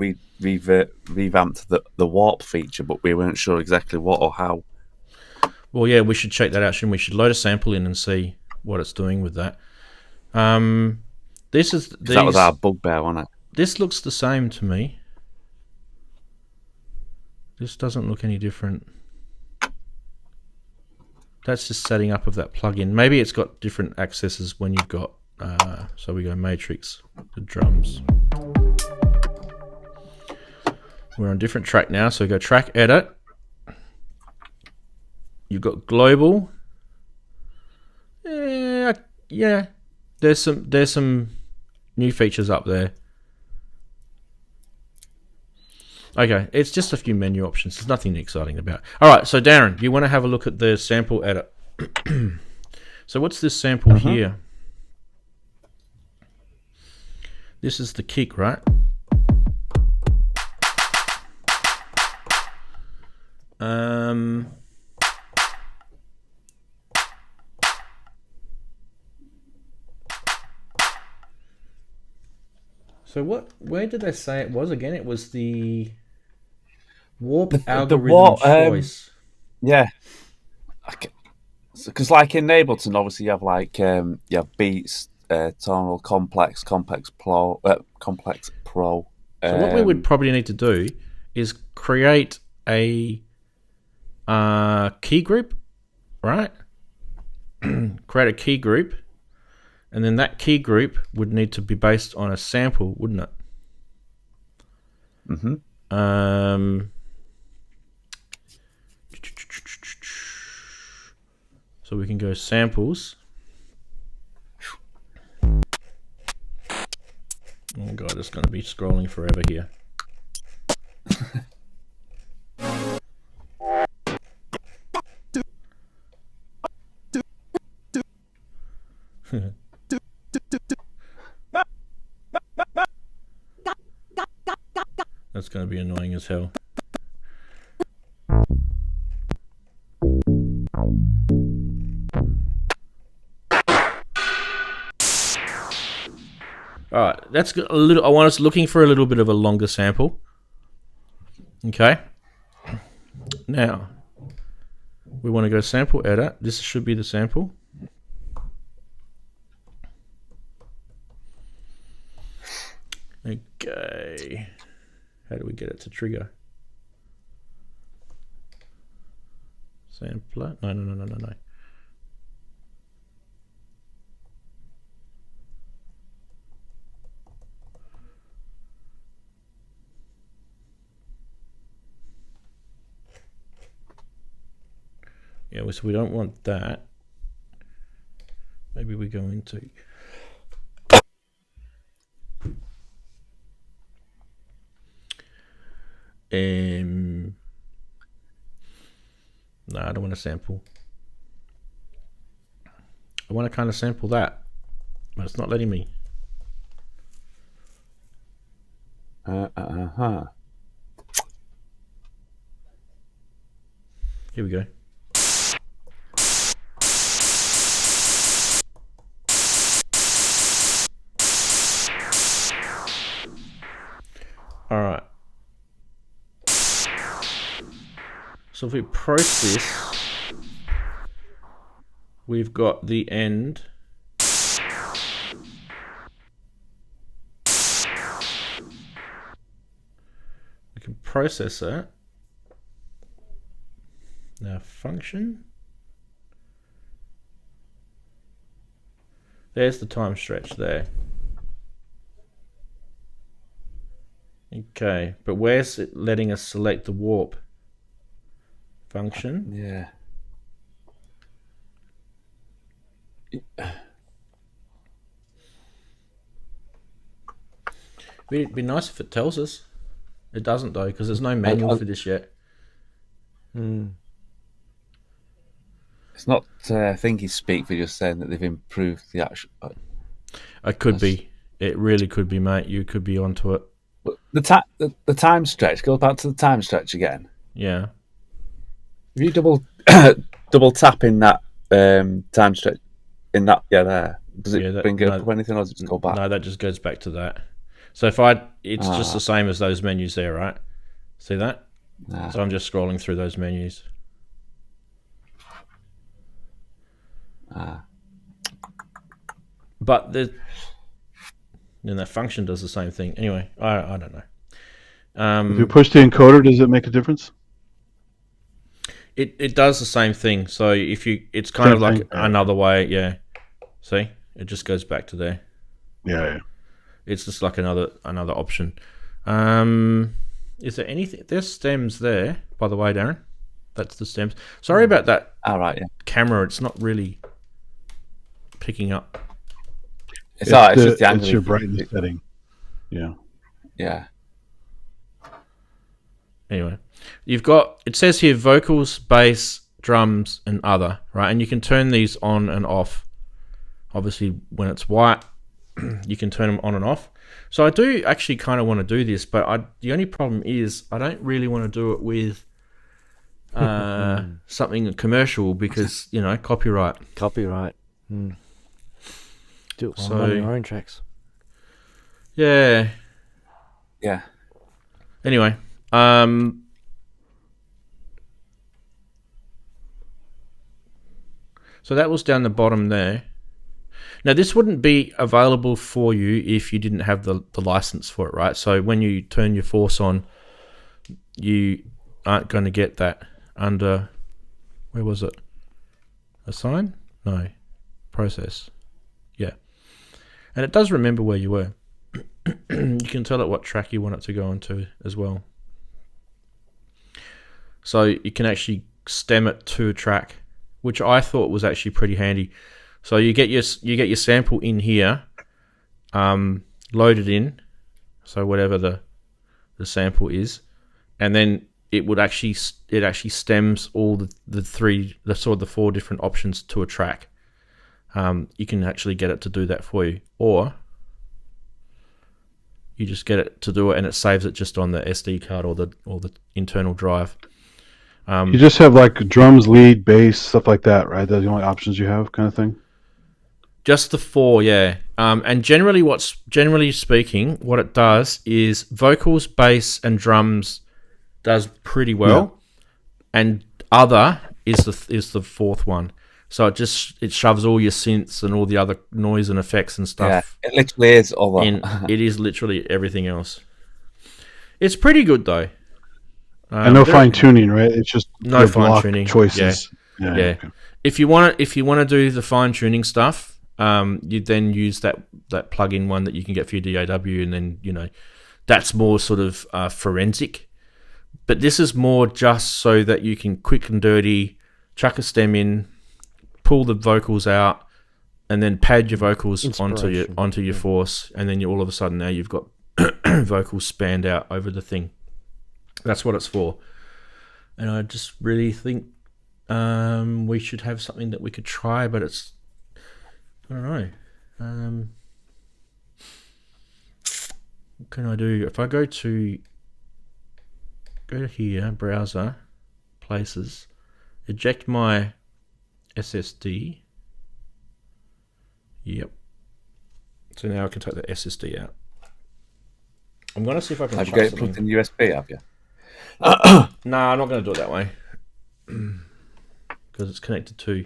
revamped the warp feature, but we weren't sure exactly what or how. Well, yeah, we should check that out. Shouldn't we? Should load a sample in and see what it's doing with that. That was our bugbear, wasn't it? This looks the same to me. This doesn't look any different. That's just setting up of that plugin. Maybe it's got different accesses when you've got. So we go matrix, the drums. We're on different track now, so we go track edit. You've got global. Yeah. There's some new features up there. Okay, it's just a few menu options. There's nothing exciting about it. All right, so Daren, you want to have a look at the sample edit. So what's this sample here? This is the kick, right? So where did they say it was again? It was the warp algorithm choice. Yeah. because like in Ableton, obviously you have like you have beats, tonal, complex pro. So what we would probably need to do is create a key group, right? Create a key group, and then that key group would need to be based on a sample, wouldn't it? Mm-hmm. So we can go samples. Oh god, it's going to be scrolling forever here. That's going to be annoying as hell. All right, that's a little. I want us looking for a little bit of a longer sample. Okay. Now we want to go sample edit. This should be the sample. Okay. How do we get it to trigger? Sampler? No. Yeah, so we don't want that. Maybe we go into... No, I don't want to sample. I want to kind of sample that, but it's not letting me. Here we go. All right. So if we press this, we've got the end. We can process that. Now function. There's the time stretch there. Okay, but where's it letting us select the warp function? Yeah. It'd be nice if it tells us. It doesn't though, because there's no manual for this yet. It's not thingy speak for just saying that they've improved the actual. It could be. It really could be, mate. You could be onto it. The time stretch. Go back to the time stretch again. Yeah. If you double tap in that time stretch, in that there, does it bring it up or anything, or does it just go back? No, that just goes back to that. So if it's just the same as those menus there, right? See that? So I'm just scrolling through those menus. But then that function does the same thing. Anyway, I don't know. If you push the encoder, does it make a difference? It does the same thing. So if it's kind of like another way. Yeah. See, it just goes back to there. Yeah. It's just like another option. Is there anything? There's stems there, by the way, Daren. That's the stems. Sorry about that. All right. Yeah. Camera. It's not really picking up. It's all right. It's just the angle. It's your brightness setting. Yeah. Yeah. Anyway, it says here vocals, bass, drums, and other, right? And you can turn these on and off. Obviously, when it's white, you can turn them on and off. So I do actually kind of want to do this, but the only problem is I don't really want to do it with something commercial because, copyright. Copyright. Do it on your own tracks. Yeah. Yeah. Anyway, So that was down the bottom there. Now, this wouldn't be available for you if you didn't have the license for it, right? So when you turn your Force on, you aren't going to get that under, where was it? Assign? No. Process. Yeah. And it does remember where you were. You can tell it what track you want it to go onto as well. So you can actually stem it to a track, which I thought was actually pretty handy. So you get your sample in here, loaded in, so whatever the sample is, and then it actually stems all the four different options to a track. You can actually get it to do that for you, or you just get it to do it and it saves it just on the SD card or the internal drive. You just have like drums, lead, bass, stuff like that, right? Those are the only options you have, kind of thing. Just the four, yeah. And generally speaking, what it does is vocals, bass, and drums does pretty well, and other is the fourth one. So it shoves all your synths and all the other noise and effects and stuff. Yeah, it literally is all that. It is literally everything else. It's pretty good though. And no fine tuning, right? It's just no fine tuning choices. Yeah. Okay. If you want to do the fine tuning stuff, you then use that plug-in one that you can get for your DAW, and then that's more sort of forensic. But this is more just so that you can quick and dirty chuck a stem in, pull the vocals out, and then pad your vocals onto your Force, and then all of a sudden now you've got vocals spanned out over the thing. That's what it's for. And I just really think we should have something that we could try, but it's, I don't know. What can I do? If I go here, browser, places, eject my SSD. Yep. So now I can take the SSD out. I'm going to see if I can. Have you got it plugged in USB? Have you? No, I'm not going to do it that way because it's connected to.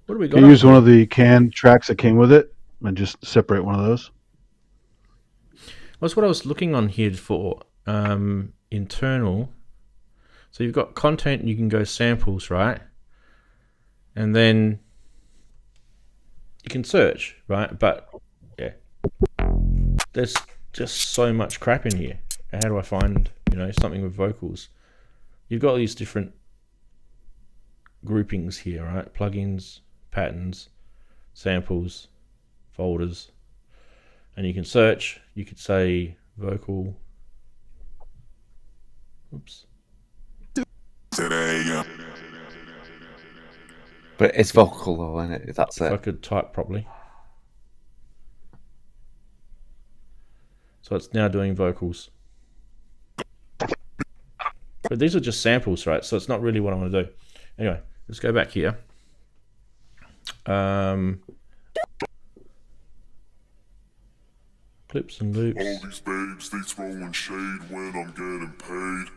What do we got? Can you use one of the canned tracks that came with it and just separate one of those? That's what I was looking on here for. Internal. So you've got content, and you can go samples, right? And then you can search, right? But yeah, there's just so much crap in here. How do I find, something with vocals? You've got these different groupings here, right? Plugins, patterns, samples, folders, and you can search. You could say vocal. Oops. But it's vocal though, isn't it? That's if it. I could type properly. So it's now doing vocals. But these are just samples, right? So it's not really what I want to do. Anyway, let's go back here. Clips and loops. All these babes, they throwing shade when I'm getting paid.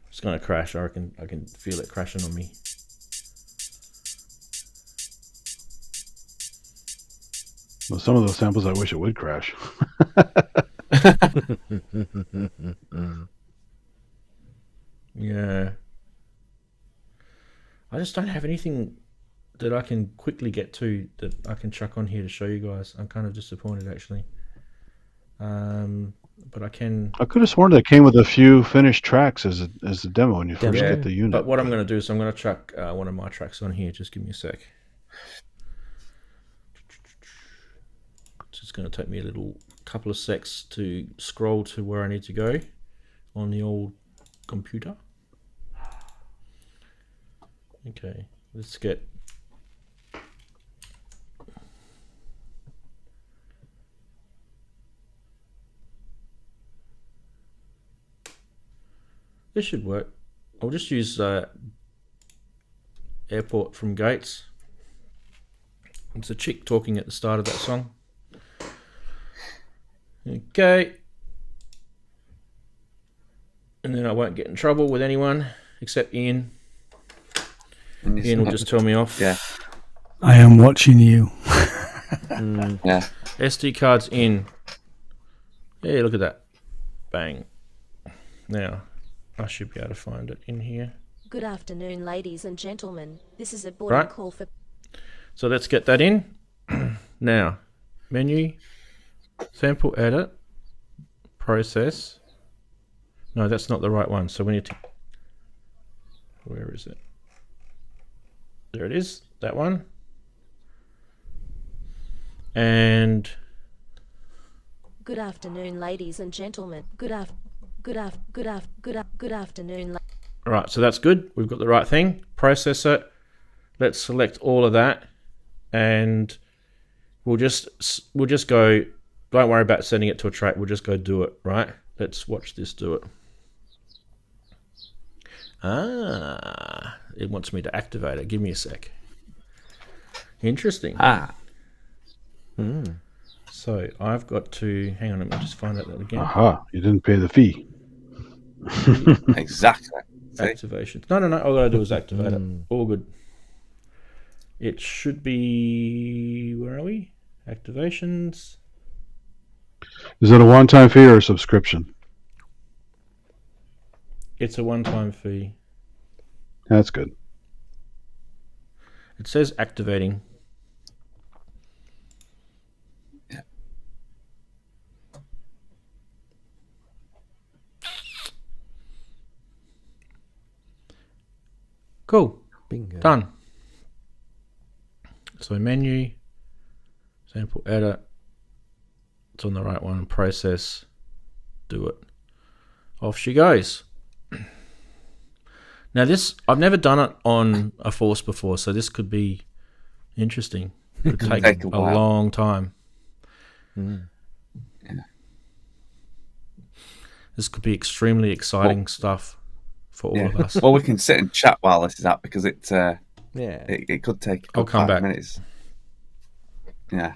It's gonna crash. I can feel it crashing on me. Well, some of those samples, I wish it would crash. Yeah. I just don't have anything that I can quickly get to that I can chuck on here to show you guys. I'm kind of disappointed, actually. But I can. I could have sworn that came with a few finished tracks as a demo when you first get the unit. But what I'm going to do is I'm going to chuck one of my tracks on here. Just give me a sec. It's just going to take me a couple of secs to scroll to where I need to go on the old computer. Okay, let's get. This should work. I'll just use Airport from Gates. It's a chick talking at the start of that song. Okay. and then I won't get in trouble with anyone except Ian. And Ian will just tell me off. Yeah. I am watching you. Yeah. SD cards in. Yeah, look at that. Bang. Now, I should be able to find it in here. Good afternoon, ladies and gentlemen. This is a boarding call for... So let's get that in. Now, menu, sample edit, process. No, that's not the right one. So we need to... Where is it? There it is. That one. And... Good afternoon, ladies and gentlemen. Good afternoon. Right, so that's good. We've got the right thing. Process it. Let's select all of that, and we'll just go. Don't worry about setting it to a track. We'll just go do it. Right. Let's watch this do it. It wants me to activate it. Give me a sec. Interesting. So I've got to hang on. Let me just find out that again. Aha! You didn't pay the fee. Exactly. Activation. No. All I gotta do is activate it. All good. It should be. Where are we? Activations. Is it a one-time fee or a subscription? It's a one-time fee. That's good. It says activating. Yeah. Cool. Bingo. Done. So menu, sample edit. It's on the right one. Process. Do it. Off she goes. Now this, I've never done it on a Force before, so this could be interesting. It could take a long time. Yeah. This could be extremely exciting stuff for all of us. Well, we can sit and chat while this is up because it could take I'll come 5 back. minutes. Yeah.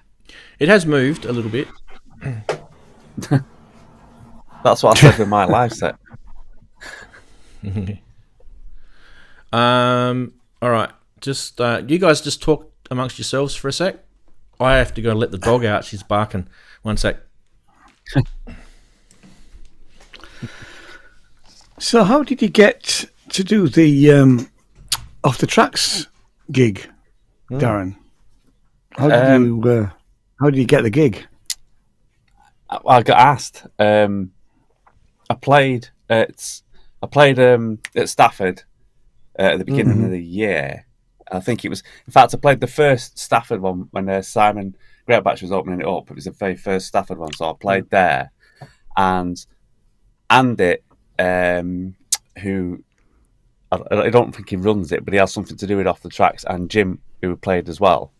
It has moved a little bit. That's what I said with my live set. All right. Just you guys just talk amongst yourselves for a sec. I have to go let the dog out. She's barking. One sec. So how did you get to do the off the tracks gig, Daren? How did you get the gig? I got asked. I played at Stafford at the beginning of the year. I think it was. In fact, I played the first Stafford one when Simon Greatbatch was opening it up. It was the very first Stafford one, so I played there. And Andy, who I don't think he runs it, but he has something to do with off the tracks, and Jim, who played as well.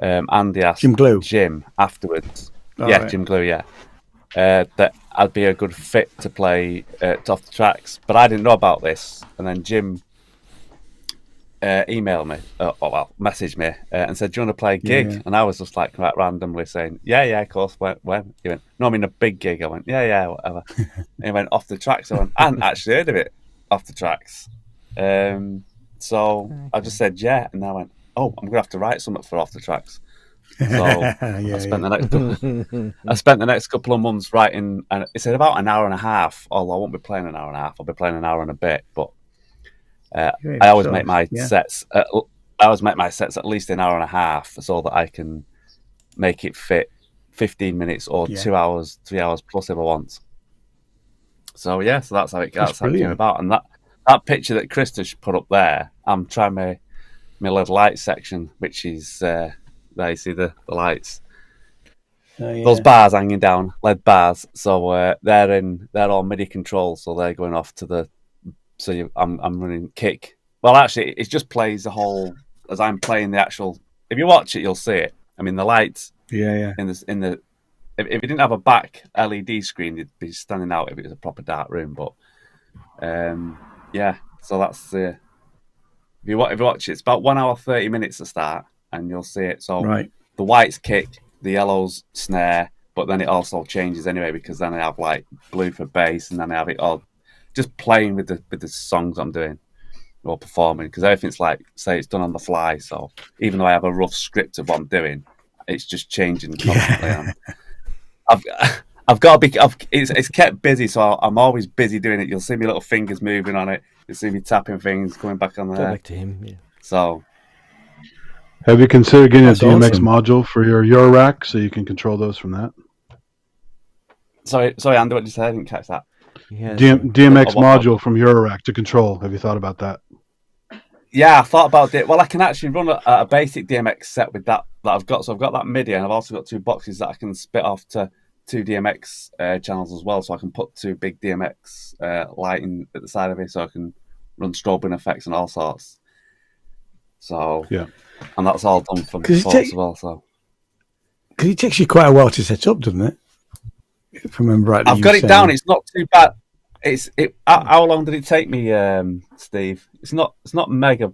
Andy asked Jim afterwards. Right. Jim Glue, yeah. That I'd be a good fit to play off the tracks, but I didn't know about this. And then Jim emailed me, messaged me, and said, "Do you want to play a gig?" Yeah. And I was just like quite randomly saying, "Yeah, of course." When? He went, "No, I mean a big gig." I went, "Yeah, whatever." And he went, "Off the tracks." I went, "I hadn't actually heard of it, off the tracks." So I just said, "Yeah," and I went, "Oh, I'm gonna have to write something for off the tracks." So I spent the next couple of months writing, and it's about an hour and a half. Although I won't be playing an hour and a half, I'll be playing an hour and a bit. But I always make my sets. I always make my sets at least an hour and a half, so that I can make it fit 15 minutes or 2 hours, 3 hours plus if I want. So so that's how it came about. And that picture that Christos put up there, I'm trying my LED light section, which is there you see the lights. Those bars hanging down, LED bars. So they're all MIDI controlled, so they're going off to the. So I'm running kick. Well, actually, it just plays the whole as I'm playing the actual. If you watch it, you'll see it. I mean, the lights. Yeah. In the if you didn't have a back LED screen, you'd be standing out if it was a proper dark room. But so that's if you watch it, it's about 1 hour 30 minutes to start, and you'll see it. So the white's kick, the yellow's snare, but then it also changes anyway because then I have like blue for bass, and then I have it all just playing with the songs I'm doing or performing, because everything's like, say, it's done on the fly. So even though I have a rough script of what I'm doing, it's just changing constantly. And I've got to be. It's kept busy, so I'm always busy doing it. You'll see me little fingers moving on it. You'll see me tapping things, coming back on there. Go back to him. Yeah. So, have you considered getting a DMX awesome. module for your eurorack so you can control those from that? sorry, Andy, what did you say? I didn't catch that. Yeah. DMX module from eurorack to control. Have you thought about that? Yeah, I thought about it. Well, I can actually run a basic DMX set with that I've got. So I've got that MIDI, and I've also got 2 boxes that I can spit off to 2 DMX channels as well. So I can put 2 big DMX lighting at the side of it, so I can run strobing effects and all sorts. So yeah, and that's all done from the Force as well. So because it takes you quite a while to set up, doesn't it? If I remember right, I've got it down. It's not too bad. How long did it take me, Steve? It's not mega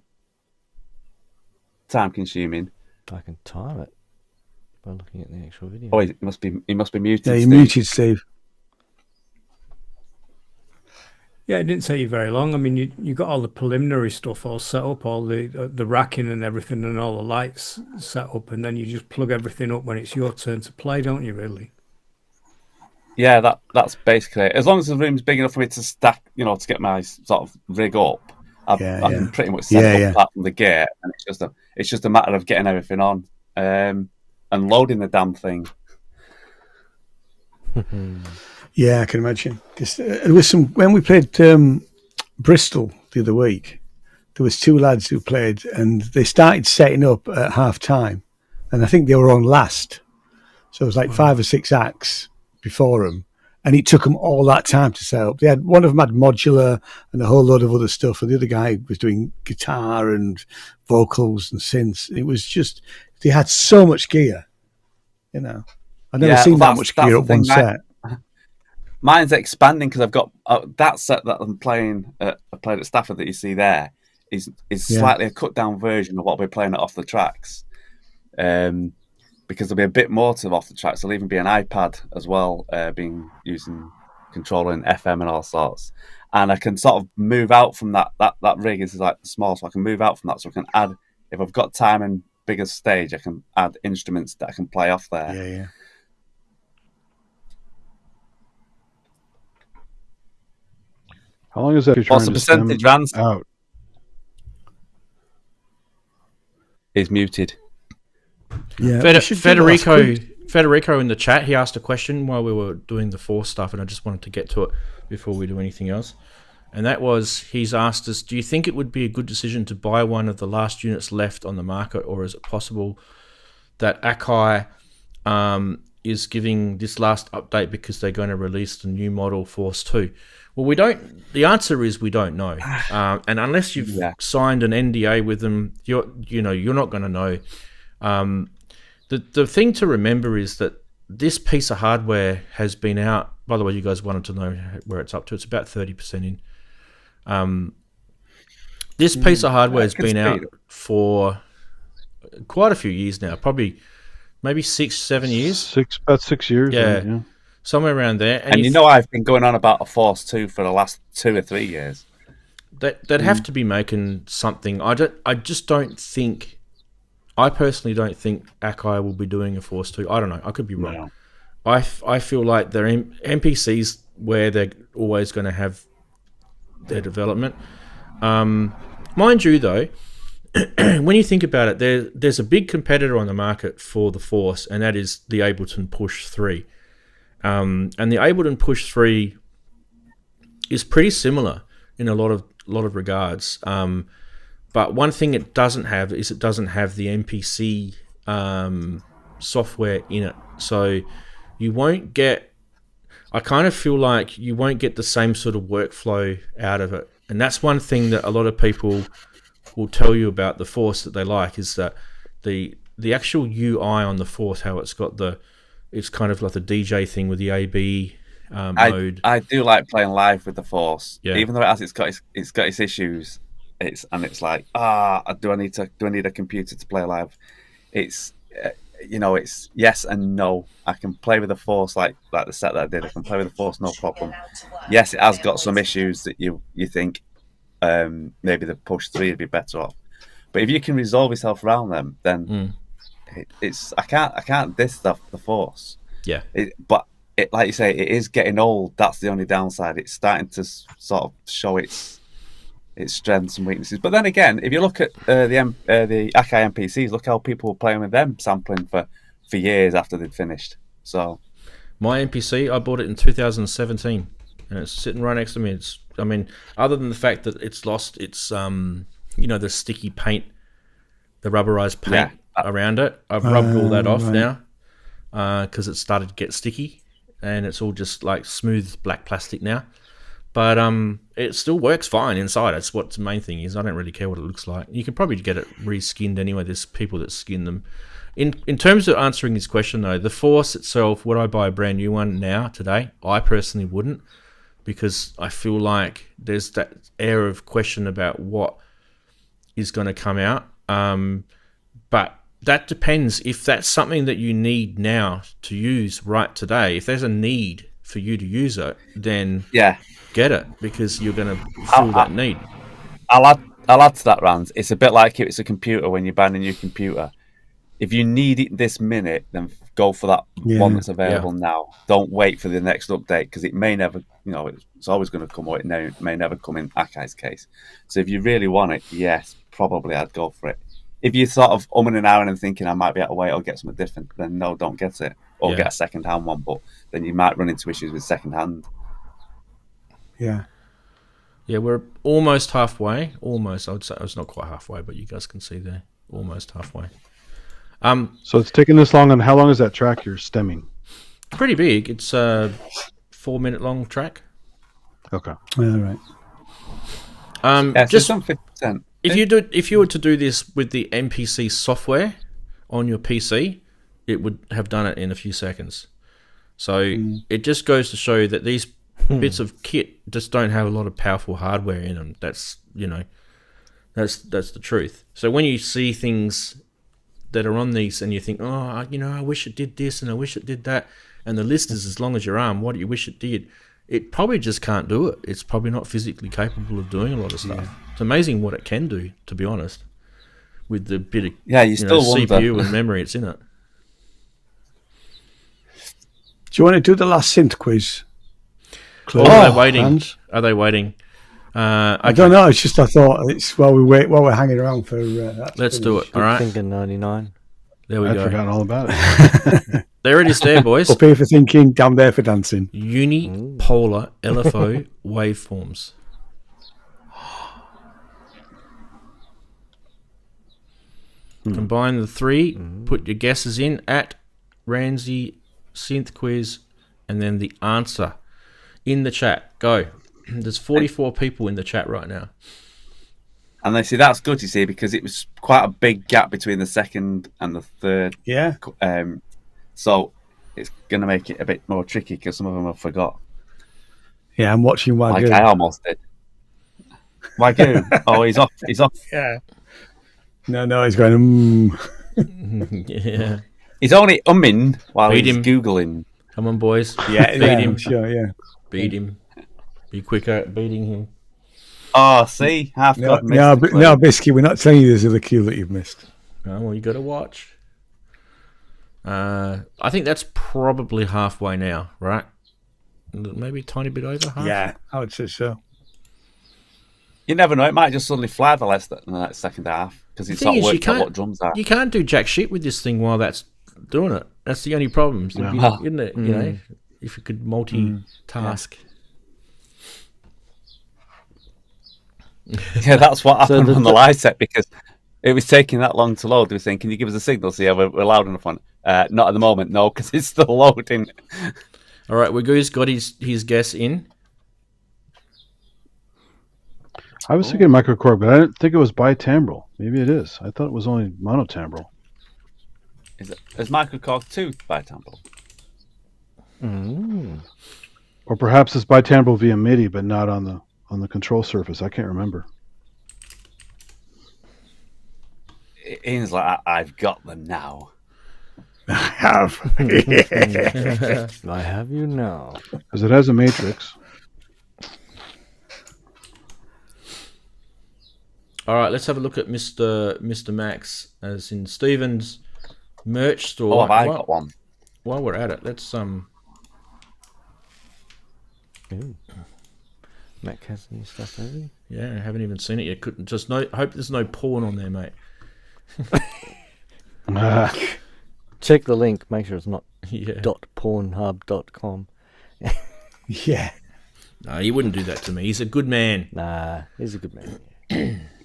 time consuming. I can time it by looking at the actual video. Oh, he must be muted. Yeah, you're Steve. muted, Steve. Yeah, it didn't take you very long. I mean, you got all the preliminary stuff all set up, all the racking and everything, and all the lights set up, and then you just plug everything up when it's your turn to play, don't you? Really? Yeah, that's basically it. As long as the room's big enough for me to stack, to get my sort of rig up, I can pretty much set up apart from the gear, and it's just a matter of getting everything on and loading the damn thing. Yeah, I can imagine. There was when we played Bristol the other week. There was 2 lads who played, and they started setting up at half time, and I think they were on last, so it was like 5 or 6 acts before them, and it took them all that time to set up. One of them had modular and a whole load of other stuff, and the other guy was doing guitar and vocals and synths. It was just, they had so much gear, I've never seen that much gear at one set. Mine's expanding because I've got that set that I'm playing. I played at Stafford that you see there is slightly a cut down version of what we're playing off the tracks. Because there'll be a bit more to off the tracks. There'll even be an iPad as well, using controlling FM and all sorts. And I can sort of move out from that rig is like small, so I can move out from that. So I can add, if I've got time and bigger stage, I can add instruments that I can play off there. Yeah. How long is that? What's the percentage, Ranzee? Out. He's muted. Yeah, Federico in the chat, he asked a question while we were doing the Force stuff, and I just wanted to get to it before we do anything else. And that was, he's asked us, do you think it would be a good decision to buy one of the last units left on the market, or is it possible that Akai is giving this last update because they're going to release the new model Force 2? Well, we don't. The answer is we don't know, and unless you've signed an NDA with them, you're not going to know. The thing to remember is that this piece of hardware has been out. By the way, you guys wanted to know where it's up to. It's about 30% in. This piece of hardware has been out for quite a few years now. Probably, maybe 6-7 years. About 6 years. Yeah. Somewhere around there. And I've been going on about a Force 2 for the last 2 or 3 years. They'd have to be making something. I personally don't think Akai will be doing a Force 2. I don't know. I could be wrong. No. I feel like they're NPCs where they're always going to have their development. Mind you, though, when you think about it, there's a big competitor on the market for the Force, and that is the Ableton Push 3. And the Ableton Push 3 is pretty similar in a lot of regards. But one thing it doesn't have is it doesn't have the MPC software in it. So you won't get, I kind of feel like you won't get the same sort of workflow out of it. And that's one thing that a lot of people will tell you about the Force that they like, is that the actual UI on the Force, how it's got it's kind of like the DJ thing with the AB mode. I do like playing live with the Force, even though it's got its issues. It's like, do I need a computer to play live? It's it's yes and no. I can play with the Force like the set that I did. I can play with the Force, no problem. Yes, it has got some issues that you think maybe the push 3 would be better off. But if you can resolve yourself around them, then it's I can't diss the Force. Yeah. But like you say, it is getting old. That's the only downside. It's starting to sort of show its strengths and weaknesses. But then again, if you look at the Akai MPCs, look how people were playing with them, sampling for years after they'd finished. So my MPC, I bought it in 2017, and it's sitting right next to me. Other than the fact that it's lost its the sticky paint, the rubberized paint around it, I've rubbed all that off now because it started to get sticky, and it's all just like smooth black plastic now. But it still works fine inside. That's what the main thing is. I don't really care what it looks like. You can probably get it reskinned anyway. There's people that skin them. In terms of answering this question, though, the Force itself, would I buy a brand new one now, today? I personally wouldn't, because I feel like there's that air of question about what is going to come out. But that depends. If that's something that you need now to use right today, if there's a need for you to use it, then get it, because you're going to feel that need. I'll add to that, Rand. It's a bit like it's a computer when you're buying a new computer. If you need it this minute, then go for that one that's available now. Don't wait for the next update, because it may never, it's always going to come, or it may never come in Akai's case. So if you really want it, yes, probably I'd go for it. If you're sort of umming and ahhing and thinking I might be able to wait or get something different, then no, don't get it. Or get a second-hand one, but then you might run into issues with second-hand. Yeah. Yeah, we're almost halfway. Almost. I would say it's not quite halfway, but you guys can see there. Almost halfway. So it's taking this long, and how long is that track you're stemming? Pretty big. It's a 4-minute long track. Okay. All right. Just some 50%. If you were to do this with the MPC software on your PC, it would have done it in a few seconds. So it just goes to show that these bits of kit just don't have a lot of powerful hardware in them. That's that's the truth. So when you see things that are on these and you think, I wish it did this and I wish it did that, and the list is as long as your arm, what do you wish it did? It probably just can't do it. It's probably not physically capable of doing a lot of stuff. Yeah. It's amazing what it can do, to be honest, with the bit of CPU and memory it's in it. Do you want to do the last synth quiz? Are they waiting? Are they waiting? I don't know. It's just I thought it's while we're hanging around for. Let's do it. All right. Thinking 99. There we go. I'd forgotten all about it. There it is, there, boys. Up here for thinking, down there for dancing. Unipolar LFO waveforms. Combine the three. Put your guesses in at Ranzee Synth Quiz, and then the answer in the chat. Go. There's 44 people in the chat right now. And they see that's good, you see, because it was quite a big gap between the second and the third. Yeah. So it's going to make it a bit more tricky because some of them have forgot. Yeah, I'm watching Wagyu. Like I almost did. Wagyu. Oh, he's off. He's off. Yeah. No, he's going. Yeah. He's only umming while he's Googling. Come on, boys. Yeah, beat him. Sure, yeah. Beat him. Be quicker at beating him. Oh, see? No, Biscuit, we're not telling you there's other cue that you've missed. Oh, well, you got to watch. I think that's probably halfway now, right? Maybe a tiny bit over half? Yeah, I would say so. You never know. It might just suddenly fly the second half because it's not worked out what drums are. You can't do jack shit with this thing while that's doing it. That's the only problem, isn't it? You know, if you could multitask. Yeah, that's what happened on the live set because it was taking that long to load. They were saying, "Can you give us a signal so we're loud enough on it?" Not at the moment, no, because it's still loading. All right, Wagoo's got his guess in. I was thinking microcorg, but I didn't think it was bitimbral. Maybe it is. I thought it was only monotimbral. Is microcorg 2 bitimbral? Or perhaps it's bitimbral via MIDI, but not on the control surface. I can't remember. Ian's like, I've got them now. I have. I have you now. Because it has a matrix. All right, let's have a look at Mr. Max, as in Stephen's merch store. Oh, have I got one? While we're at it, let's Ooh. Mac has new stuff, has he? Yeah, I haven't even seen it yet. Couldn't just hope there's no porn on there, mate. Check the link. Make sure it's not Yeah. .pornhub.com. Yeah. No, he wouldn't do that to me. He's a good man. Nah, he's a good man.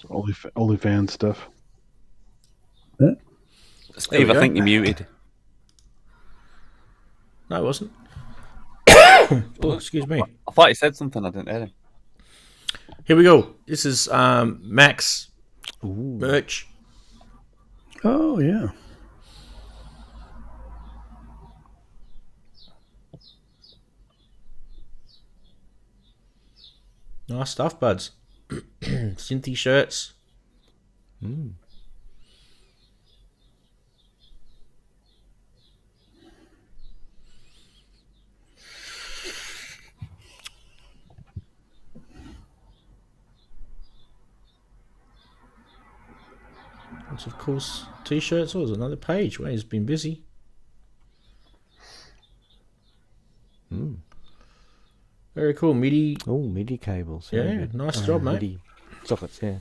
OnlyFans stuff. Huh? Steve, I think you're muted. No, it wasn't. Oh, excuse me. I thought he said something. I didn't hear him. Here we go. This is Max merch. Oh, yeah. Nice stuff, buds. Synthy shirts. Lots of course t-shirts. Oh, there's another page. Well, he's been busy. Very cool. MIDI. Oh, MIDI cables. Yeah, nice job, mate. MIDI sockets, yeah.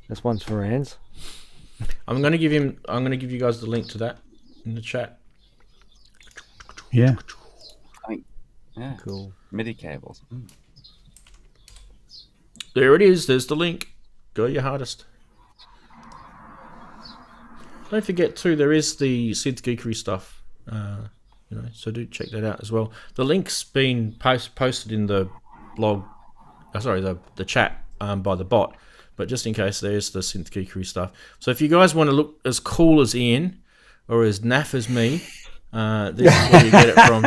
This one's for Ranz. I'm gonna give you guys the link to that in the chat. Yeah. Yeah. Cool. MIDI cables. There it is. There's the link. Go your hardest. Don't forget too, there is the Synth Geekery stuff. So do check that out as well. The link's been posted in the blog. The chat by the bot. But just in case, there's the Synth Geekery stuff. So if you guys want to look as cool as Ian or as naff as me, this is where you get it from.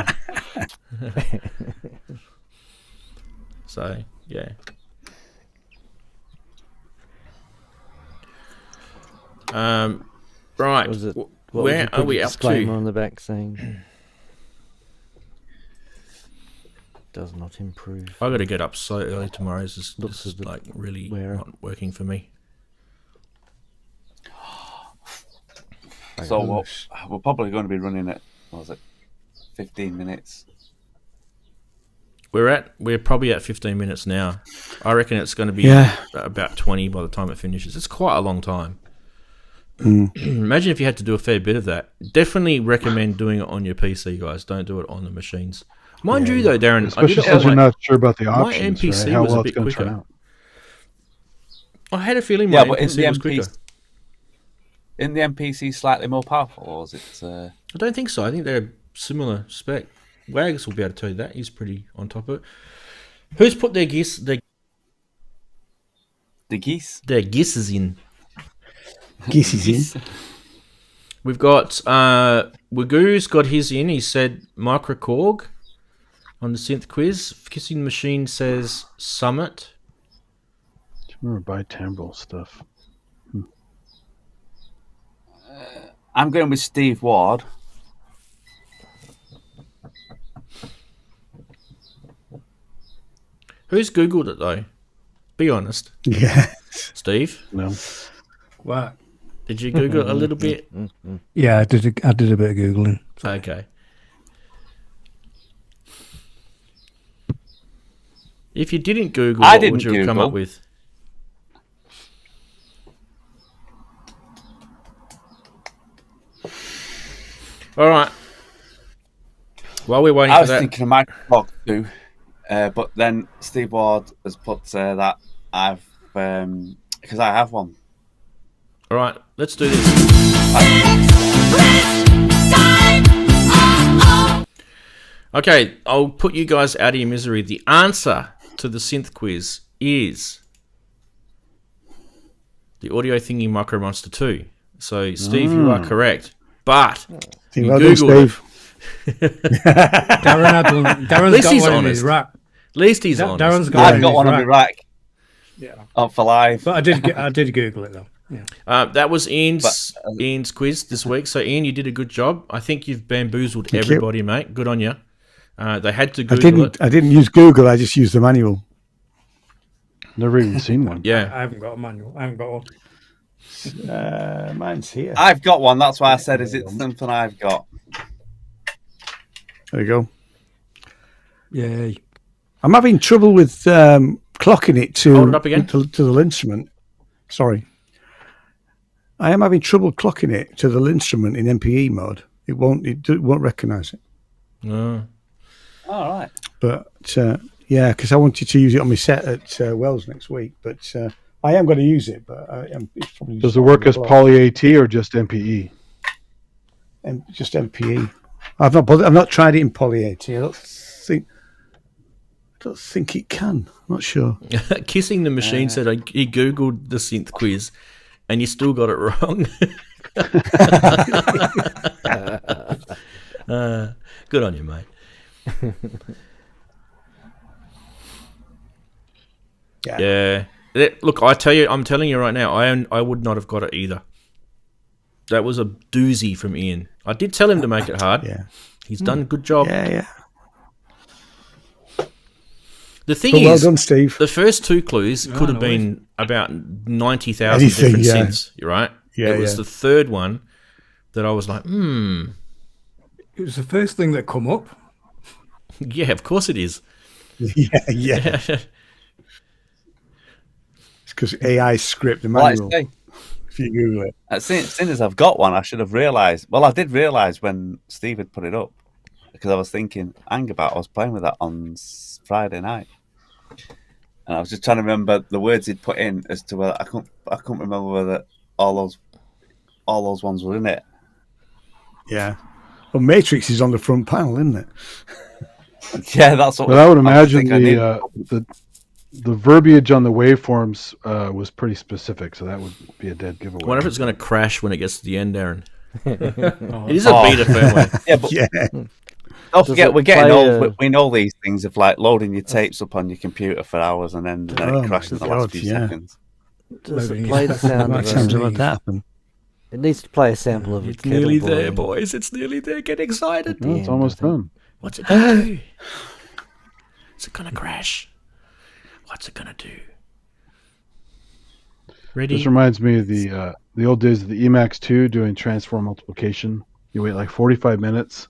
So yeah. Right. Where are we up to? Disclaimer on the back saying does not improve. I got to get up so early tomorrow. This is like really not working for me. So we're probably going to be running at 15 minutes. We're probably at 15 minutes now. I reckon it's going to be about 20 by the time it finishes. It's quite a long time. Imagine if you had to do a fair bit of that. Definitely recommend doing it on your PC, guys. Don't do it on the machines. Mind you, though, Daren, especially since you're not sure about the options. My MPC right? How was well a bit it's quicker. turn out. I had a feeling my MPC was quicker. Isn't the MPC slightly more powerful, or is it? I don't think so. I think they're similar spec. Wags will be able to tell you that. He's pretty on top of it. Who's put their geese? The geese? Their geeses in. Geeses in. We've got Wagoo's got his in. He said Microkorg on the synth quiz. Kissing Machine says Summit. Do you remember bitemporal stuff? I'm going with Steve Ward. Who's Googled it though? Be honest. Yeah. Steve? No. What? Did you Google it a little bit? Yeah, I did a bit of Googling. Okay. If you didn't Google, what would you have come up with? All right. While we're waiting I for was that, thinking of Microkorg too, but then Steve Ward has put that I've because I have one. All right, let's do this. Okay, I'll put you guys out of your misery. The answer to the synth quiz is the Audio Thingy Micro Monster 2. So, Steve, you are correct. But you Googled it. Daren's got one in his rack. At least he's honest. Darren's got I've got one on my rack. Yeah. Up for live. But I did Google it though. That was Ian's quiz this week. So, Ian, you did a good job. I think you've bamboozled everybody, mate. Good on you. They had to Google it. I didn't use Google. I just used the manual. Never even seen one. Yeah. I haven't got a manual. I haven't got one. Mine's here. I've got one. That's why I said, is it something I've got? There you go. Yay. I'm having trouble with clocking it to Hold it up again. to the instrument. Sorry. I am having trouble clocking it to the instrument in MPE mode. It won't recognise it. No. All right. But because I wanted to use it on my set at Wells next week. But I am going to use it. But it's probably Does it work as Poly AT or just MPE? Just MPE. I've not tried it in Poly AT. I don't think it can. I'm not sure. Kissing the Machine said he Googled the synth quiz and you still got it wrong. Good on you, mate. Yeah. Look, I'm telling you right now, I would not have got it either. That was a doozy from Ian. I did tell him to make it hard. Yeah. He's done a good job. Yeah. The thing is, well done, Steve. The first two clues could have been about 90,000 different synths, right? Yeah, it was the third one that I was like, It was the first thing that come up. Yeah, of course it is. Yeah. It's because AI script the manual. If you Google it. As soon as I've got one, I should have realised. Well, I did realise when Steve had put it up because I was thinking, I was playing with that on Friday night, and I was just trying to remember the words he'd put in as to whether I couldn't remember whether all those ones were in it. Yeah. Well, Matrix is on the front panel, isn't it? Yeah, that's what. But I would imagine the verbiage on the waveforms was pretty specific, so that would be a dead giveaway. I wonder if it's going to crash when it gets to the end, Darren. It is a beta firmware. Yeah, but don't forget, we're getting old. We know these things of like loading your tapes up on your computer for hours and then it crashes in the last few seconds. Does it play the sound of sounds like that happen. It needs to play a sample of It's nearly there, boys. It's nearly there. Get excited. No, it's almost done. What's it going to do? Is it going to crash? What's it going to do? Ready? This reminds me of the old days of the Emacs 2 doing transform multiplication. You wait like 45 minutes,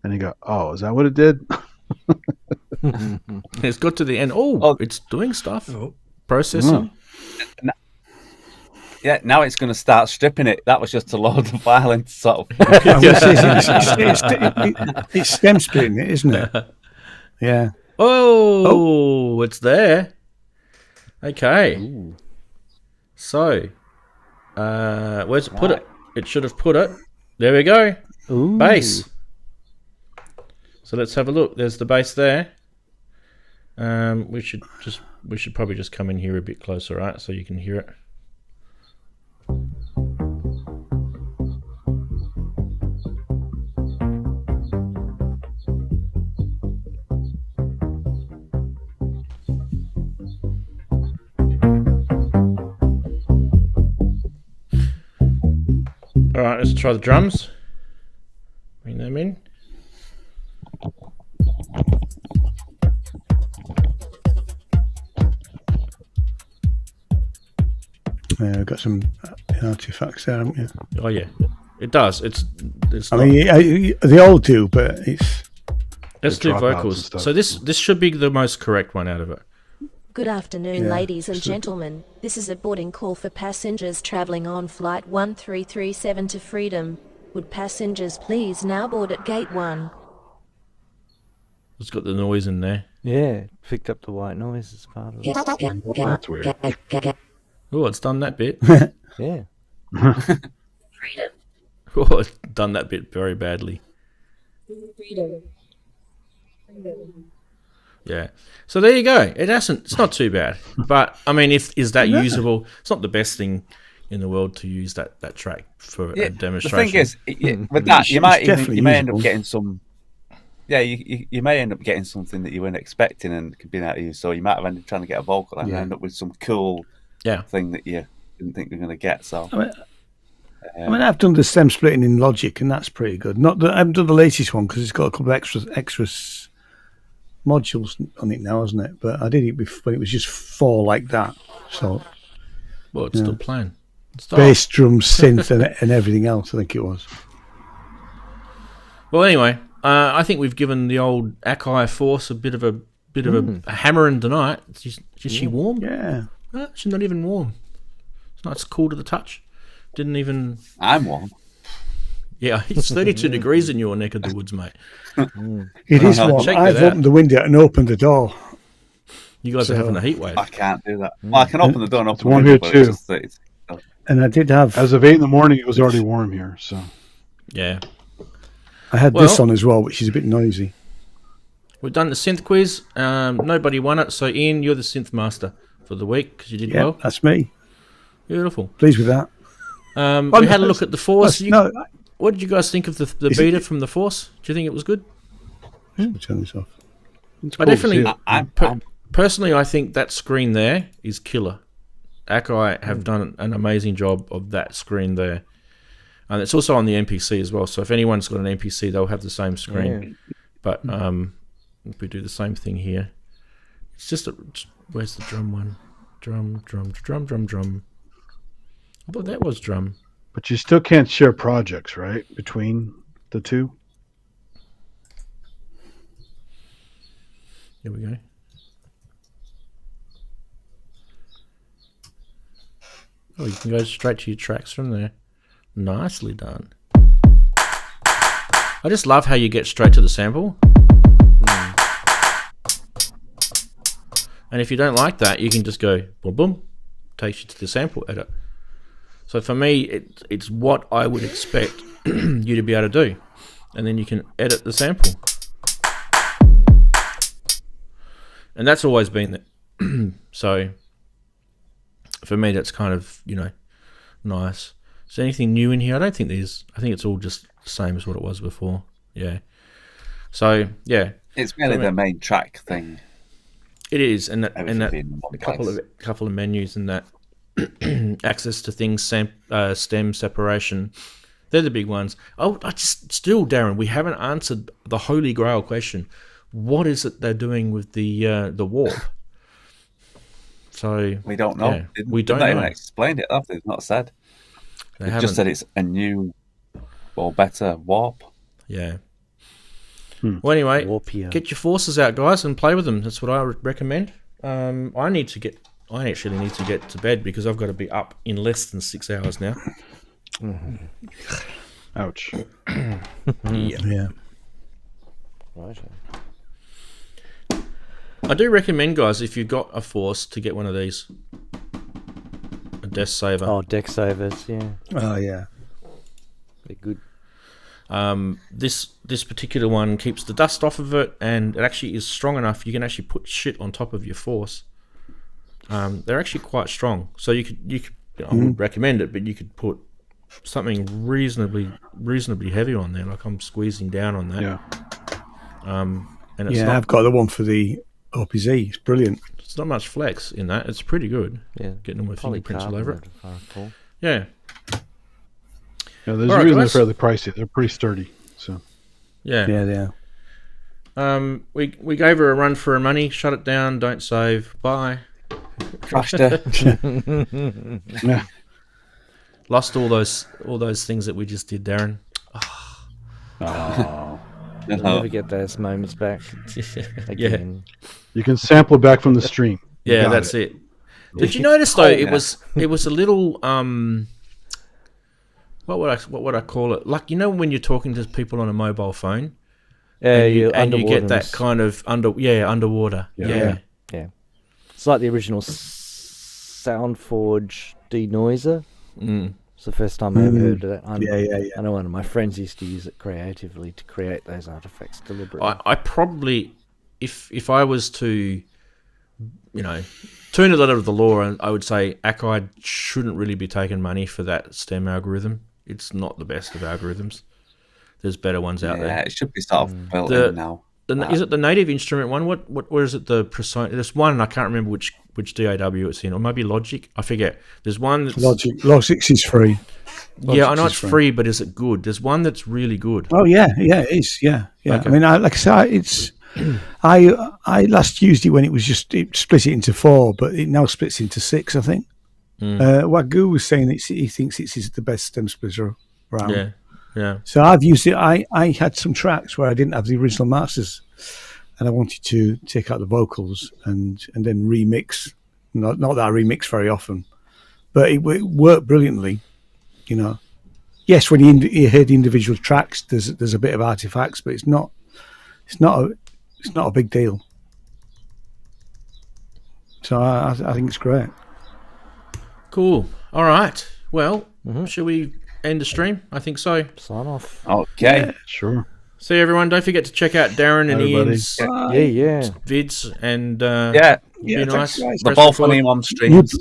and you go, "Oh, is that what it did?" It's got to the end. Oh, it's doing stuff. Processing. Yeah, now it's going to start stripping it. That was just to load the file into sort of. It's stem splitting it, isn't it? Yeah. Oh, it's there. Okay. Ooh. So, where's it put it? It should have put it. There we go. Ooh. Bass. So let's have a look. There's the bass there. We should probably just come in here a bit closer, right? So you can hear it. All right, let's try the drums. Bring them in. I've got some artifacts there, haven't you? Oh yeah, it does. It's I mean, they all do, but it's. Let's do vocals. So this should be the most correct one out of it. Good afternoon, ladies and gentlemen. This is a boarding call for passengers travelling on flight 1337 to Freedom. Would passengers please now board at gate 1? It's got the noise in there. Yeah, picked up the white noise as part of it. That's weird. Oh, it's done that bit. Yeah. Oh, it's done that bit very badly. Yeah. So there you go. It's not too bad. But I mean, is that usable? It's not the best thing in the world to use that track for a demonstration. The thing is, with that, you may end up getting some. Yeah, you may end up getting something that you weren't expecting and could be out of use. So you might have ended up trying to get a vocal and end up with some cool thing that you didn't think we were going to get. So, I mean, I've done the stem splitting in Logic, and that's pretty good. Not that I haven't done the latest one because it's got a couple of extra modules on it now, hasn't it? But I did it before when it was just 4 like that. So, well, it's still playing. Bass, drum, synth, and everything else. I think it was. Well, anyway, I think we've given the old Akai Force a bit of a hammering tonight. Is she warm? Yeah. No, she's not even warm. It's nice, cool to the touch. Didn't even. I'm warm. Yeah, it's 32 degrees in your neck of the woods, mate. It is warm. I've opened the window and opened the door. You guys are having a heat wave. I can't do that. Well, I can open the door and open the warm window, here but too. And I did have. As of 8 a.m, it was already warm here. So. Yeah. I had this on as well, which is a bit noisy. We've done the synth quiz. Nobody won it, so Ian, you're the synth master for the week because you did well. That's me. Beautiful. Pleased with that. We had a look at the Force. What did you guys think of the beta it? from the Force? Do you think it was good? Turn this off. I definitely, personally, I think that screen there is killer. Akai have done an amazing job of that screen there. And it's also on the NPC as well. So if anyone's got an NPC, they'll have the same screen. Yeah. But if we do the same thing here, it's just where's the drum one? Drum. I thought that was drum. But you still can't share projects, right? Between the two. Here we go. Oh, you can go straight to your tracks from there. Nicely done. I just love how you get straight to the sample. And if you don't like that, you can just go boom, boom, takes you to the sample edit. So for me, it's what I would expect you to be able to do. And then you can edit the sample. And that's always been there. So for me, that's kind of, nice. Is there anything new in here? I don't think there's. I think it's all just the same as what it was before. Yeah. So, yeah. It's really the main track thing. It is. And that couple of menus and that access to things, stem separation. They're the big ones. Oh, Darren, we haven't answered the holy grail question. What is it they're doing with the warp? So we don't know. Yeah, we don't know. They haven't explained it, have they? It's not said. They've just said it's a new or better warp. Yeah. Well, anyway, get your forces out, guys, and play with them. That's what I recommend. I actually need to get to bed because I've got to be up in less than 6 hours now. Ouch. Yeah. Right. I do recommend, guys, if you've got a Force, to get one of these. A desk saver. Oh, deck savers, yeah. Oh, yeah. They're good. This particular one keeps the dust off of it, and it actually is strong enough. You can actually put shit on top of your Force. They're actually quite strong, so you could. I would recommend it, but you could put something reasonably heavy on there. Like I'm squeezing down on that. Yeah. And it's I've got the one for the OPZ. It's brilliant. It's not much flex in that. It's pretty good. Yeah. Getting them with fingerprints all over it. Yeah. Yeah, there's a reason they're fairly pricey. They're pretty sturdy. So. Yeah. Yeah, they are. We gave her a run for her money. Shut it down. Don't save. Bye. Crashed her. Yeah. Lost all those things that we just did, Darren. Oh. You'll never get those moments back again. You can sample it back from the stream. Yeah, that's it. Did you notice though? It was a little what would I call it? Like when you're talking to people on a mobile phone, and you get that kind of underwater. Yeah. It's like the original SoundForge denoiser. It's the first time I ever heard of that. I know one of my friends used to use it creatively to create those artifacts deliberately. I probably, if I was to, turn a letter of the law, I would say Akai shouldn't really be taking money for that stem algorithm. It's not the best of algorithms. There's better ones out there. Yeah, it should be sort of built in now. Is it the native instrument one? Where is it? The Persona? There's one, I can't remember which DAW it's in, or maybe Logic. I forget. There's one that's Logic is free. Yeah, I know it's free, but is it good? There's one that's really good. Oh yeah, it is. Yeah. Okay. I mean, like I said, it's. I last used it when it split it into 4, but it now splits into 6. I think. Wagyu was saying he thinks it's the best stem splitter around. Yeah. So I've used it. I had some tracks where I didn't have the original masters, and I wanted to take out the vocals and then remix. Not that I remix very often, but it worked brilliantly. You know, yes, when you hear the individual tracks, there's a bit of artifacts, but it's not a big deal. So I think it's great. Cool. All right. Well, shall we end the stream? I think so. Sign off. Okay. Yeah, sure. See everyone. Don't forget to check out Daren and Ian's vids and be nice. They're both on EMOM streams.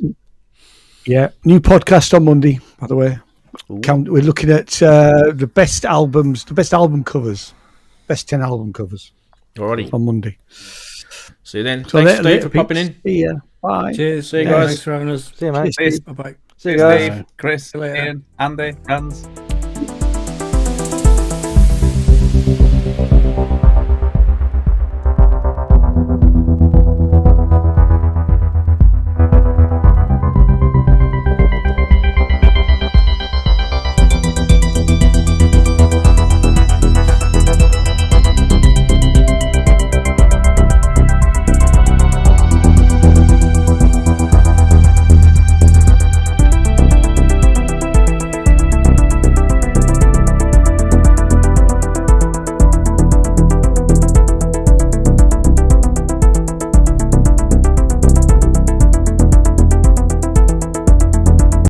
New podcast on Monday, by the way. We're looking at the best album covers, best 10 album covers. Alrighty. On Monday. See you then. Thanks, Steve, for popping in. See ya. Bye. Cheers. See you guys. Thanks for having us. See you, mate. Bye bye. See you guys. Steve, Chris, Ian, Andy, Ranzee.